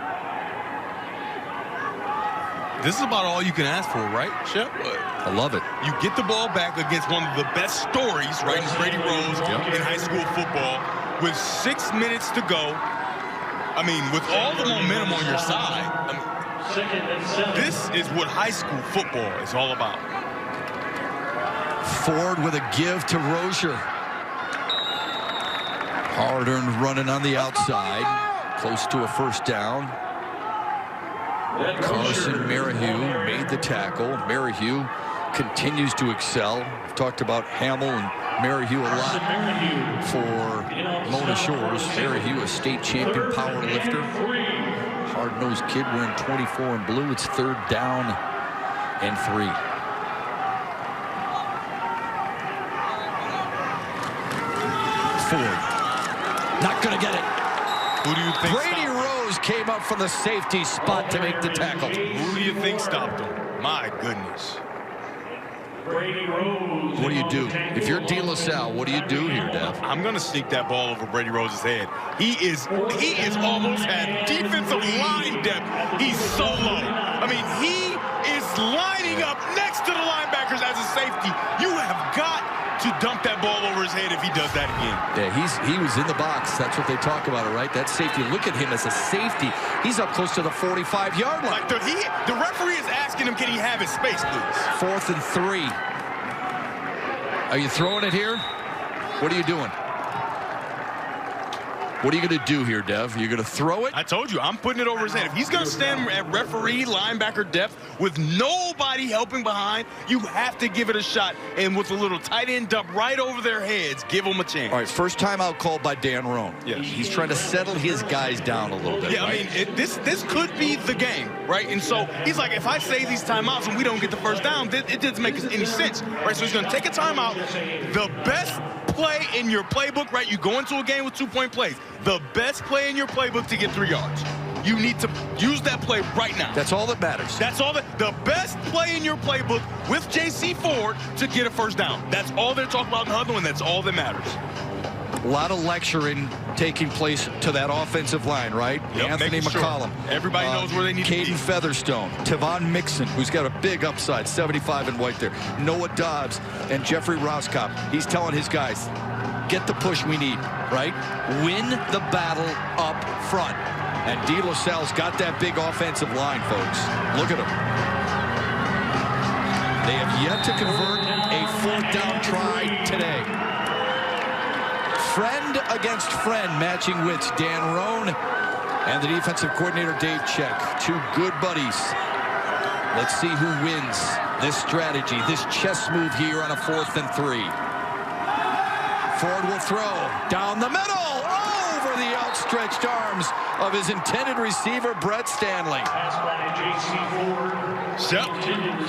This is about all you can ask for, right, Shep? I love it. You get the ball back against one of the best stories, right, in Brady Rose in high school football with 6 minutes to go. I mean, with all the momentum on your side, this is what high school football is all about. Ford with a give to Rozier. Hard-earned running on the outside. Close to a 1st down. Carson Merrihew made the tackle. Merrihew continues to excel. We've talked about Hamill and Merrihew a lot for Mona Shores. Merrihew, a state champion power lifter. Hard-nosed kid wearing 24 in blue. It's 3rd down and 3. Ford. Not going to get it. Who do you think Brady Rose came up from the safety spot to make the tackle. Who do you think stopped him? My goodness. What do you do? If you're De La Salle, what do you do here, Dev? I'm going to sneak that ball over Brady Rose's head. He is almost at defensive line depth. He's so low. I mean, he is lining up next to the linebackers as a safety. You have got to dump that ball over his head if he does that again. Yeah, he was in the box. That's what they talk about, right? That safety. Look at him as a safety. He's up close to the 45-yard line. Like the referee is asking him, can he have his space, please? 4th and 3. Are you throwing it here? What are you doing? What are you going to do here, Dev? You're going to throw it? I told you, I'm putting it over his head. If he's going to stand at referee, linebacker depth with nobody helping behind, you have to give it a shot. And with a little tight end dump right over their heads, give them a chance. All right, first timeout called by Dan Roan. Yeah. He's trying to settle his guys down a little bit. Yeah, right? I mean, this could be the game, right? And so he's like, if I say these timeouts and we don't get the first down, it doesn't make any sense, right? So he's going to take a timeout. The best play in your playbook, right? You go into a game with 2-point plays. The best play in your playbook to get 3 yards. You need to use that play right now. That's all that matters. That's all that. The best play in your playbook with J.C. Ford to get a first down. That's all they're talking about in the huddle, and that's all that matters. A lot of lecturing taking place to that offensive line, right? Yep, Anthony McCollum. Sure. Everybody knows where they need to be. Caden Featherstone, Tavon Mixon, who's got a big upside, 75 in white there. Noah Dobbs and Jeffrey Roskop. He's telling his guys, get the push we need, right? Win the battle up front. And De La Salle's got that big offensive line, folks. Look at him. They have yet to convert a 4th down try today. Friend against friend, matching wits. Dan Roan and the defensive coordinator, Dave Check. 2 good buddies. Let's see who wins this strategy, this chess move here on a 4th and 3. Ford will throw down the middle, over the outstretched arms of his intended receiver, Brett Stanley. Yep.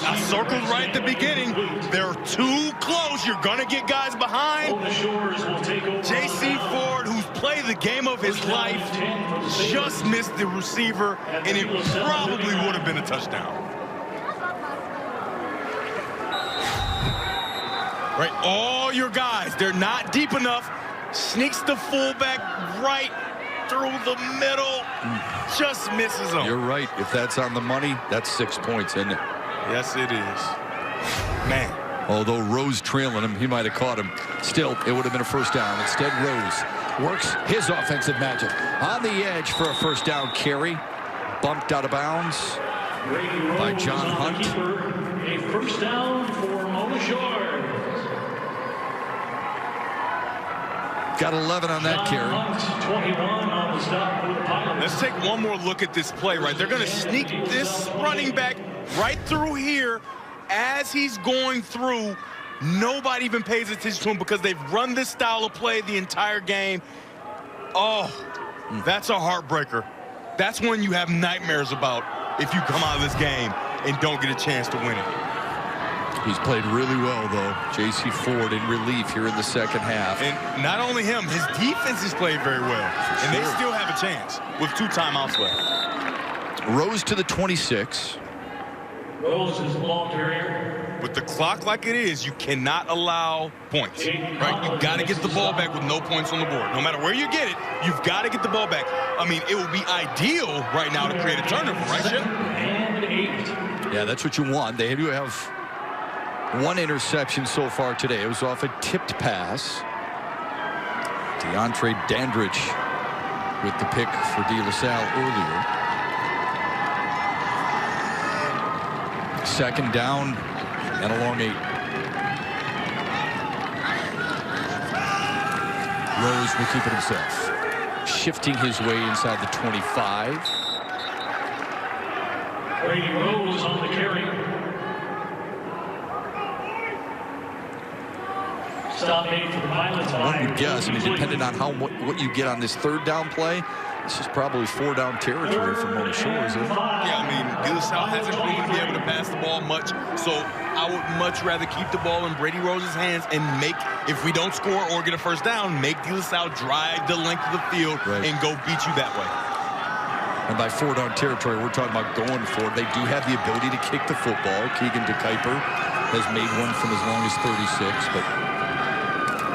I circled right at the beginning. They're too close. You're going to get guys behind. J.C. Ford, who's played the game of his life, just missed the receiver, and it probably would have been a touchdown. Right, all your guys, they're not deep enough. Sneaks the fullback right through the middle. Just misses them. You're right. If that's on the money, that's 6 points, isn't it? Yes, it is. Man. Although Rose trailing him, he might have caught him. Still, it would have been a first down. Instead, Rose works his offensive magic on the edge for a first down carry. Bumped out of bounds by John Hunt. A first down for Mona Shore. Got 11 on that carry. 21 on the stop for the Pilots. Let's take one more look at this play, right? They're going to sneak this running back right through here as he's going through. Nobody even pays attention to him because they've run this style of play the entire game. Oh, that's a heartbreaker. That's one you have nightmares about if you come out of this game and don't get a chance to win it. He's played really well, though. J.C. Ford in relief here in the second half. And not only him, his defense has played very well. And they still have a chance with 2 timeouts left. Rose to the 26. Rose is the ball carrier. With the clock like it is, you cannot allow points, right? You got to get the ball back with no points on the board. No matter where you get it, you've got to get the ball back. I mean, it would be ideal right now to create a turnover, right, Chip? And 8. Yeah, that's what you want. They do have 1 interception so far today. It was off a tipped pass. DeAndre Dandridge with the pick for De La Salle earlier. Second down and a long 8. Rose will keep it himself. Shifting his way inside the 25. Brady Rose on the carry. Stop made for the Pilots. One would guess, I mean, depending on what you get on this 3rd down play, this is probably 4 down territory for Mona Shore, isn't it? Yeah, I mean, De La Salle hasn't proven to be able to pass the ball much, so I would much rather keep the ball in Brady Rose's hands and make, if we don't score or get a first down, make De La Salle drive the length of the field and go beat you that way. And by 4 down territory, we're talking about going for it. They do have the ability to kick the football. Keegan DeKuyper has made one from as long as 36, but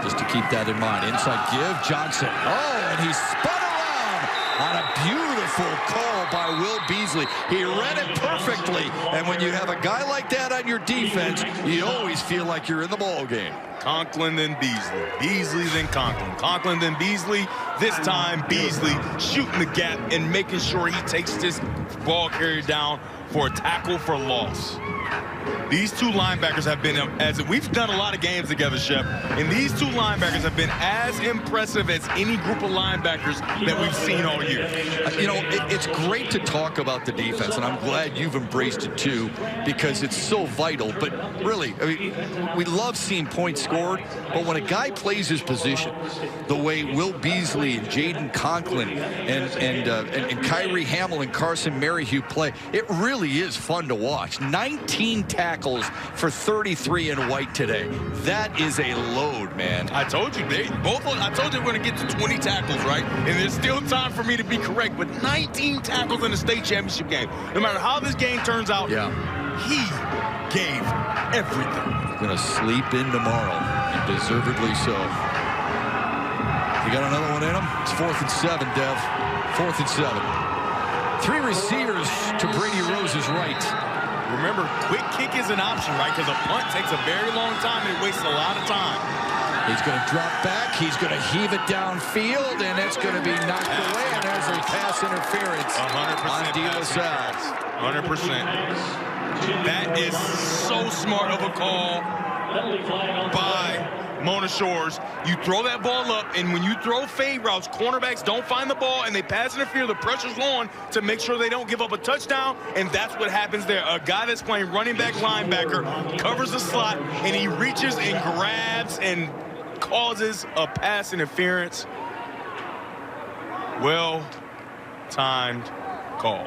just to keep that in mind. Inside give, Johnson. Oh, and he spun around on a beautiful call by Will Beasley. He read it perfectly. And when you have a guy like that on your defense, you always feel like you're in the ball game. Conklin then Beasley. Beasley then Conklin. Conklin then Beasley. This time Beasley shooting the gap and making sure he takes this ball carrier down for a tackle for loss. These two linebackers have been, as we've done a lot of games together, Shep, and these two linebackers have been as impressive as any group of linebackers that we've seen all year. You know, it's great to talk about the defense, and I'm glad you've embraced it too, because it's so vital. But really, I mean, we love seeing points scored, but when a guy plays his position the way Will Beasley and Jaden Conklin and Kyrie Hamill and Carson Merrihew play, it really is fun to watch. 19 tackles for 33 in white today. That is a load, man. I told you, I told you we're going to get to 20 tackles, right? And there's still time for me to be correct, but 19 tackles in a state championship game. No matter how this game turns out, he gave everything. Going to sleep in tomorrow, and deservedly so. You got another one in him? It's 4th and 7, Dev. 4th and 7. 3 receivers to Brady Rose's right. Remember, quick kick is an option, right? Because a punt takes a very long time and it wastes a lot of time. He's going to drop back. He's going to heave it downfield, and it's going to be knocked away. And there's a pass interference 100% on De La Salle. 100%. That is so smart of a call by Mona Shores. You throw that ball up, and when you throw fade routes, cornerbacks don't find the ball, and they pass interfere. The pressure's on to make sure they don't give up a touchdown, and that's what happens there. A guy that's playing running back linebacker covers the slot, and he reaches and grabs and causes a pass interference. Well-timed call.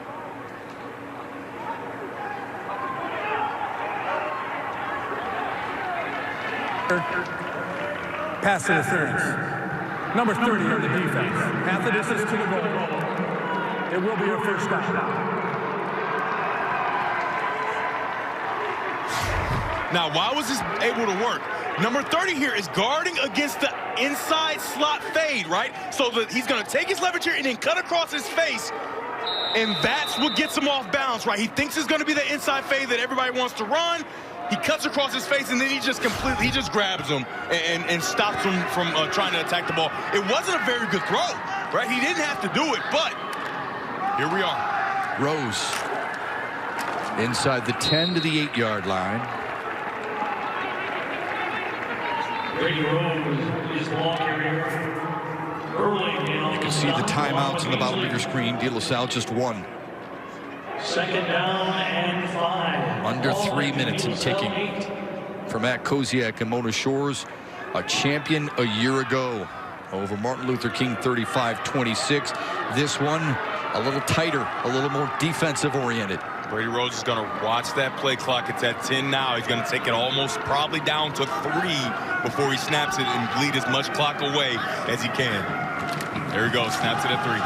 Pass interference. Number 30 on the defense. Half the distance to the goal. It will be a first down. Now, why was this able to work? Number 30 here is guarding against the inside slot fade, right? So that he's going to take his leverage here and then cut across his face. And that's what gets him off balance, right? He thinks it's going to be the inside fade that everybody wants to run. He cuts across his face, and then he just grabs him and stops him from trying to attack the ball. It wasn't a very good throw, right? He didn't have to do it, but here we are. Rose inside the 10 to the 8-yard line. Brady Rose is the ball carrier. You can see the timeouts on the bottom of your screen. De La Salle just won. 2nd down and 5. Under 3 minutes and ticking. For Matt Koziak and Mona Shores, a champion a year ago over Martin Luther King 35-26. This one a little tighter, a little more defensive oriented. Brady Rose is going to watch that play clock. It's at 10 now. He's going to take it almost probably down to 3 before he snaps it and bleed as much clock away as he can. There he goes, snaps it at 3.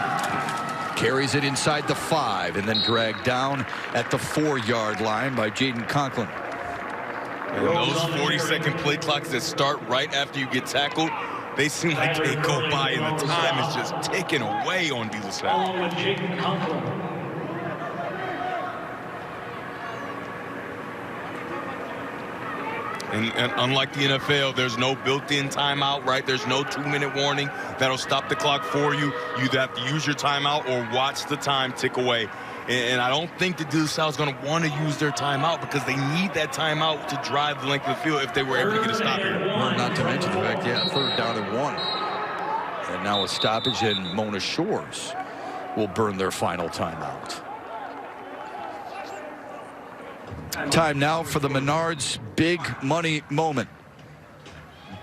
Carries it inside the 5 and then dragged down at the 4-yard line by Jaden Conklin. And those 40-second play clocks that start right after you get tackled, they seem like they go by and the time is just ticking away on De La Salle. Along with Jaden Conklin. And unlike the NFL, there's no built-in timeout, right? There's no 2-minute warning that'll stop the clock for you. You either have to use your timeout or watch the time tick away. And I don't think the De La Salle is going to want to use their timeout because they need that timeout to drive the length of the field if they were able to get a stop here. Well, not to mention the fact, 3rd down and 1. And now a stoppage, and Mona Shores will burn their final timeout. Time now for the Menards big money moment.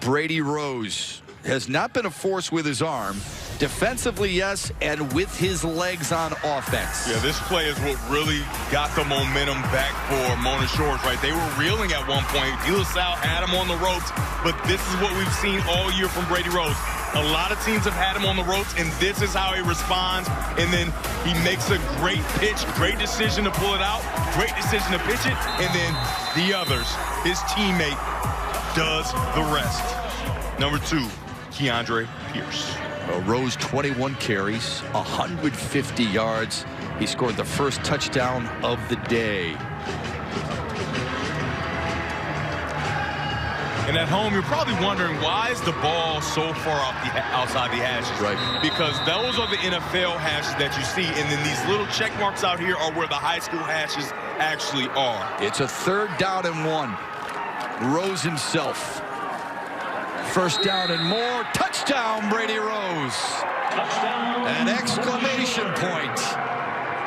Brady Rose has not been a force with his arm. Defensively, yes, and with his legs on offense. Yeah, this play is what really got the momentum back for Mona Shores, right? They were reeling at one point. De La Salle had him on the ropes, but this is what we've seen all year from Brady Rose. A lot of teams have had him on the ropes, and this is how he responds. And then he makes a great pitch, great decision to pull it out, great decision to pitch it, and then the others, his teammate, does the rest. Number 2, Keandre Pierce. Rose 21 carries, 150 yards. He scored the first touchdown of the day. And at home, you're probably wondering, why is the ball so far outside the hashes? Right. Because those are the NFL hashes that you see, and then these little check marks out here are where the high school hashes actually are. It's a 3rd down and 1. Rose himself. 1st down and more. Touchdown, Brady Rose. An exclamation point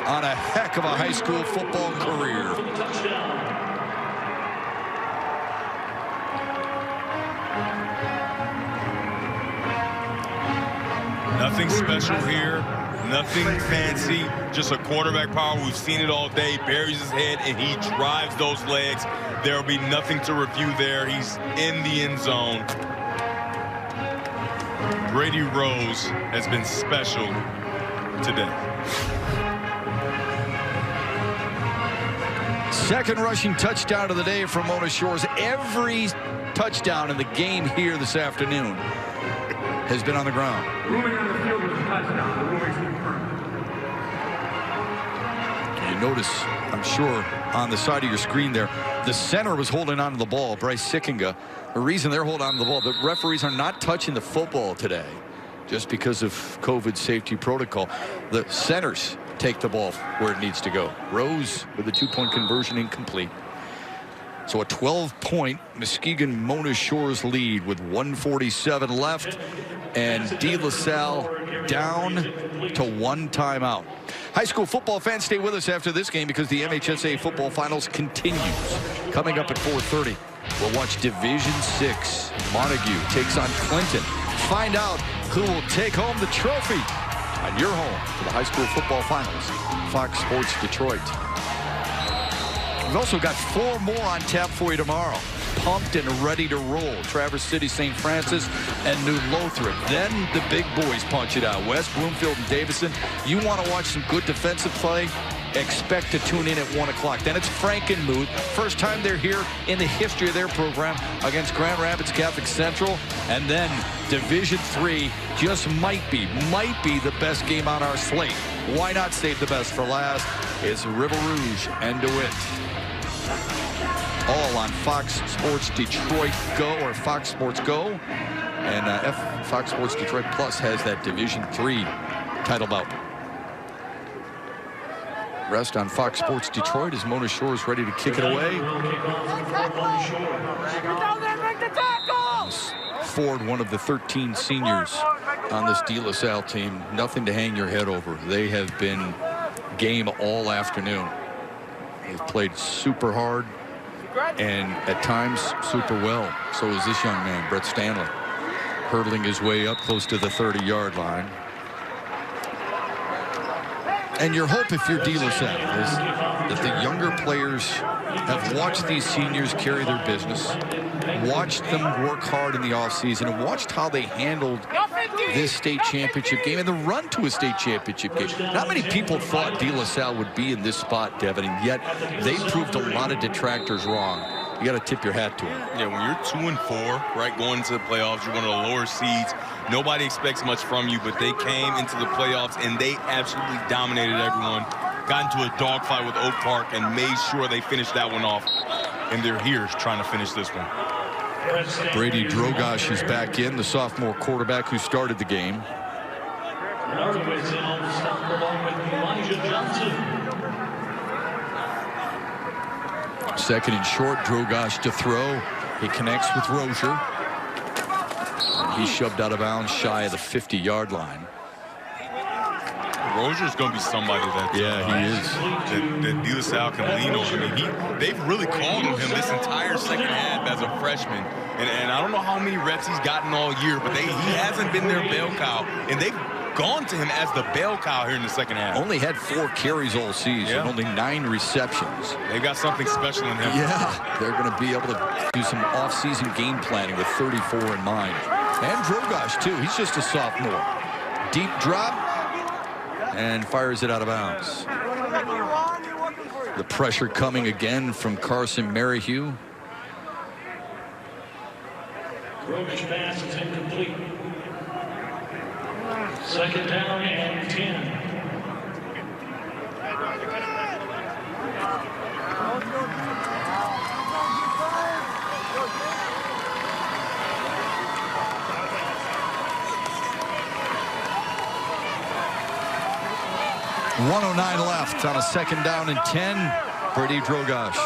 on a heck of a high school football career. Nothing special here, nothing fancy, just a quarterback power. We've seen it all day. Buries his head and he drives those legs. There will be nothing to review there. He's in the end zone. Brady Rose has been special today. 2nd rushing touchdown of the day from Mona Shores. Every touchdown in the game here this afternoon has been on the ground. Ruling on the field was a touchdown. The ruling's confirmed. You notice, I'm sure, on the side of your screen there, the center was holding on to the ball, Bryce Sickinga. The reason they're holding on to the ball, the referees are not touching the football today just because of COVID safety protocol. The centers take the ball where it needs to go. Rose with a 2-point conversion incomplete. So a 12-point Muskegon Mona Shores lead with 1:47 left, and De La Salle down to 1 timeout. High school football fans, stay with us after this game because the MHSAA football finals continues. Coming up at 4:30, we'll watch Division 6. Montague takes on Clinton. Find out who will take home the trophy on your home for the high school football finals. Fox Sports Detroit. We've also got 4 more on tap for you tomorrow. Pumped and ready to roll. Traverse City, St. Francis, and New Lothrop. Then the big boys punch it out. West Bloomfield and Davison. You want to watch some good defensive play? Expect to tune in at 1 o'clock. Then it's Frankenmuth. First time they're here in the history of their program against Grand Rapids Catholic Central. And then Division 3 just might be the best game on our slate. Why not save the best for last? It's River Rouge and DeWitt. All on Fox Sports Detroit Go, or Fox Sports Go. And Fox Sports Detroit Plus has that Division 3 title bout. Rest on Fox Sports Detroit as Mona Shores ready to kick it away. Ford, one of the 13 seniors on this De La Salle team. Nothing to hang your head over. They have been game all afternoon. They've played super hard and at times super well. So is this young man, Brett Stanley, hurdling his way up close to the 30-yard line. And your hope, if you're De La Salle, is that the younger players have watched these seniors carry their business, watched them work hard in the offseason, and watched how they handled this state championship game and the run to a state championship game. Not many people thought De La Salle would be in this spot, Devin, and yet they proved a lot of detractors wrong. You got to tip your hat to them. Yeah, when you're 2-4, right, going into the playoffs, you're one of the lower seeds. Nobody expects much from you, but they came into the playoffs and they absolutely dominated everyone. Got into a dogfight with Oak Park and made sure they finished that one off. And they're here trying to finish this one. Brady Drogosh is back in, the sophomore quarterback who started the game. Second and short, Drogosh to throw. He connects with Rozier. He's shoved out of bounds shy of the 50-yard line. Rozier's going to be somebody that he is. That De La Salle can lean on. I mean, they've really called on him this entire second half as a freshman. And I don't know how many reps he's gotten all year, but he hasn't been their bell cow. And they've gone to him as the bell cow here in the second half. Only had 4 carries all season, only 9 receptions. They've got something special in him. Yeah, they're going to be able to do some off-season game planning with 34 in mind. And Drogosh, too. He's just a sophomore. Deep drop and fires it out of bounds. The pressure coming again from Carson Merrihew. Drogosh pass is incomplete. Second down and 10. 1:09 left on a 2nd down and 10. Brady Drogosh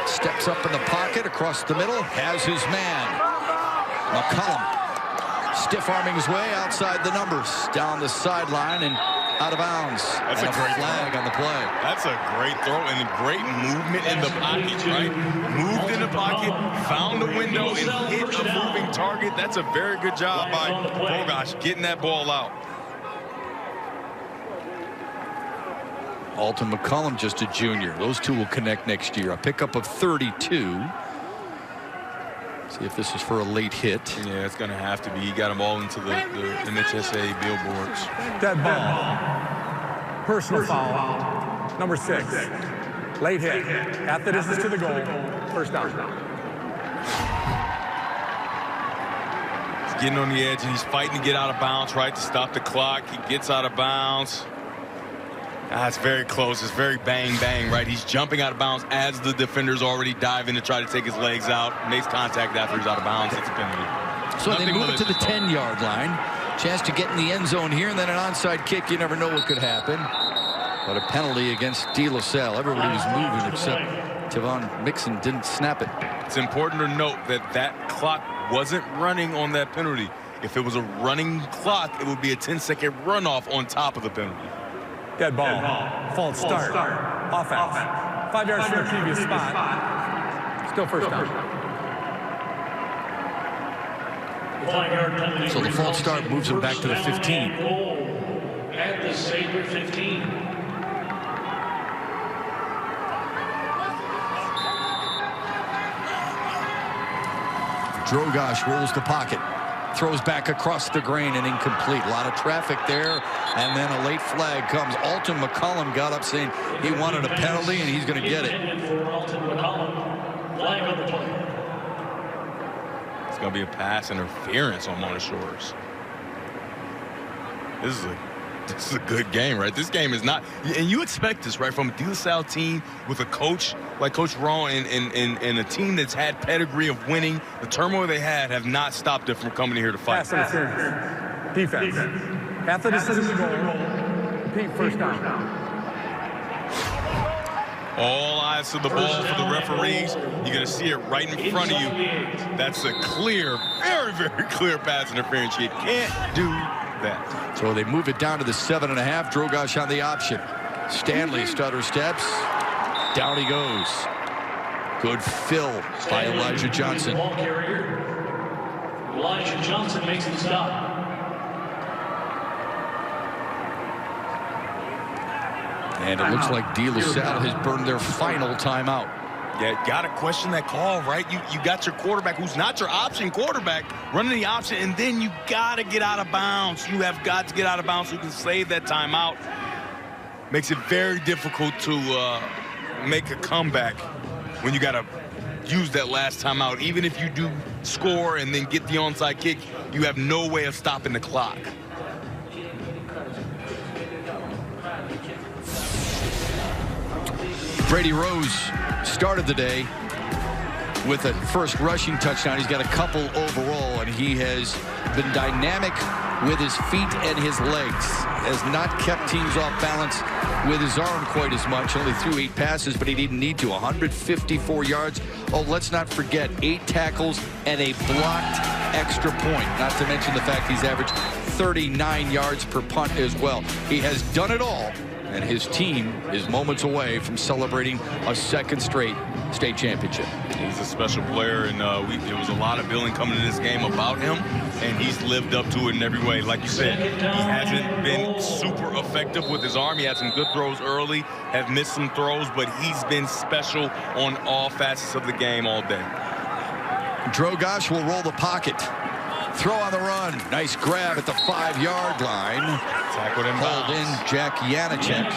steps up in the pocket across the middle, has his man. McCollum stiff-arming his way outside the numbers, down the sideline and out of bounds. That's and a great flag on the play. That's a great throw and a great movement in the pocket, right? Moved in the pocket, found the window, and hit a moving target. That's a very good job by Drogosh getting that ball out. Alton McCollum, just a junior. Those two will connect next year. A pickup of 32. See if this is for a late hit. Yeah, it's going to have to be. He got them all into the MHSAA billboards. Dead ball. Personal foul. Number 6. Late hit. Half the distance to the goal. First down. He's getting on the edge, and he's fighting to get out of bounds, right, to stop the clock. He gets out of bounds. It's very close. It's very bang, bang, right? He's jumping out of bounds as the defender's already diving to try to take his legs out. Makes contact after he's out of bounds. It's a penalty. So they move it to the 10-yard line. Chance to get in the end zone here, and then an onside kick. You never know what could happen. But a penalty against De La Salle. Everybody was moving except Tavon Mixon didn't snap it. It's important to note that that clock wasn't running on that penalty. If it was a running clock, it would be a 10-second runoff on top of the penalty. Dead ball. False start. Offense. 5 yards from the previous spot. Still first down. So the false start moves him back to the 15. At the Sabre 15. Drogosh rolls the pocket. Throws back across the grain and incomplete. A lot of traffic there, and then a late flag comes. Alton McCollum got up saying he wanted a penalty, and he's going to get it. It's going to be a pass interference on Mona Shores. This is a good game, right? This game is not, and you expect this, right, from a De La Salle team with a coach like Coach Raw and a team that's had pedigree of winning. The turmoil they had have not stopped it from coming here to fight. Pass interference. Defense. Half the distance to the goal. Repeat first down. All eyes to the ball for the referees. You're going to see it right in front of you. That's a clear, very, very clear pass interference. You can't do that. So they move it down to the 7.5. Drogosh on the option. Stanley stutter steps. Down he goes. Good fill by Elijah Johnson. Elijah Johnson makes the stop. And it looks like De La Salle has burned their final timeout. Yeah, got to question that call, right? You got your quarterback who's not your option quarterback running the option, and then you got to get out of bounds. You have got to get out of bounds so you can save that timeout. Makes it very difficult to make a comeback when you got to use that last timeout. Even if you do score and then get the onside kick, you have no way of stopping the clock. Brady Rose started the day with a first rushing touchdown. He's got a couple overall, and he has been dynamic with his feet and his legs. Has not kept teams off balance with his arm quite as much. Only threw 8 passes, but he didn't need to. 154 yards. Oh, let's not forget 8 tackles and a blocked extra point. Not to mention the fact he's averaged 39 yards per punt as well. He has done it all, and his team is moments away from celebrating a second straight state championship. He's a special player, and there was a lot of billing coming in this game about him, and he's lived up to it in every way. Like you said, he hasn't been super effective with his arm. He had some good throws early, have missed some throws, but he's been special on all facets of the game all day. Drogosh will roll the pocket. Throw on the run. Nice grab at the 5-yard line. Tackled in bounds. Pulled in Jack Janacek.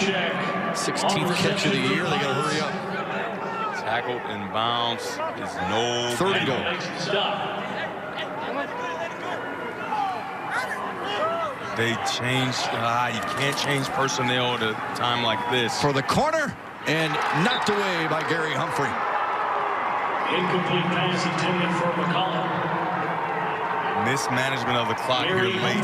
16th catch of the year. They got to hurry up. Tackled in bounds is no 30 goal. They changed. You can't change personnel at a time like this. For the corner, and knocked away by Gary Humphrey. Incomplete pass intended for McCollum. mismanagement of the clock here late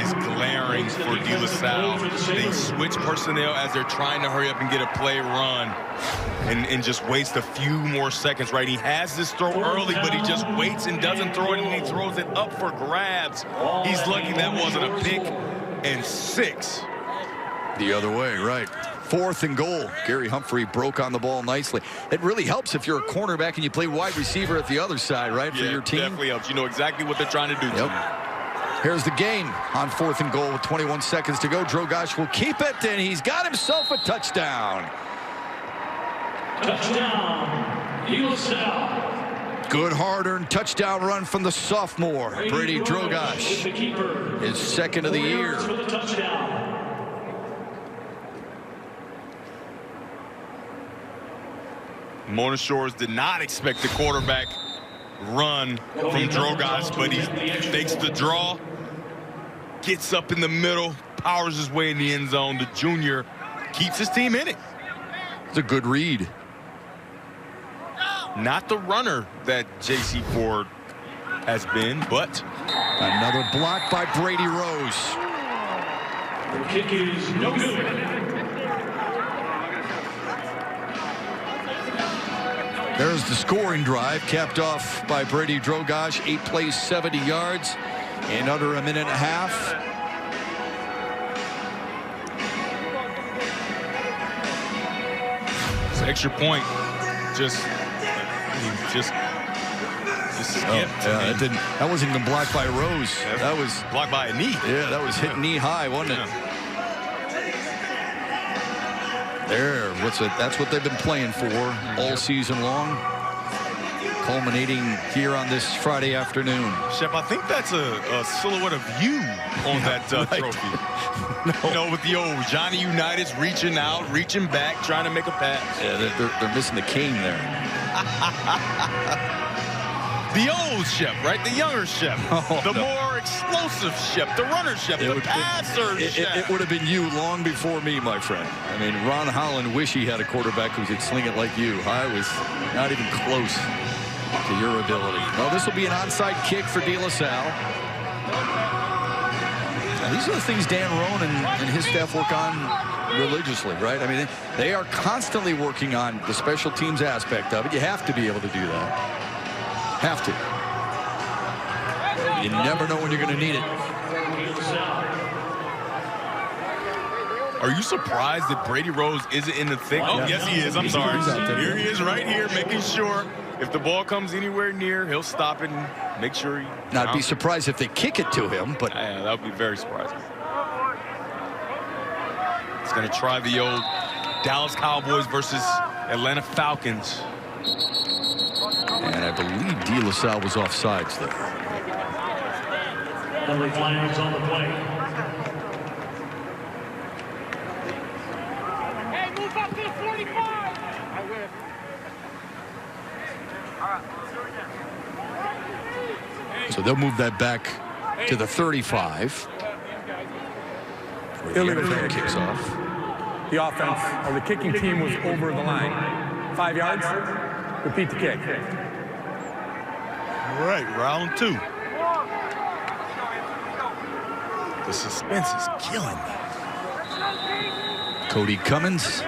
is glaring for De La Salle. They switch personnel as they're trying to hurry up and get a play run and just waste a few more seconds, right? He has this throw early, but he just waits and doesn't throw it, and he throws it up for grabs. He's lucky that wasn't a pick, and 6. The other way, right. 4th and goal. Gary Humphrey broke on the ball nicely. It really helps if you're a cornerback and you play wide receiver at the other side, right, for your team. Yeah, definitely helps. You know exactly what they're trying to do. Yep. Here's the gain on 4th and goal with 21 seconds to go. Drogosh will keep it, and he's got himself a touchdown. Touchdown, De La Salle. Good hard-earned touchdown run from the sophomore, Brady Drogosh. His 2nd of the year. Mona Shores did not expect the quarterback run from Drogosh, but he fakes the draw, gets up in the middle, powers his way in the end zone. The junior keeps his team in it. It's a good read. Not the runner that J.C. Ford has been, but another block by Brady Rose. The kick is no good. There's the scoring drive, capped off by Brady Drogosh. 8 plays, 70 yards in under a minute and a half. It's an extra point. Just skipped. That wasn't even blocked by Rose. That was blocked by a knee. Yeah, that was hit knee high, wasn't it? There, that's what they've been playing for all season long, culminating here on this Friday afternoon. Shep, I think that's a silhouette of you on that trophy. No. You know, with the old Johnny Unitas reaching out, reaching back, trying to make a pass. Yeah, they're missing the cane there. The old Shep, right? The younger Shep. The more explosive Shep. The runner Shep. The passer Shep. It would have been you long before me, my friend. I mean, Ron Holland wish he had a quarterback who could sling it like you. I was not even close to your ability. Well, this will be an onside kick for De La Salle. Now, these are the things Dan Roan and his staff work on religiously, right? I mean, they are constantly working on the special teams aspect of it. You have to be able to do that. Have to. You never know when you're going to need it. Are you surprised that Brady Rose isn't in the thick? Oh, yes, he is. I'm sorry. Here he is right here, making sure if the ball comes anywhere near, he'll stop it and make sure he... Now, I'd be surprised if they kick it to him, but... Yeah, that would be very surprising. He's going to try the old Dallas Cowboys versus Atlanta Falcons. And I believe De La Salle was offsides there. Penalty flag is on the play. Hey, move up to the 45. So they'll move that back to the 35. Illegal kicks off. The offense or the kicking team was over the line. 5 yards. Repeat the kick. All right, round 2. The suspense is killing me. Cody Cummins.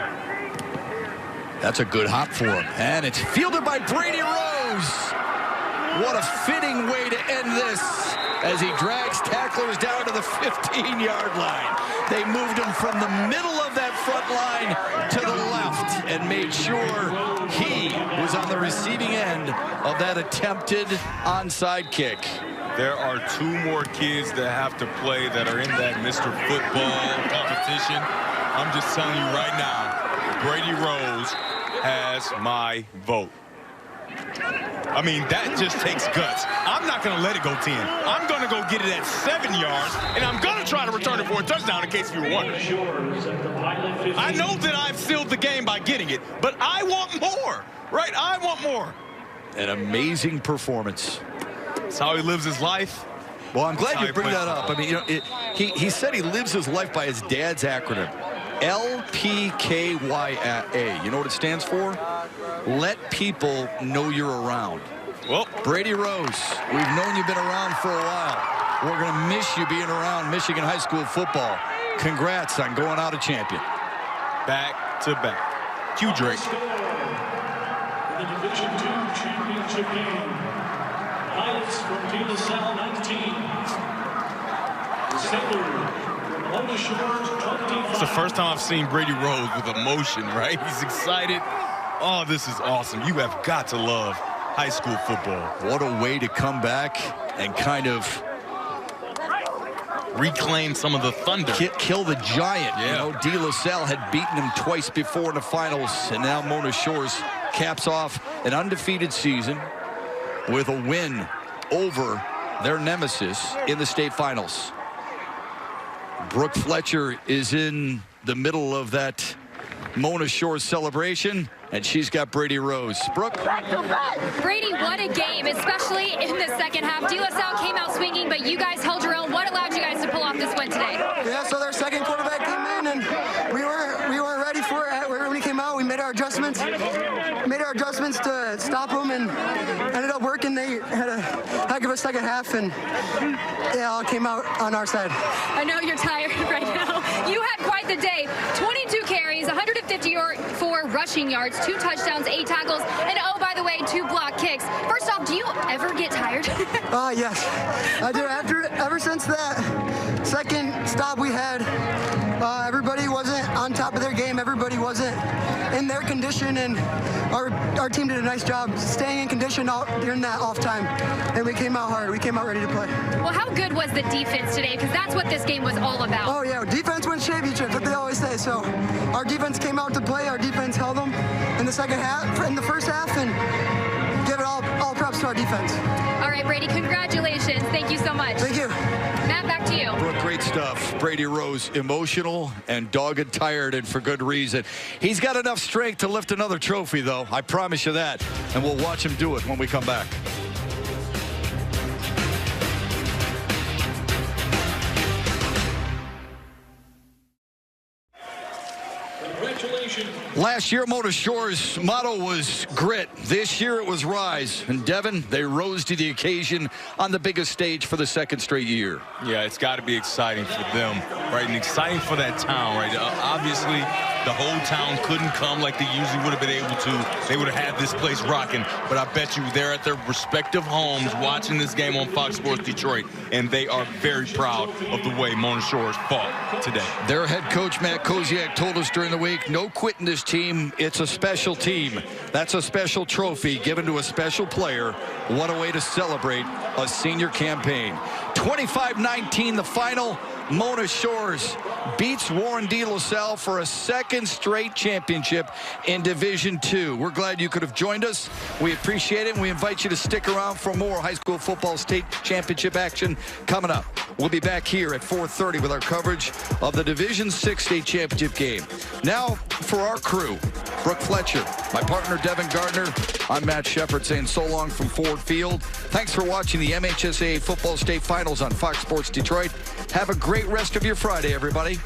That's a good hop for him. And it's fielded by Brady Rose. What a fitting way to end this as he drags tacklers down to the 15-yard line. They moved him from the middle of that front line to the left and made sure he was on the receiving end of that attempted onside kick. There are 2 more kids that have to play that are in that Mr. Football competition. I'm just telling you right now, Brady Rose has my vote. I mean, that just takes guts. I'm not going to let it go 10. I'm going to go get it at 7 yards, and I'm going to try to return it for a touchdown in case you were wondering. I know that I've sealed the game by getting it, but I want more, right? I want more. An amazing performance. That's how he lives his life. Well, I'm glad you bring that up. I mean, you know, he said he lives his life by his dad's acronym, LPKYA. You know what it stands for? Let people know you're around. Well, Brady Rose, we've known you've been around for a while. We're going to miss you being around Michigan high school football. Congrats on going out a champion. Back to back. Q Drake. The Division II championship game. Highlights from De La Salle 19. Salle from Mona Shores 25. It's the first time I've seen Brady Rose with emotion, right? He's excited. Oh, this is awesome. You have got to love high school football. What a way to come back and kind of reclaim some of the thunder. Kill the giant. Yeah. You know, De La Salle had beaten him twice before in the finals, and now Mona Shores caps off an undefeated season with a win over their nemesis in the state finals. Brooke Fletcher is in the middle of that Mona Shores celebration, and she's got Brady Rose. Brooke? Brady, what a game, especially in the second half. De La Salle came out swinging, but you guys held your own. What allowed you guys to pull off this win today? Yeah, so their second quarterback came in, and we weren't ready for it. When he came out, we made our adjustments to stop him, and ended up working. They had a heck of a second half, and it all came out on our side. I know you're tired right now. You had quite the day. 22 carries, 154 rushing yards, 2 touchdowns, 8 tackles, and oh, by the way, 2 block kicks. First off, do you ever get tired? Yes, I do. Ever since that second stop we had, everybody wasn't on top of their game. Everybody wasn't in their condition, and our team did a nice job staying in condition during that off time, and we came out hard. We came out ready to play. Well, how good was the defense today? Because that's what this game was all about. Oh, yeah, defense wins championships, what they always say. So our defense came out to play. Our defense held them in the second half, in the first half, and give it all props to our defense. All right, Brady, congratulations. Thank you so much. Thank you. Matt, back to you. Brooke, great stuff. Brady Rose, emotional and dogged tired, and for good reason. He's got enough strength to lift another trophy, though. I promise you that. And we'll watch him do it when we come back. Last year, Mona Shores' motto was grit. This year, it was rise. And Devin, they rose to the occasion on the biggest stage for the second straight year. Yeah, it's got to be exciting for them, right? And exciting for that town, right? Obviously, the whole town couldn't come like they usually would have been able to. They would have had this place rocking. But I bet you they're at their respective homes watching this game on Fox Sports Detroit, and they are very proud of the way Mona Shores fought today. Their head coach, Matt Koziak, told us during the week, no quitting this team. It's a special team. That's a special trophy given to a special player. What a way to celebrate a senior campaign. 25-19 the final. Mona Shores beats Warren De La Salle for a second straight championship in Division II. We're glad you could have joined us. We appreciate it, and we invite you to stick around for more high school football state championship action coming up. We'll be back here at 4:30 with our coverage of the Division VI state championship game. Now for our crew, Brooke Fletcher, my partner Devin Gardner, I'm Matt Shepard saying so long from Ford Field. Thanks for watching the MHSAA Football State Finals on Fox Sports Detroit. Have a great rest of your Friday, everybody.